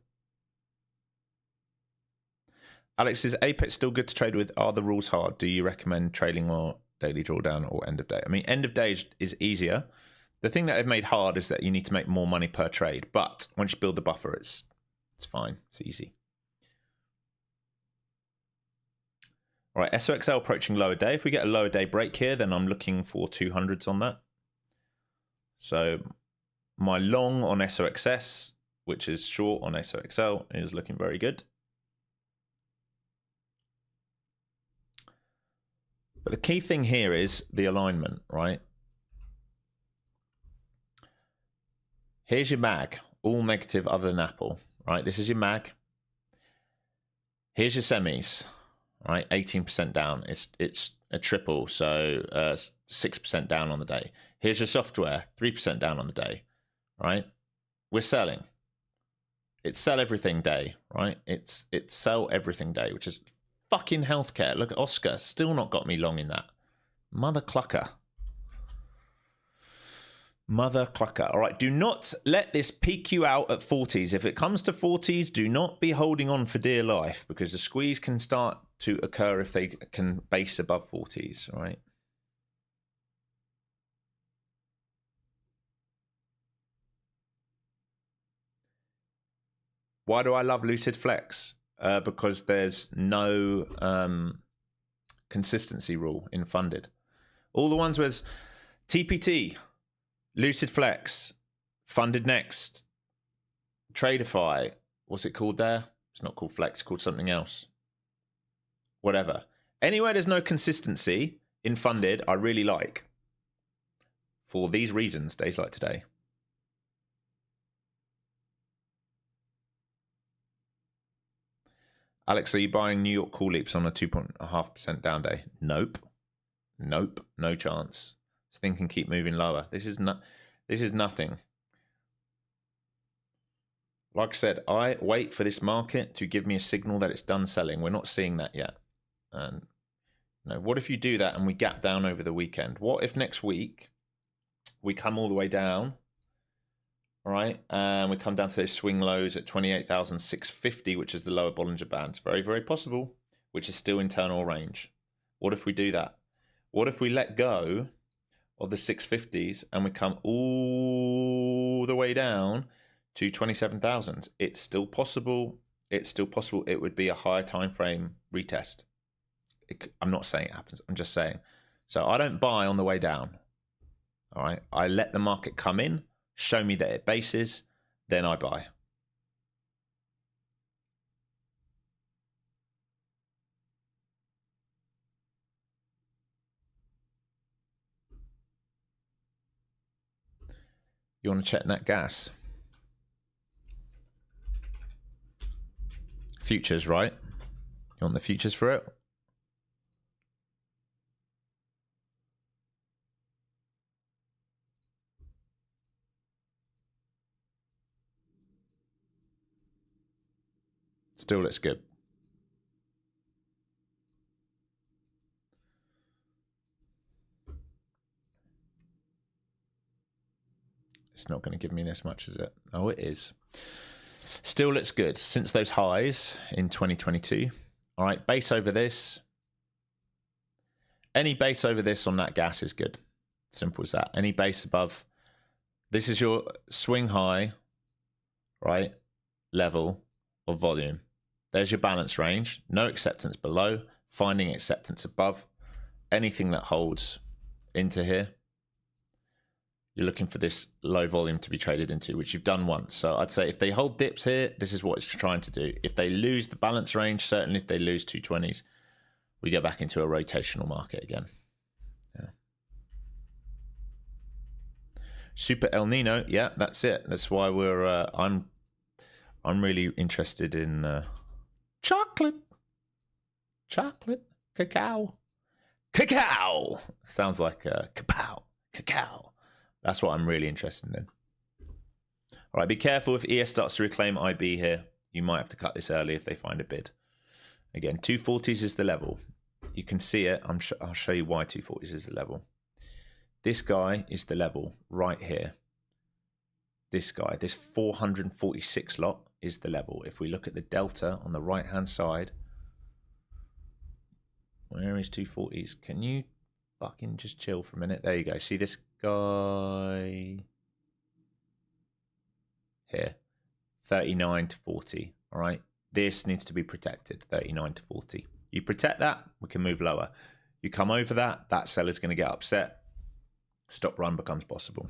Alex, is Apex still good to trade with? Are the rules hard? Do you recommend trading more daily drawdown or end of day? I mean, end of day is easier. The thing that they've made hard is that you need to make more money per trade. But once you build the buffer, it's fine. It's easy. All right, SOXL approaching lower day. If we get a lower day break here, then I'm looking for 200s on that. So my long on SOXS, which is short on SOXL, is looking very good. But the key thing here is the alignment, right? Here's your mag, all negative other than Apple, right? This is your mag. Here's your semis. Right, 18% down. It's a triple, so 6% down on the day. Here's your software, 3% down on the day. Right, we're selling. It's sell everything day. Right, it's sell everything day, which is fucking healthcare. Look at Oscar, still not got me long in that. Mother clucker. Mother clucker. All right, do not let this peak you out at 40s. If it comes to 40s, do not be holding on for dear life, because the squeeze can start to occur if they can base above 40s, all right? Why do I love Lucid Flex? Because there's no consistency rule in funded. All the ones with TPT, Lucid Flex, Funded Next, Tradeify, what's it called there? It's not called Flex, it's called something else. Whatever. Anywhere there's no consistency in funded, I really like. For these reasons, days like today. Alex, are you buying New York call leaps on a 2.5% down day? Nope. Nope. No chance. This thing can keep moving lower. This is nothing. Like I said, I wait for this market to give me a signal that it's done selling. We're not seeing that yet. And what if you do that and we gap down over the weekend? What if next week we come all the way down, all right, and we come down to those swing lows at 28,650, which is the lower Bollinger Band? It's very, very possible, which is still internal range. What if we do that? What if we let go of the 650s and we come all the way down to 27,000? It's still possible. It's still possible. It would be a higher time frame retest. I'm not saying it happens. I'm just saying. So I don't buy on the way down. All right. I let the market come in, show me that it bases, then I buy. You want to check that gas? Futures, right? You want the futures for it? Still looks good. It's not going to give me this much, is it? Oh, it is. Still looks good since those highs in 2022. All right, base over this. Any base over this on that gas is good. Simple as that. Any base above. This is your swing high, right, level of volume. There's your balance range. No acceptance below. Finding acceptance above. Anything that holds into here you're looking for this low volume to be traded into, which you've done once. So I'd say if they hold dips here, this is what it's trying to do. If they lose the balance range, certainly if they lose 220s, we get back into a rotational market again. Yeah. Super El Nino, yeah, that's it. That's why we're I'm really interested in chocolate, cacao. Sounds like cacao. That's what I'm really interested in. All right, be careful if ES starts to reclaim IB here. You might have to cut this early if they find a bid. Again, 240s is the level. You can see it. I'll show you why 240s is the level. This guy is the level right here. This guy, this 446 lot is the level. If we look at the delta on the right-hand side, where is 240s? Can you fucking just chill for a minute? There you go. See this guy here, 39 to 40. All right, this needs to be protected, 39 to 40. You protect that, we can move lower. You come over that, that seller's going to get upset. Stop run becomes possible.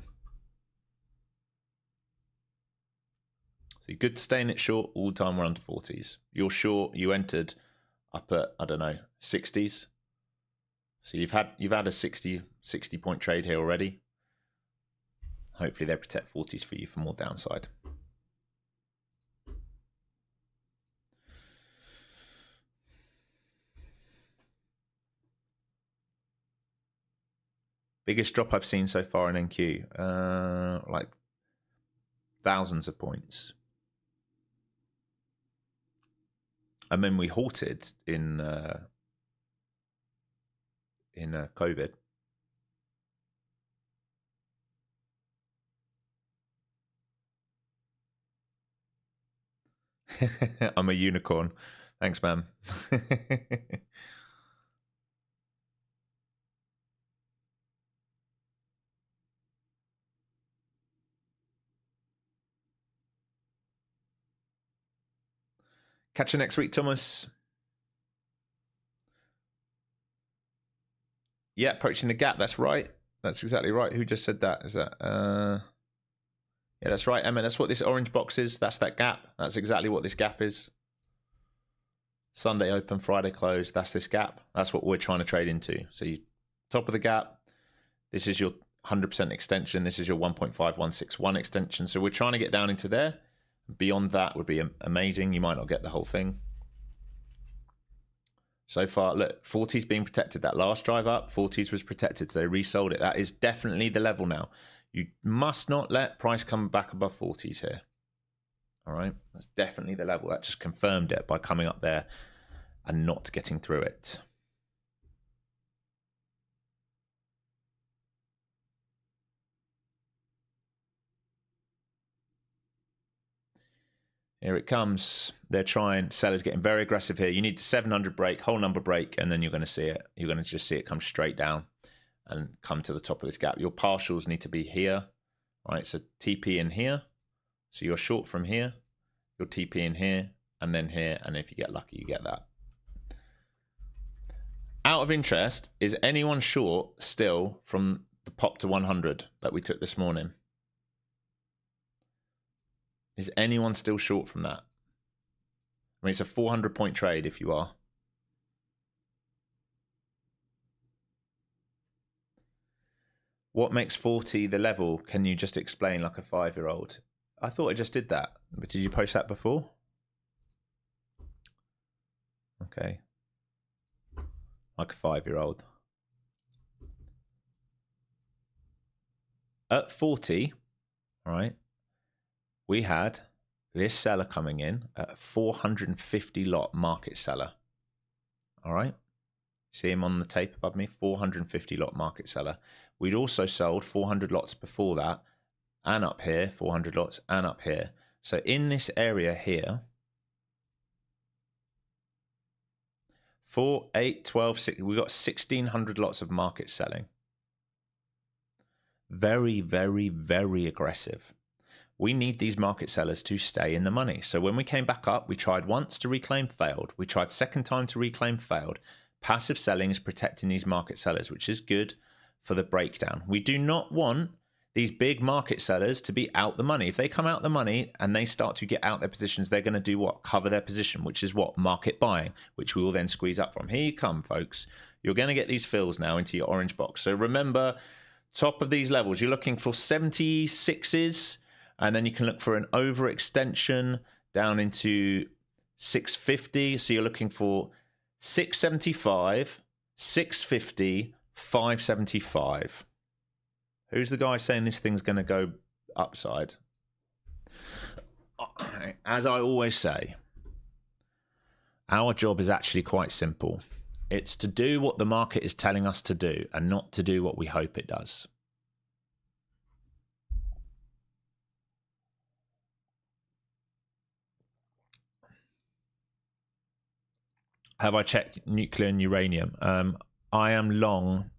So you're good to stay in it short all the time. We're under 40s. You're short. You entered up at, I don't know, 60s. So you've had a 60 point trade here already. Hopefully they protect 40s for you for more downside. Biggest drop I've seen so far in NQ, like thousands of points. And then we halted in COVID. I'm a unicorn. Thanks, man. Catch you next week, Thomas. Yeah, approaching the gap. That's right. That's exactly right. Who just said that? Is that? Yeah, that's right, Emma. That's what this orange box is. That's that gap. That's exactly what this gap is. Sunday open, Friday close. That's this gap. That's what we're trying to trade into. So you top of the gap. This is your 100% extension. This is your 1.5161 extension. So we're trying to get down into there. Beyond that would be amazing. You might not get the whole thing. So far, look, 40's being protected. That last drive up, 40's was protected. So they resold it. That is definitely the level now. You must not let price come back above 40's here. All right, that's definitely the level. That just confirmed it by coming up there and not getting through it. Here it comes. They're trying. Sellers getting very aggressive here. You need the 700 break, whole number break, and then you're going to see it. You're going to just see it come straight down and come to the top of this gap. Your partials need to be here, right? So TP in here. So you're short from here. Your TP in here, and then here. And if you get lucky, you get that. Out of interest, is anyone short still from the pop to 100 that we took this morning? Is anyone still short from that? I mean, it's a 400 point trade if you are. What makes 40 the level? Can you just explain like a 5-year-old? I thought I just did that. But did you post that before? Okay. Like a 5-year-old. At 40, all right, we had this seller coming in at 450 lot market seller. All right. See him on the tape above me? 450 lot market seller. We'd also sold 400 lots before that, and up here, 400 lots, and up here. So in this area here, 4, 8, 12, 6, we got 1,600 lots of market selling. Very, very, very aggressive. We need these market sellers to stay in the money. So when we came back up, we tried once to reclaim, failed. We tried second time to reclaim, failed. Passive selling is protecting these market sellers, which is good for the breakdown. We do not want these big market sellers to be out the money. If they come out the money and they start to get out their positions, they're going to do what? Cover their position, which is what? Market buying, which we will then squeeze up from. Here you come, folks. You're going to get these fills now into your orange box. So remember, top of these levels, you're looking for 76s, and then you can look for an overextension down into 650. So you're looking for 675, 650, 575. Who's the guy saying this thing's going to go upside? As I always say, our job is actually quite simple. It's to do what the market is telling us to do and not to do what we hope it does. Have I checked nuclear and uranium? I am long,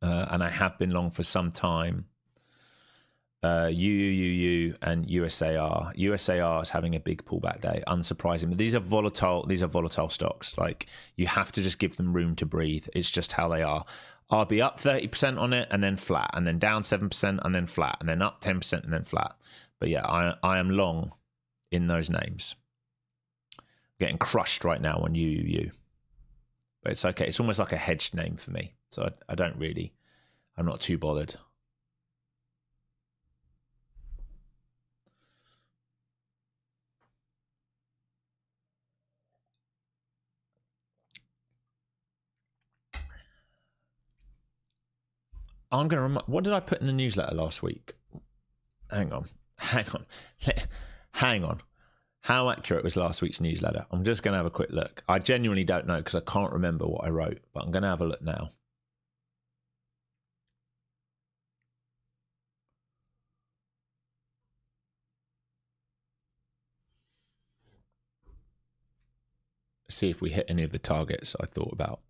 and I have been long for some time. UUUU and USAR. USAR is having a big pullback day, unsurprisingly. These are volatile stocks. Like, you have to just give them room to breathe. It's just how they are. I'll be up 30% on it and then flat, and then down 7% and then flat, and then up 10% and then flat. But yeah, I am long in those names. Getting crushed right now on UUU. But it's okay. It's almost like a hedged name for me. So I'm not too bothered. I'm going to what did I put in the newsletter last week? Hang on. How accurate was last week's newsletter? I'm just going to have a quick look. I genuinely don't know because I can't remember what I wrote, but I'm going to have a look now. See if we hit any of the targets I thought about.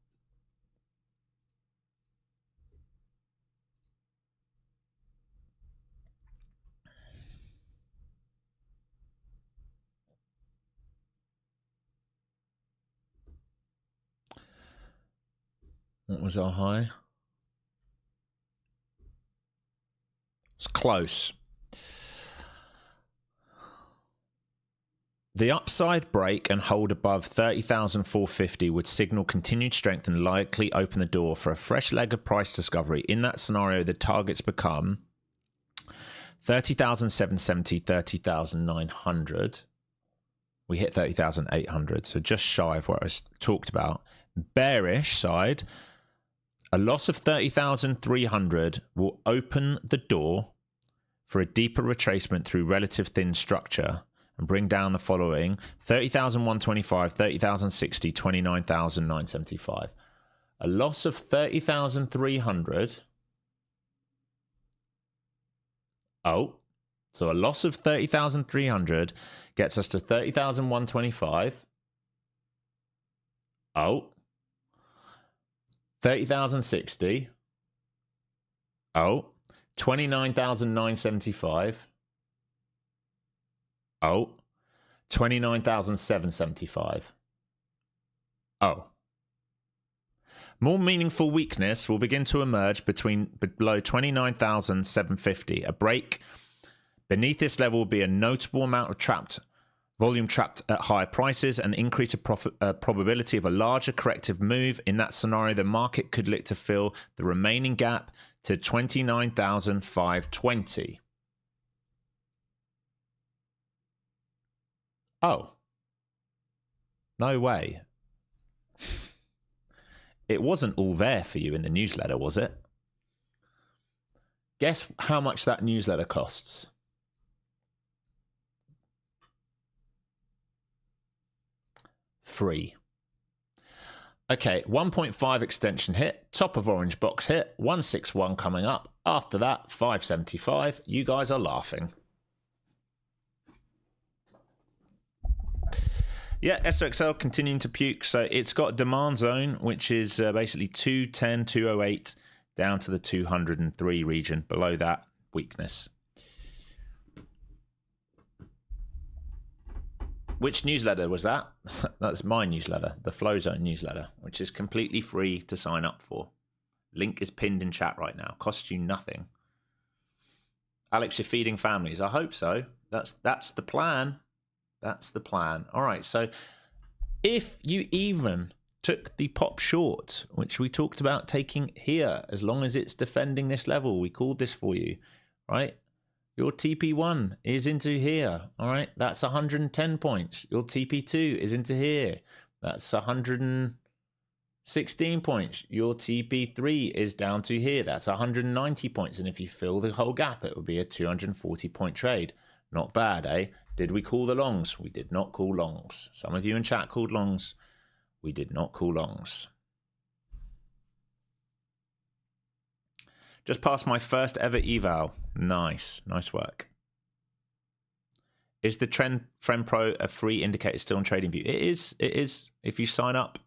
What was our high? It's close. The upside break and hold above 30,450 would signal continued strength and likely open the door for a fresh leg of price discovery. In that scenario, the targets become 30,770, 30,900. We hit 30,800, so just shy of what I talked about. Bearish side, a loss of 30,300 will open the door for a deeper retracement through relative thin structure and bring down the following: 30,125, 30,060, 29,975. A loss of 30,300. Oh, so a loss of 30,300 gets us to 30,125. Oh. 30,060. Oh. 29,975. Oh. 29,775. Oh. More meaningful weakness will begin to emerge below 29,750. A break beneath this level will be a notable amount of volume trapped at higher prices and increase the probability of a larger corrective move. In that scenario, the market could look to fill the remaining gap to 29,520. Oh. No way. It wasn't all there for you in the newsletter, was it? Guess how much that newsletter costs? Free. Okay, 1.5 extension hit, top of orange box hit, 161 coming up. After that, 575. You guys are laughing. Yeah, SOXL continuing to puke. So it's got a demand zone, which is basically 210, 208 down to the 203 region. Below that, weakness. Which newsletter was that? That's my newsletter, the Flow Zone newsletter, which is completely free to sign up for. Link is pinned in chat right now. Costs you nothing. Alex, you're feeding families. I hope so. That's the plan. That's the plan. All right. So if you even took the pop short, which we talked about taking here, as long as it's defending this level, we called this for you, right? Your TP1 is into here. All right. That's 110 points. Your TP2 is into here. That's 116 points. Your TP3 is down to here. That's 190 points. And if you fill the whole gap, it would be a 240 point trade. Not bad, eh? Did we call the longs? We did not call longs. Some of you in chat called longs. We did not call longs. Just passed my first ever eval. Nice. Nice work. Is the Friend Pro a free indicator still on TradingView? It is. It is. If you sign up,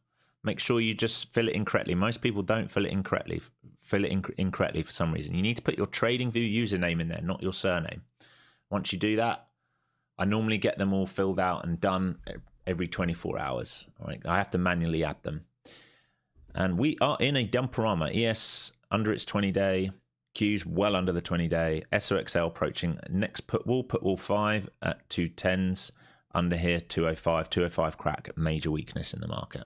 make sure you just fill it in correctly. Most people don't fill it in correctly. Fill it in incorrectly for some reason. You need to put your TradingView username in there, not your surname. Once you do that, I normally get them all filled out and done every 24 hours. All right, I have to manually add them. And we are in a dumperama. ES under its 20-day, Q's well under the 20-day, SOXL approaching next put wall 5 at 210s, under here 205 crack, major weakness in the market.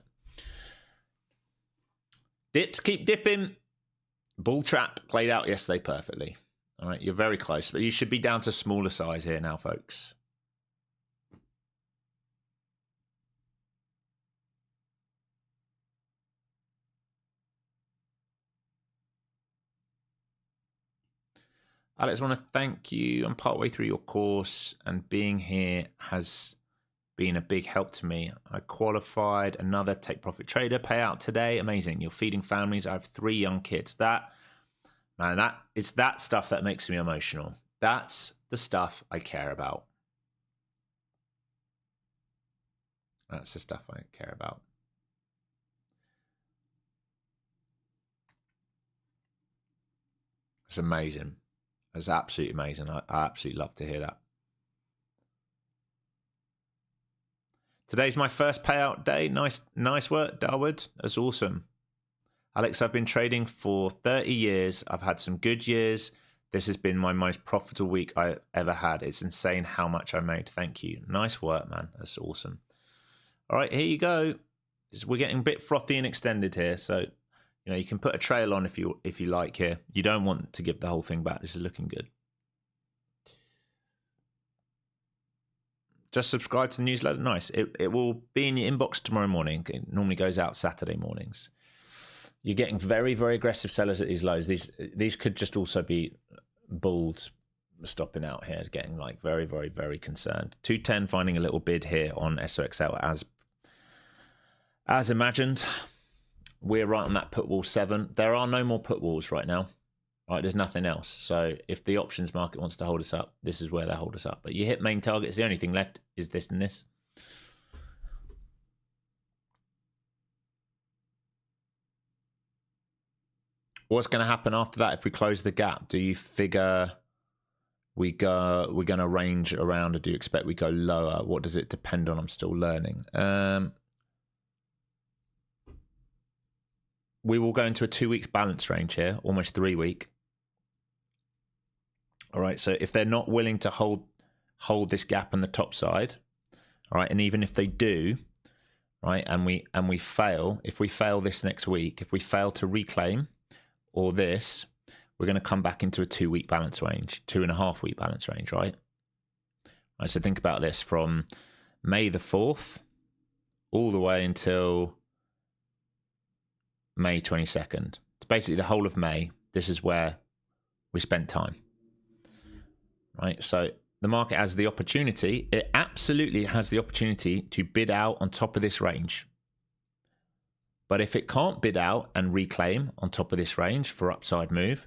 Dips keep dipping. Bull trap played out yesterday perfectly. All right, you're very close, but you should be down to smaller size here now, folks. Alex, I want to thank you. I'm partway through your course, and being here has been a big help to me. I qualified another Take Profit Trader payout today. Amazing. You're feeding families. I have 3 young kids. It's that stuff that makes me emotional. That's the stuff I care about. That's the stuff I care about. It's amazing. It's absolutely amazing. I absolutely love to hear that. Today's my first payout day. Nice work, Darwood. That's awesome. Alex, I've been trading for 30 years. I've had some good years. This has been my most profitable week I've ever had. It's insane how much I made. Thank you. Nice work, man. That's awesome. All right, here you go. We're getting a bit frothy and extended here. So, you know, you can put a trail on if you like here. You don't want to give the whole thing back. This is looking good. Just subscribe to the newsletter. Nice. It will be in your inbox tomorrow morning. It normally goes out Saturday mornings. You're getting very, very aggressive sellers at these lows. These could just also be bulls stopping out here, getting like very, very, very concerned. 210 finding a little bid here on SOXL as imagined. We're right on that put wall 7. There are no more put walls right now. Right, there's nothing else. So if the options market wants to hold us up, this is where they hold us up. But you hit main targets. The only thing left is this and this. What's going to happen after that if we close the gap? Do you figure we're going to range around, or do you expect we go lower? What does it depend on? I'm still learning. We will go into a 2 weeks balance range here, almost 3 week. All right, so if they're not willing to hold this gap on the top side, all right, and even if they do, right, and we fail, if we fail this next week, if we fail to reclaim or this, we're going to come back into a 2 week balance range, 2.5 week balance range, right? Right, so think about this from May the 4th all the way until May 22nd. It's basically the whole of May. This is where we spent time. Right, so the market has the opportunity, it absolutely has the opportunity to bid out on top of this range. But if it can't bid out and reclaim on top of this range for upside move,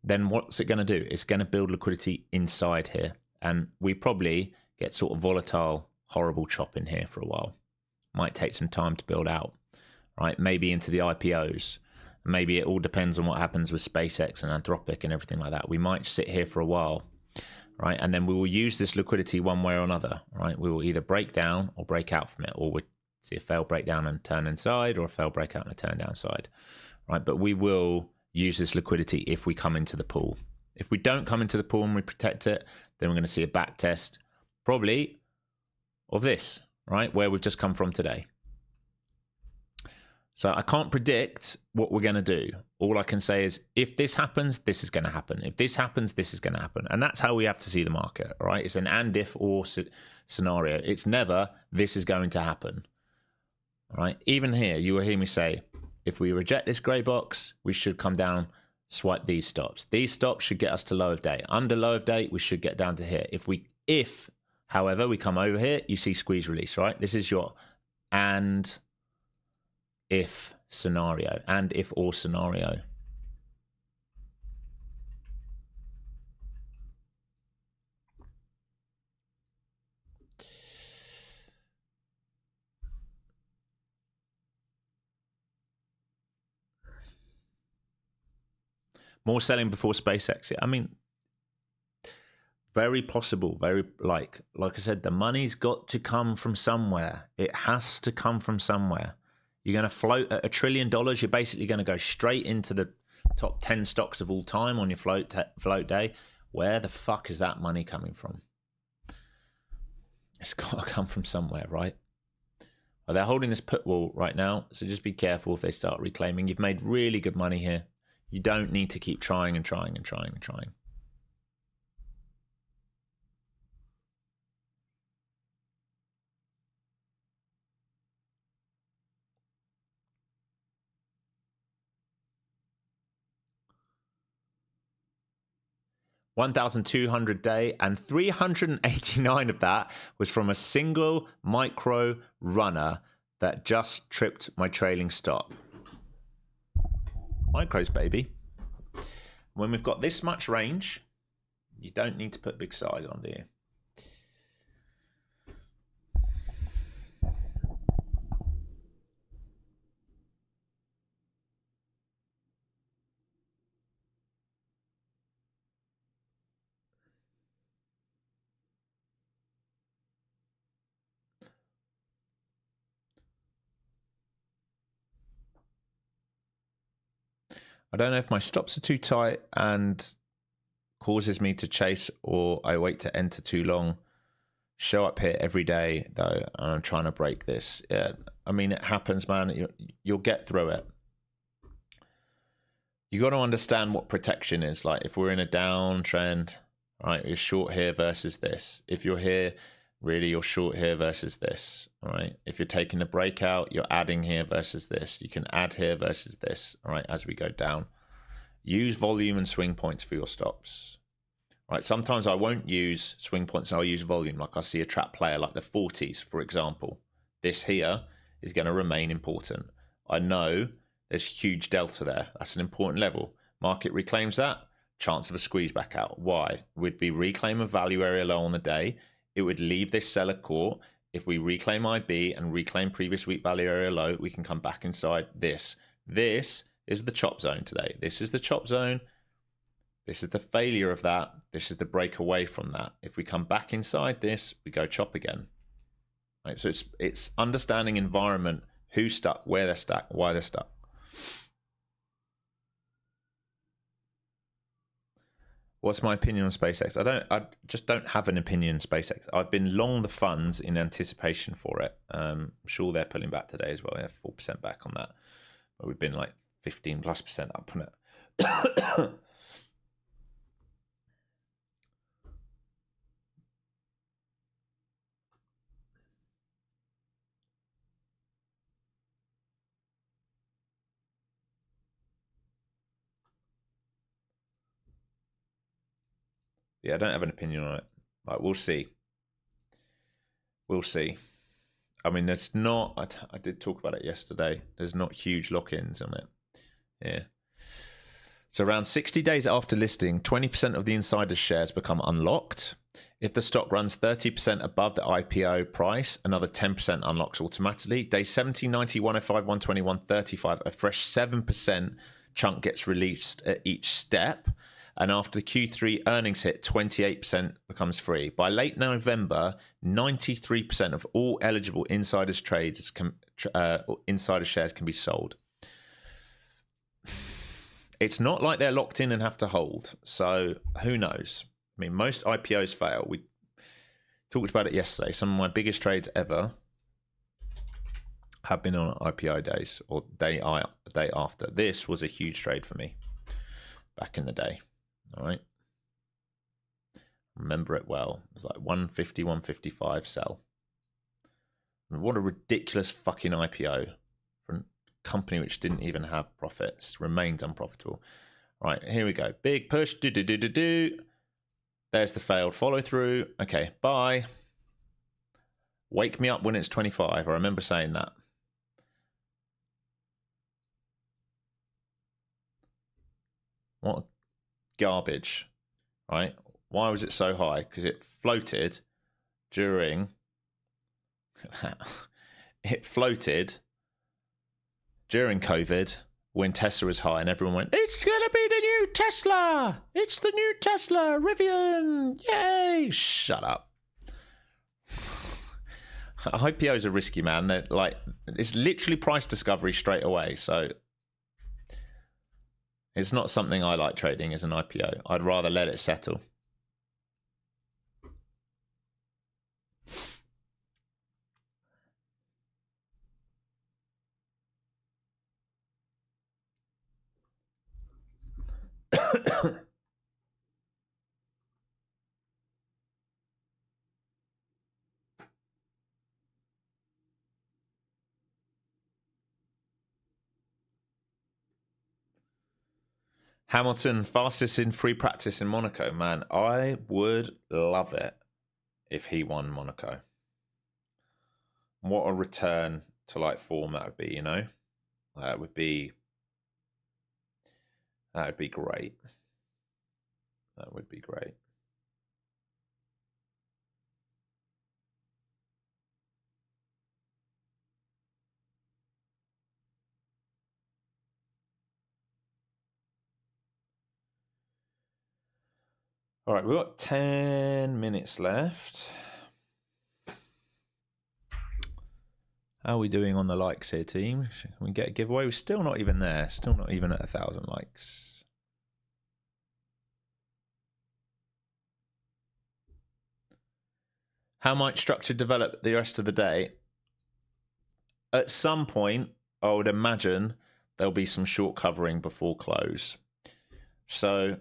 then what's it going to do? It's going to build liquidity inside here. And we probably get sort of volatile, horrible chop in here for a while. Might take some time to build out, right? Maybe into the IPOs. Maybe it all depends on what happens with SpaceX and Anthropic and everything like that. We might sit here for a while, right? And then we will use this liquidity one way or another, right? We will either break down or break out from it, or we see a fail breakdown and turn inside, or a fail breakout and a turn downside, right? But we will use this liquidity if we come into the pool. If we don't come into the pool and we protect it, then we're going to see a back test, probably of this, right, where we've just come from today. So I can't predict what we're going to do. All I can say is if this happens, this is going to happen. If this happens, this is going to happen. And that's how we have to see the market, right? It's an and if or scenario. It's never this is going to happen, right? Even here, you will hear me say, if we reject this grey box, we should come down, swipe these stops. These stops should get us to low of day. Under low of day, we should get down to here. If, however, we come over here, you see squeeze release, right? This is your and if scenario, and if or scenario. More selling before space exit. I mean, very possible. Very like I said, the money's got to come from somewhere. It has to come from somewhere. You're going to float at $1 trillion. You're basically going to go straight into the top 10 stocks of all time on your float day. Where the fuck is that money coming from? It's got to come from somewhere, right? Well, they're holding this put wall right now, so just be careful if they start reclaiming. You've made really good money here. You don't need to keep trying and trying and trying and trying. $1,200 day, and 389 of that was from a single micro runner that just tripped my trailing stop. Micros, baby. When we've got this much range, you don't need to put big size on, do you? I don't know if my stops are too tight and causes me to chase, or I wait to enter too long. Show up here every day, though, and I'm trying to break this. Yeah, I mean, it happens, man. You'll get through it. You got to understand what protection is. Like if we're in a downtrend, right, you're short here versus this. If you're here, really, you're short here versus this, all right? If you're taking a breakout, you're adding here versus this. You can add here versus this, all right, as we go down. Use volume and swing points for your stops, right? Sometimes I won't use swing points, I'll use volume. Like I see a trap player like the 40s, for example. This here is going to remain important. I know there's huge delta there. That's an important level. Market reclaims that, chance of a squeeze back out. Why? Would be reclaim a value area low on the day. It would leave this seller caught. If we reclaim IB and reclaim previous week value area low, we can come back inside this. This is the chop zone today. This is the chop zone. This is the failure of that. This is the break away from that. If we come back inside this, we go chop again. Right, so it's understanding environment, who's stuck, where they're stuck, why they're stuck. What's my opinion on SpaceX? I just don't have an opinion on SpaceX. I've been long the funds in anticipation for it. I'm sure they're pulling back today as well. We have 4% back on that. But we've been like 15+% up on it. Yeah, I don't have an opinion on it. Like, we'll see. We'll see. I mean, there's not, I did talk about it yesterday. There's not huge lock-ins on it. Yeah. So around 60 days after listing, 20% of the insider's shares become unlocked. If the stock runs 30% above the IPO price, another 10% unlocks automatically. Day 70, 90, 105, 120, 135, a fresh 7% chunk gets released at each step. And after Q3 earnings hit, 28% becomes free. By late November, 93% of all eligible insider shares can be sold. It's not like they're locked in and have to hold. So who knows? I mean, most IPOs fail. We talked about it yesterday. Some of my biggest trades ever have been on IPO days or day after. This was a huge trade for me back in the day. All right. Remember it well. It was like 150, 155 sell. I mean, what a ridiculous fucking IPO for a company which didn't even have profits, remained unprofitable. Right, here we go. Big push. There's the failed follow through. Okay, bye. Wake me up when it's 25. I remember saying that. What garbage, right? Why was it so high? Because it floated during... it floated during COVID when Tesla was high and everyone went, it's going to be the new Tesla. It's the new Tesla, Rivian. Yay. Shut up. IPOs are risky, man. They're like, it's literally price discovery straight away. So it's not something I like trading as an IPO. I'd rather let it settle. Hamilton, fastest in free practice in Monaco. Man, I would love it if he won Monaco. What a return to like form that would be, you know? That would be great. That would be great. All right, we've got 10 minutes left. How are we doing on the likes here, team? Can we get a giveaway? We're still not even there. Still not even at 1,000 likes. How might structure develop the rest of the day? At some point, I would imagine there'll be some short covering before close. So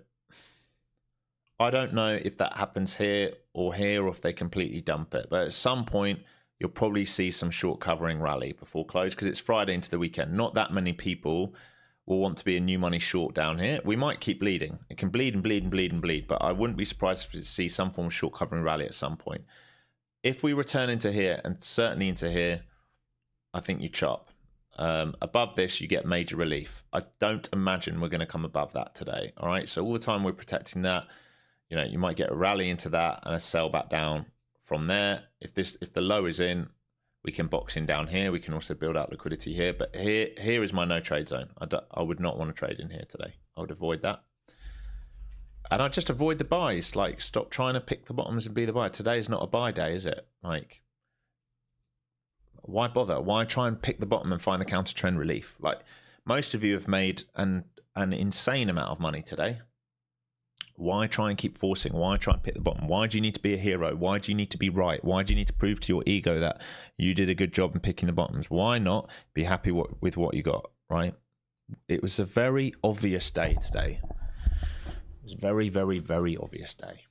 I don't know if that happens here, or if they completely dump it. But at some point, you'll probably see some short covering rally before close because it's Friday into the weekend. Not that many people will want to be a new money short down here. We might keep bleeding. It can bleed and bleed and bleed and bleed, but I wouldn't be surprised to see some form of short covering rally at some point. If we return into here, and certainly into here, I think you chop. Above this, you get major relief. I don't imagine we're going to come above that today. All right, so all the time we're protecting that. You know, you might get a rally into that and a sell back down from there. If the low is in, we can box in down here. We can also build out liquidity here. But here is my no trade zone. I would not want to trade in here today. I would avoid that. And I'd just avoid the buys. Like, stop trying to pick the bottoms and be the buy. Today is not a buy day, is it? Like, why bother? Why try and pick the bottom and find a counter trend relief? Like, most of you have made an insane amount of money today. Why try and keep forcing? Why try and pick the bottom? Why do you need to be a hero? Why do you need to be right? Why do you need to prove to your ego that you did a good job in picking the bottoms? Why not be happy with what you got, right? It was a very obvious day today. It was a very, very, very obvious day.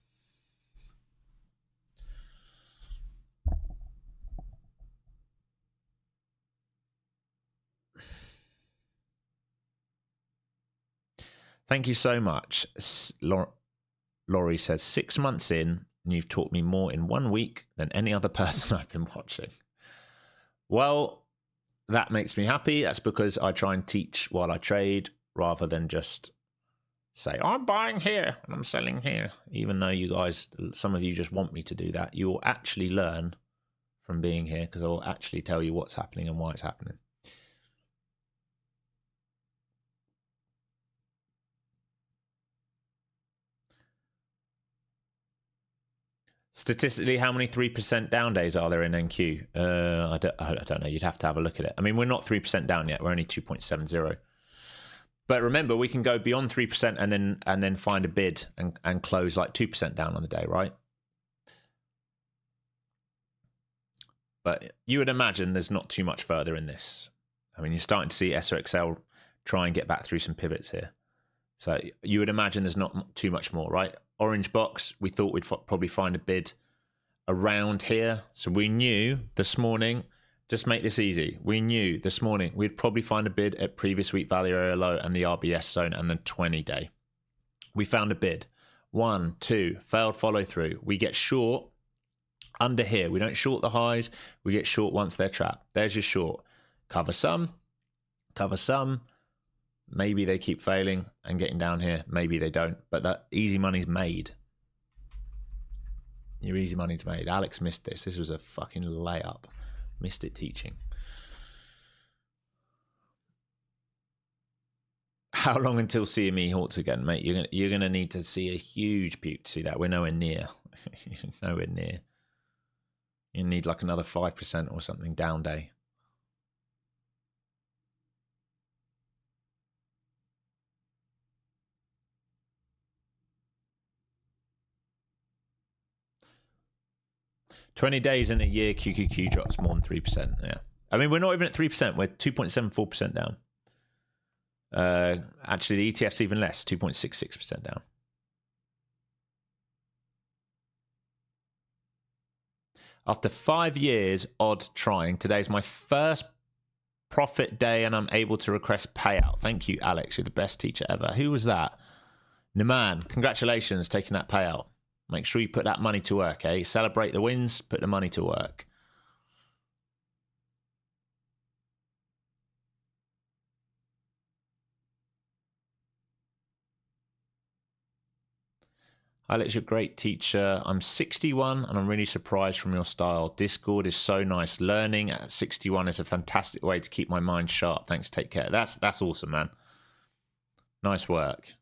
Thank you so much. Laurie says, 6 months in, and you've taught me more in 1 week than any other person I've been watching. Well, that makes me happy. That's because I try and teach while I trade rather than just say, I'm buying here and I'm selling here. Even though you guys, some of you just want me to do that. You will actually learn from being here because I will actually tell you what's happening and why it's happening. Statistically, how many 3% down days are there in NQ? I don't know. You'd have to have a look at it. I mean, we're not 3% down yet. We're only 2.70. But remember, we can go beyond 3% and then find a bid and close like 2% down on the day, right? But you would imagine there's not too much further in this. I mean, you're starting to see SOXL try and get back through some pivots here. So you would imagine there's not too much more, right? Orange box, we thought we'd probably find a bid around here. So we knew this morning, just make this easy. We knew this morning we'd probably find a bid at previous week value area low and the RBS zone and the 20-day. We found a bid. 1, 2, failed follow through. We get short under here. We don't short the highs. We get short once they're trapped. There's your short. Cover some. Cover some. Maybe they keep failing and getting down here. Maybe they don't. But that easy money's made. Your easy money's made. Alex missed this. This was a fucking layup. Missed it teaching. How long until CME halts again, mate? You're gonna need to see a huge puke to see that. We're nowhere near. Nowhere near. You need like another 5% or something down day. $20 days in a year, QQQ drops more than 3%. Yeah. I mean, we're not even at 3%. We're 2.74% down. Actually, the ETF's even less, 2.66% down. After 5 years odd trying, today's my first profit day and I'm able to request payout. Thank you, Alex. You're the best teacher ever. Who was that? Naman, congratulations taking that payout. Make sure you put that money to work, eh? Celebrate the wins, put the money to work. Alex, you're a great teacher. I'm 61 and I'm really surprised from your style. Discord is so nice. Learning at 61 is a fantastic way to keep my mind sharp. Thanks, take care. That's awesome, man. Nice work.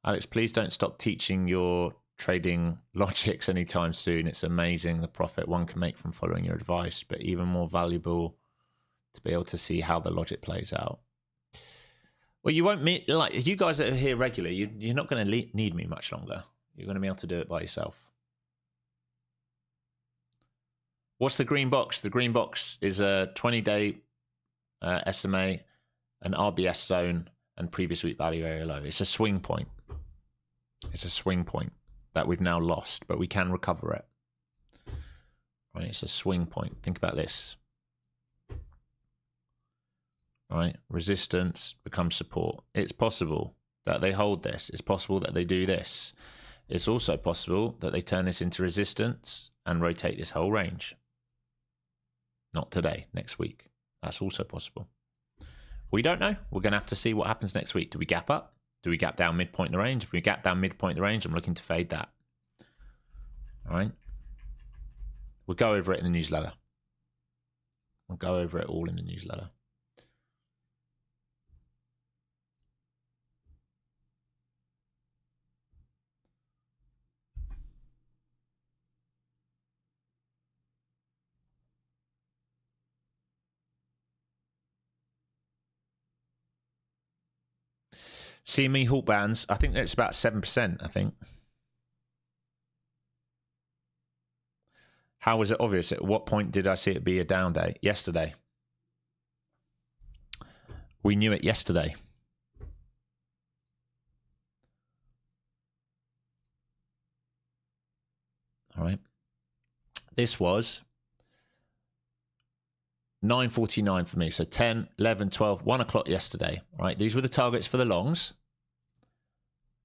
Alex, please don't stop teaching your trading logics anytime soon. It's amazing the profit one can make from following your advice, but even more valuable to be able to see how the logic plays out. Well, you won't meet, like, you guys that are here regularly, you're not going to need me much longer. You're going to be able to do it by yourself. What's the green box? The green box is a 20-day SMA, an RBS zone, and previous week value area low. It's a swing point. It's a swing point that we've now lost, but we can recover it. Right? It's a swing point. Think about this. Right? Resistance becomes support. It's possible that they hold this. It's possible that they do this. It's also possible that they turn this into resistance and rotate this whole range. Not today, next week. That's also possible. We don't know. We're going to have to see what happens next week. Do we gap up? Do we gap down midpoint in the range? If we gap down midpoint in the range, I'm looking to fade that. All right. We'll go over it in the newsletter. We'll go over it all in the newsletter. CME halt bands, I think it's about 7%, I think. How was it obvious? At what point did I see it be a down day? Yesterday. We knew it yesterday. All right. This was 9:49 for me. So 10, 11, 12, 1 o'clock yesterday. Right. These were the targets for the longs.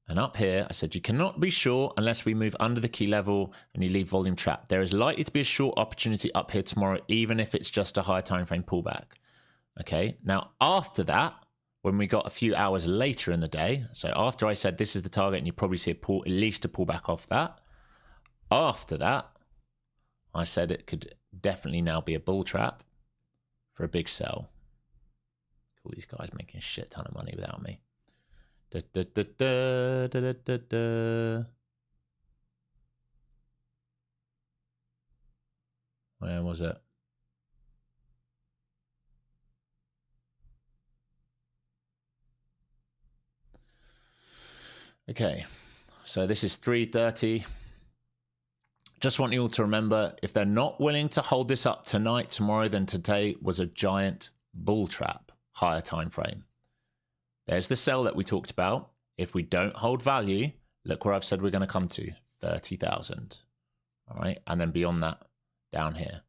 And up here, I said, you cannot be short unless we move under the key level and you leave volume trapped. There is likely to be a short opportunity up here tomorrow, even if it's just a high time frame pullback. Okay. Now, after that, when we got a few hours later in the day, so after I said this is the target and you probably see at least a pullback off that. After that, I said it could definitely now be a bull trap for a big sell. All these guys making a shit ton of money without me. Da, da, da, da, da, da, da. Where was it? Okay, so this is 3:30. Just want you all to remember, if they're not willing to hold this up tonight, tomorrow, then today was a giant bull trap, higher time frame. There's the sell that we talked about. If we don't hold value, look where I've said we're going to come to, 30,000. All right, and then beyond that, down here.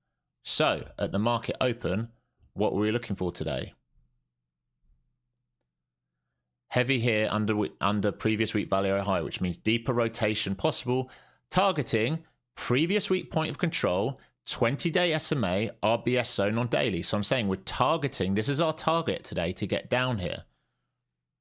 So at the market open, what were we looking for today? Heavy here under previous week value area high, which means deeper rotation possible, targeting previous week point of control, 20-day SMA, RBS zone on daily. So I'm saying we're targeting, this is our target today to get down here.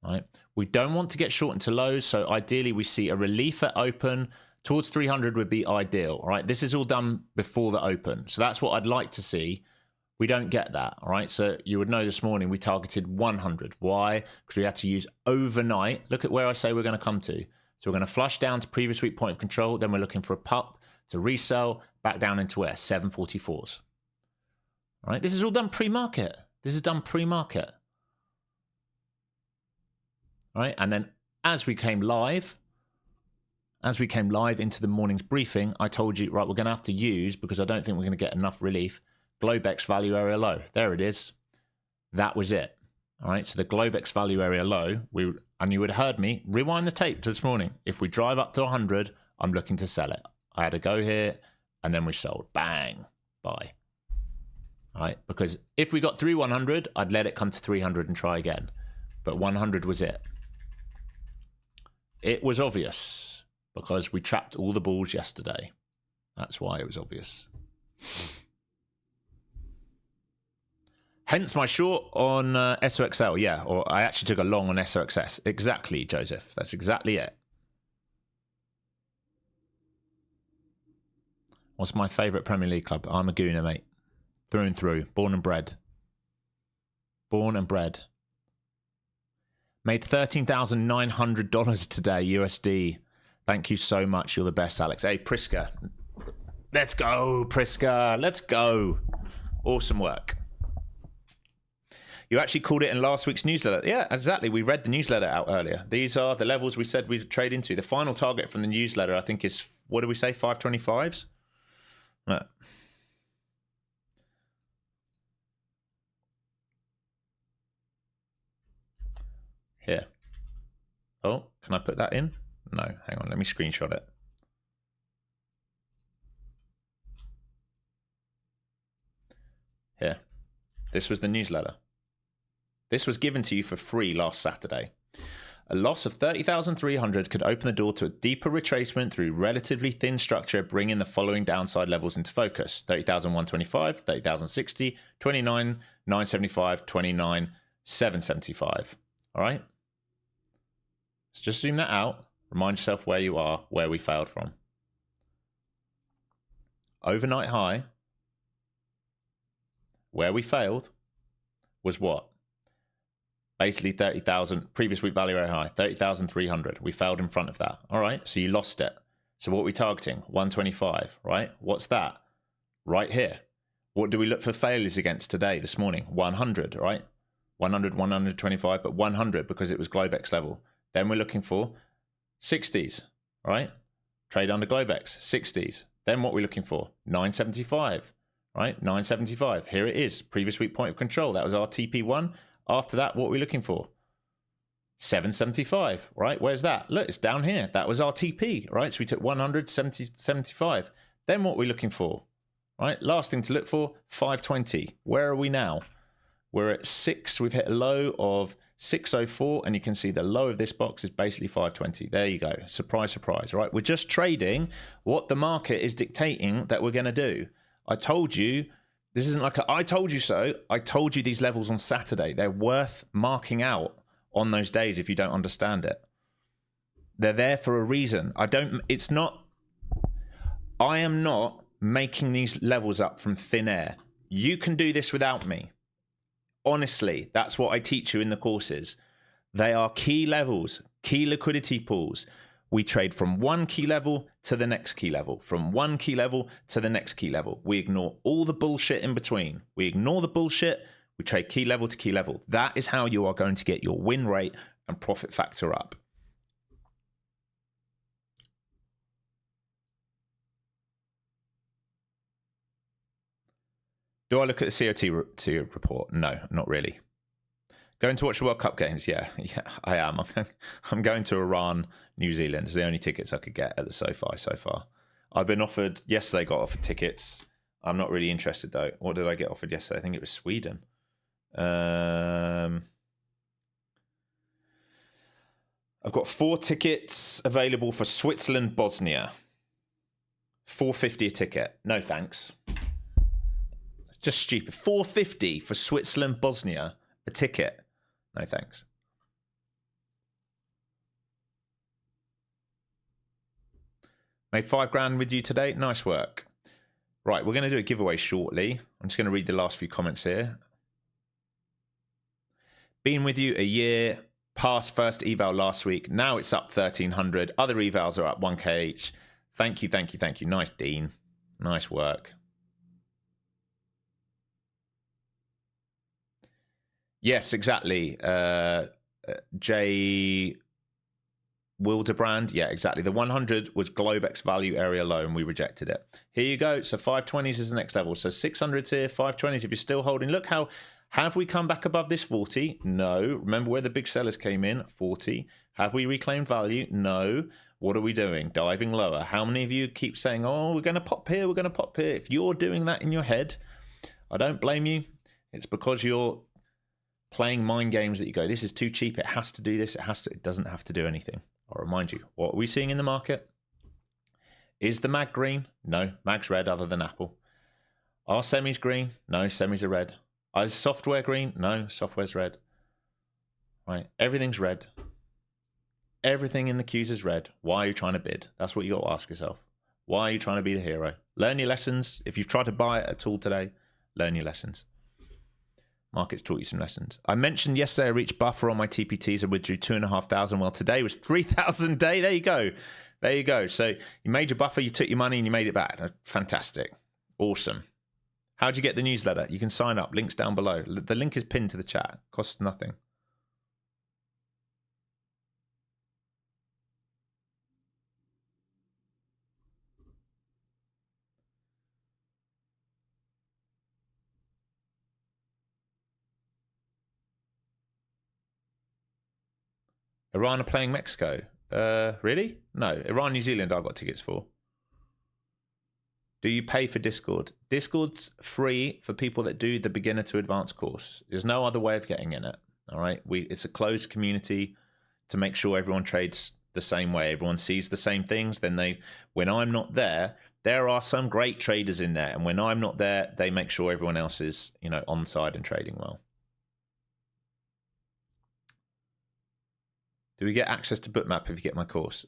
Right? We don't want to get short into lows, so ideally we see a relief at open towards 300 would be ideal. All right, this is all done before the open, so that's what I'd like to see. We don't get that. All right, so you would know this morning we targeted 100. Why? Because we had to use overnight. Look at where I say we're going to come to. So we're going to flush down to previous week point of control. Then we're looking for a pup to resell back down into where 744s. All right, this is all done pre-market. This is done pre-market. Right, and then as we came live into the morning's briefing, I told you, right, we're going to have to use, because I don't think we're going to get enough relief, Globex value area low. There it is. That was it. All right, so the Globex value area low, and you would have heard me rewind the tape to this morning. If we drive up to 100, I'm looking to sell it. I had a go here, and then we sold. Bang, buy. All right, because if we got through 100, I'd let it come to 300 and try again. But 100 was it. It was obvious because we trapped all the bulls yesterday. That's why it was obvious. Hence my short on SOXL. Yeah, or I actually took a long on SOXS. Exactly, Joseph. That's exactly it. What's my favourite Premier League club? I'm a Gooner, mate. Through and through. Born and bred. Born and bred. Made $13,900 today, USD. Thank you so much. You're the best, Alex. Hey, Priska. Let's go, Priska. Let's go. Awesome work. You actually called it in last week's newsletter. Yeah, exactly. We read the newsletter out earlier. These are the levels we said we'd trade into. The final target from the newsletter, I think, is, what did we say, 525s? Look. Here. Oh, can I put that in? No, hang on. Let me screenshot it. Here. This was the newsletter. This was given to you for free last Saturday. A loss of 30,300 could open the door to a deeper retracement through relatively thin structure, bringing the following downside levels into focus. 30,125, 30,060, 29,975, 29,775. All right? So just zoom that out. Remind yourself where you are, where we failed from. Overnight high, where we failed, was what? Basically 30,000, previous week value area high, 30,300. We failed in front of that. All right, so you lost it. So what are we targeting? 125, right? What's that? Right here. What do we look for failures against today, this morning? 100, right? 100, 125, but 100 because it was Globex level. Then we're looking for 60s, right? Trade under Globex, 60s. Then what we're looking for? 975, right? 975. Here it is. Previous week point of control. That was our TP1. After that, what are we looking for? 775, right? Where's that? Look, it's down here. That was our TP, right? So we took 100, 70, 75. Then what are we looking for? Right? Last thing to look for, 520. Where are we now? We're at 6. We've hit a low of 604, and you can see the low of this box is basically 520. There you go. Surprise, surprise, right? We're just trading what the market is dictating that we're going to do. I told you, this isn't like a I told you so. I told you these levels on Saturday. They're worth marking out on those days if you don't understand it. They're there for a reason. I am not making these levels up from thin air. You can do this without me. Honestly, that's what I teach you in the courses. They are key levels, key liquidity pools. We trade from one key level to the next key level, from one key level to the next key level. We ignore all the bullshit in between. We ignore the bullshit. We trade key level to key level. That is how you are going to get your win rate and profit factor up. Do I look at the COT report? No, not really. Going to watch the World Cup games? Yeah, I am. I'm going to Iran, New Zealand. It's the only tickets I could get at the SoFi so far. I've been offered, yesterday got offered tickets. I'm not really interested though. What did I get offered yesterday? I think it was Sweden. I've got 4 tickets available for Switzerland, Bosnia. $4.50 a ticket. No thanks. Just stupid. $4.50 for Switzerland, Bosnia, a ticket. No thanks. Made $5,000 with you today. Nice work. Right, we're going to do a giveaway shortly. I'm just going to read the last few comments here. Been with you a year. Passed first eval last week. Now it's up 1,300. Other evals are up 1K each. Thank you, thank you, thank you. Nice, Dean. Nice work. Yes, exactly. Jay Wildebrand. Yeah, exactly. The 100 was Globex value area low and we rejected it. Here you go. So 520s is the next level. So 600s here, 520s if you're still holding. Look how, have we come back above this 40? No. Remember where the big sellers came in? 40. Have we reclaimed value? No. What are we doing? Diving lower. How many of you keep saying, oh, we're going to pop here, we're going to pop here? If you're doing that in your head, I don't blame you. It's because you're playing mind games that you go, this is too cheap, it has to do this, it doesn't have to do anything. I'll remind you, what are we seeing in the market? Is the mag green? No, mag's red other than Apple. Are semis green? No, semis are red. Is software green? No, software's red. Right, everything's red. Everything in the queues is red. Why are you trying to bid? That's what you got to ask yourself. Why are you trying to be the hero? Learn your lessons. If you've tried to buy a tool today, learn your lessons. Market's taught you some lessons. I mentioned yesterday I reached buffer on my TPTs and withdrew 2,500. Well, today was 3,000 a day. There you go. There you go. So you made your buffer, you took your money and you made it back. Fantastic. Awesome. How'd you get the newsletter? You can sign up. Links down below. The link is pinned to the chat. Costs nothing. Iran are playing Mexico. Really? No. Iran, New Zealand, I've got tickets for. Do you pay for Discord? Discord's free for people that do the beginner to advanced course. There's no other way of getting in it. All right. It's a closed community to make sure everyone trades the same way. Everyone sees the same things. Then when I'm not there, there are some great traders in there. And when I'm not there, they make sure everyone else is, on side and trading well. Do we get access to Bookmap if you get my course?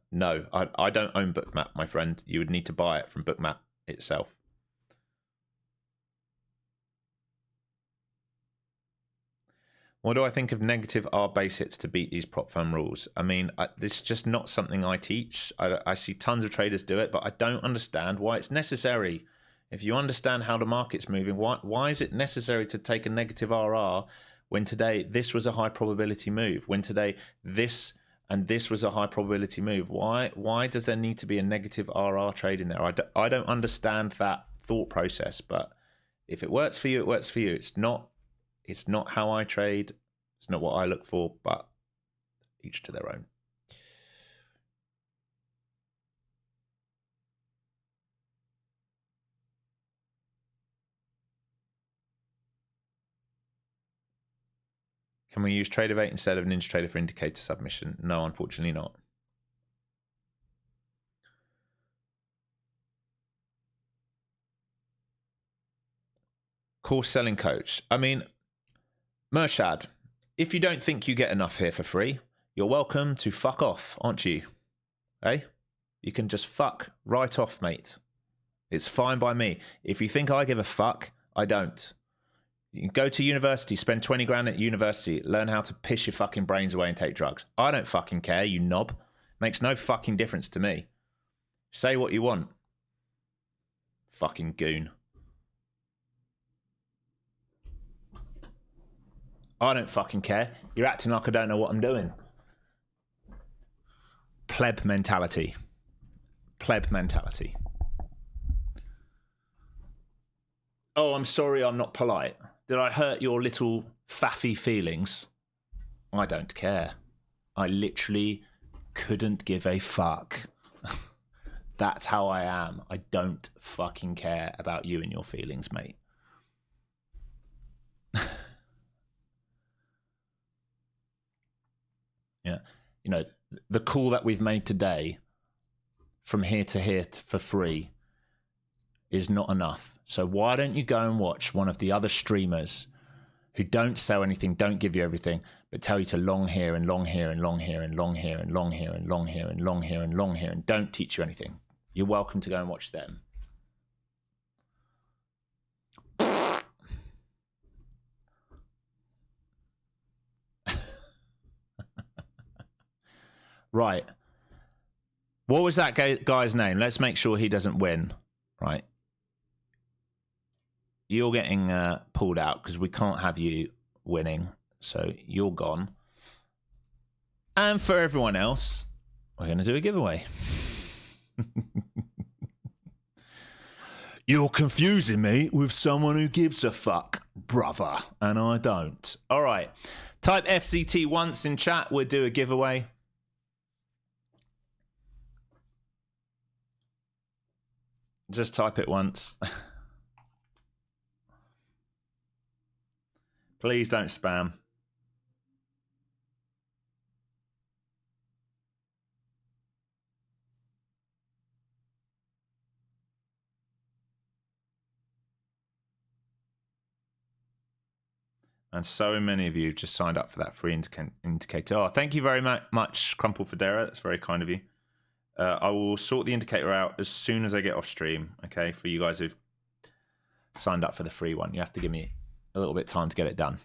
No, I don't own Bookmap, my friend. You would need to buy it from Bookmap itself. What do I think of negative R base hits to beat these prop firm rules? I mean, this is just not something I teach. I see tons of traders do it, but I don't understand why it's necessary. If you understand how the market's moving, why is it necessary to take a negative RR when today this was a high probability move? When today this and this was a high probability move? Why does there need to be a negative RR trade in there? I don't understand that thought process, but if it works for you, it works for you. It's not how I trade. It's not what I look for, but each to their own. Can we use Tradeify instead of NinjaTrader for indicator submission? No, unfortunately not. Course selling coach. I mean, Mershad, if you don't think you get enough here for free, you're welcome to fuck off, aren't you? Hey? You can just fuck right off, mate. It's fine by me. If you think I give a fuck, I don't. You can go to university, spend 20 grand at university, learn how to piss your fucking brains away and take drugs. I don't fucking care, you knob. Makes no fucking difference to me. Say what you want. Fucking goon. I don't fucking care. You're acting like I don't know what I'm doing. Pleb mentality. Pleb mentality. Oh, I'm sorry, I'm not polite. Did I hurt your little faffy feelings? I don't care. I literally couldn't give a fuck. That's how I am. I don't fucking care about you and your feelings, mate. Yeah. You know, the call that we've made today from here to here for free is not enough. So why don't you go and watch one of the other streamers who don't sell anything, don't give you everything, but tell you to long here and long here and long here and long here and long here and long here and long here and long here and don't teach you anything. You're welcome to go and watch them. Right. What was that guy's name? Let's make sure he doesn't win. Right. You're getting pulled out because we can't have you winning. So you're gone. And for everyone else, we're going to do a giveaway. You're confusing me with someone who gives a fuck, brother. And I don't. All right. Type FZT once in chat. We'll do a giveaway. Just type it once. Please don't spam. And so many of you just signed up for that free indicator. Oh, thank you very much, Crumple Federa. That's very kind of you. I will sort the indicator out as soon as I get off stream, okay, for you guys who've signed up for the free one. You have to give me a little bit of time to get it done.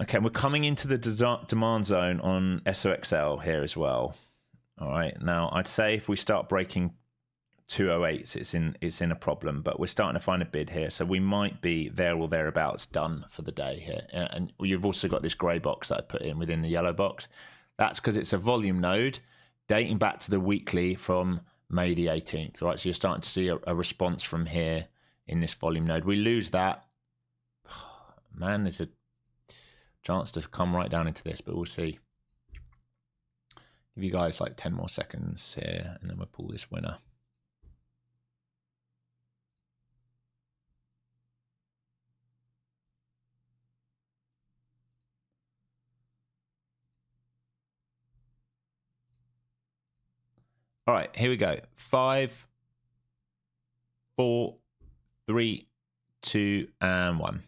Okay, we're coming into the demand zone on SOXL here as well. All right, now I'd say if we start breaking 208s, it's in a problem, but we're starting to find a bid here, so we might be there or thereabouts done for the day here. And you've also got this grey box that I put in within the yellow box. That's because it's a volume node dating back to the weekly from May the 18th. Right, so you're starting to see a response from here in this volume node. We lose that, man, there's a chance to come right down into this, but we'll see. Give you guys like 10 more seconds here, and then we'll pull this winner. All right, here we go. 5, 4, 3, 2, and 1.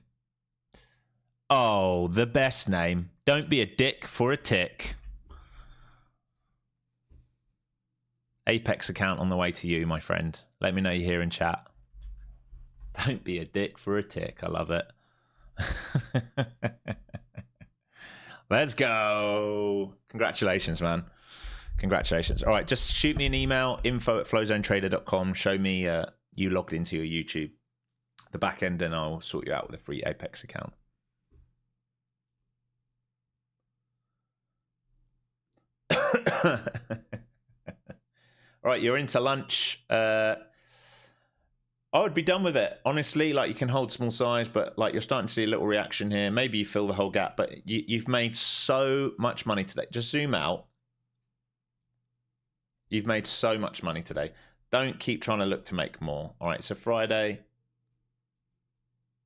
Oh, the best name. Don't be a dick for a tick. Apex account on the way to you, my friend. Let me know you're here in chat. Don't be a dick for a tick. I love it. Let's go. Congratulations, man. Congratulations. All right, just shoot me an email, info@flowzonetrader.com. Show me you logged into your YouTube, the back end, and I'll sort you out with a free Apex account. All right, you're into lunch. I would be done with it, honestly. Like, you can hold small size, but like, you're starting to see a little reaction here. Maybe you fill the whole gap, but you've made so much money today. Just zoom out. You've made so much money today. Don't keep trying to look to make more. All right, so Friday,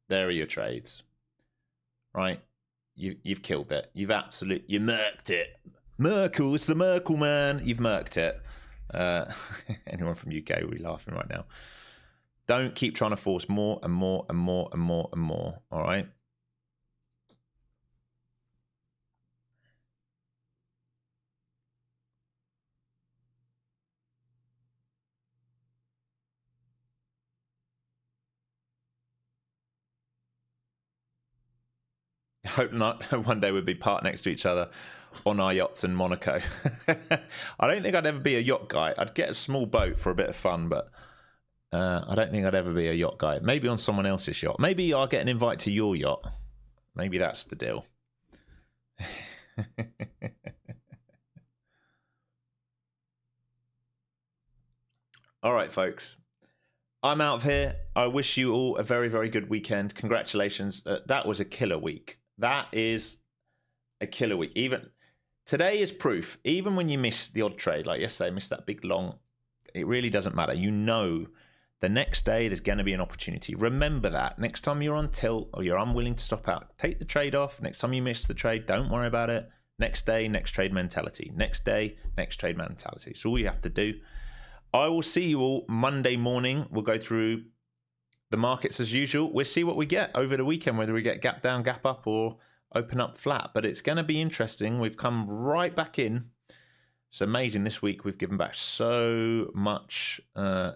there are your trades. Right, you've killed it. You murked it. Merkel, it's the Merkel man. You've murked it. Anyone from UK will be laughing right now. Don't keep trying to force more and more and more and more and more. All right. Hope not. One day we'll be parked next to each other on our yachts in Monaco. I don't think I'd ever be a yacht guy. I'd get a small boat for a bit of fun, but I don't think I'd ever be a yacht guy. Maybe on someone else's yacht. Maybe I'll get an invite to your yacht. Maybe that's the deal. All right, folks. I'm out of here. I wish you all a very, very good weekend. Congratulations. That was a killer week. That is a killer week. Even today is proof. Even when you miss the odd trade, like yesterday, I missed that big long, it really doesn't matter. You know the next day there's going to be an opportunity. Remember that. Next time you're on tilt or you're unwilling to stop out, take the trade off. Next time you miss the trade, don't worry about it. Next day, next trade mentality. Next day, next trade mentality. It's all you have to do. I will see you all Monday morning. We'll go through the markets as usual. We'll see what we get over the weekend, whether we get gap down, gap up, or open up flat. But it's going to be interesting. We've come right back in. It's amazing this week. We've given back so much of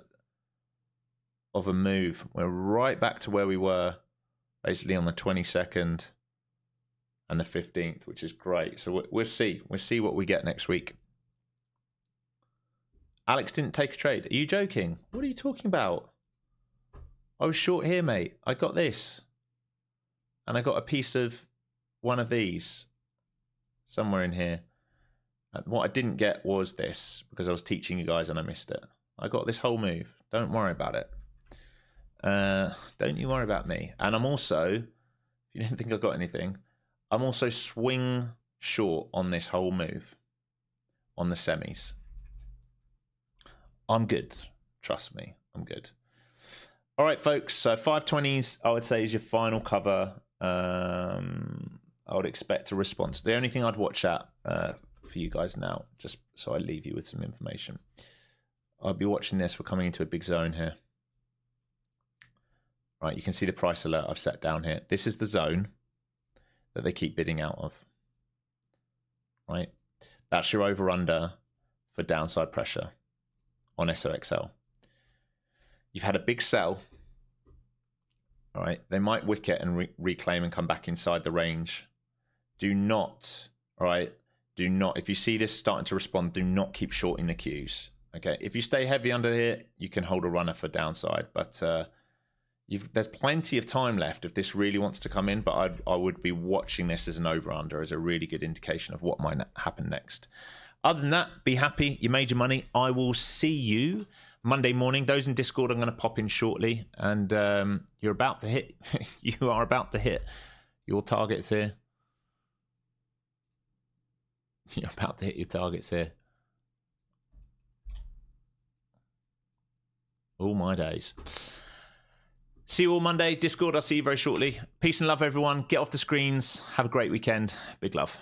a move. We're right back to where we were basically on the 22nd and the 15th, which is great. So we'll see. We'll see what we get next week. Alex didn't take a trade. Are you joking? What are you talking about? I was short here, mate. I got this. And I got a piece of one of these somewhere in here. What I didn't get was this because I was teaching you guys and I missed it. I got this whole move. Don't worry about it. Don't you worry about me. And I'm also, if you didn't think I got anything, I'm also swing short on this whole move on the semis. I'm good. Trust me, I'm good. All right, folks. So 520s, I would say, is your final cover. I would expect a response. The only thing I'd watch out for you guys now, just so I leave you with some information. I'll be watching this. We're coming into a big zone here. Right, you can see the price alert I've set down here. This is the zone that they keep bidding out of. Right, that's your over-under for downside pressure on SOXL. You've had a big sell. All right, they might wick it and reclaim and come back inside the range. Do not, all right, do not, if you see this starting to respond, do not keep shorting the Qs. Okay, if you stay heavy under here, you can hold a runner for downside, but there's plenty of time left if this really wants to come in, but I would be watching this as an over-under as a really good indication of what might happen next. Other than that, be happy. You made your money. I will see you Monday morning. Those in Discord, I'm going to pop in shortly. And you're about to hit, you are about to hit your targets here. You're about to hit your targets here. All my days. See you all Monday. Discord, I'll see you very shortly. Peace and love, everyone. Get off the screens. Have a great weekend. Big love.